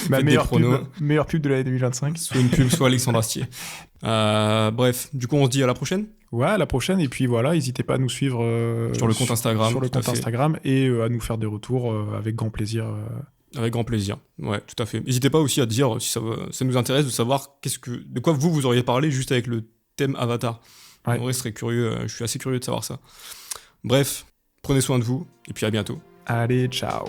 ma Faites des pronos. meilleure pub de l'année 2025. Soit une pub, soit Alexandre Astier. Bref, du coup, on se dit à la prochaine. Ouais, à la prochaine. Et puis voilà, n'hésitez pas à nous suivre Sur le compte Instagram. Sur le tout à compte fait. Instagram et à nous faire des retours avec grand plaisir. Avec grand plaisir. Ouais, tout à fait. N'hésitez pas aussi à dire si ça nous intéresse de savoir de quoi vous auriez parlé juste avec le thème Avatar. Ouais. En vrai, je serais curieux, je suis assez curieux de savoir ça. Bref, prenez soin de vous et puis à bientôt. Allez, ciao.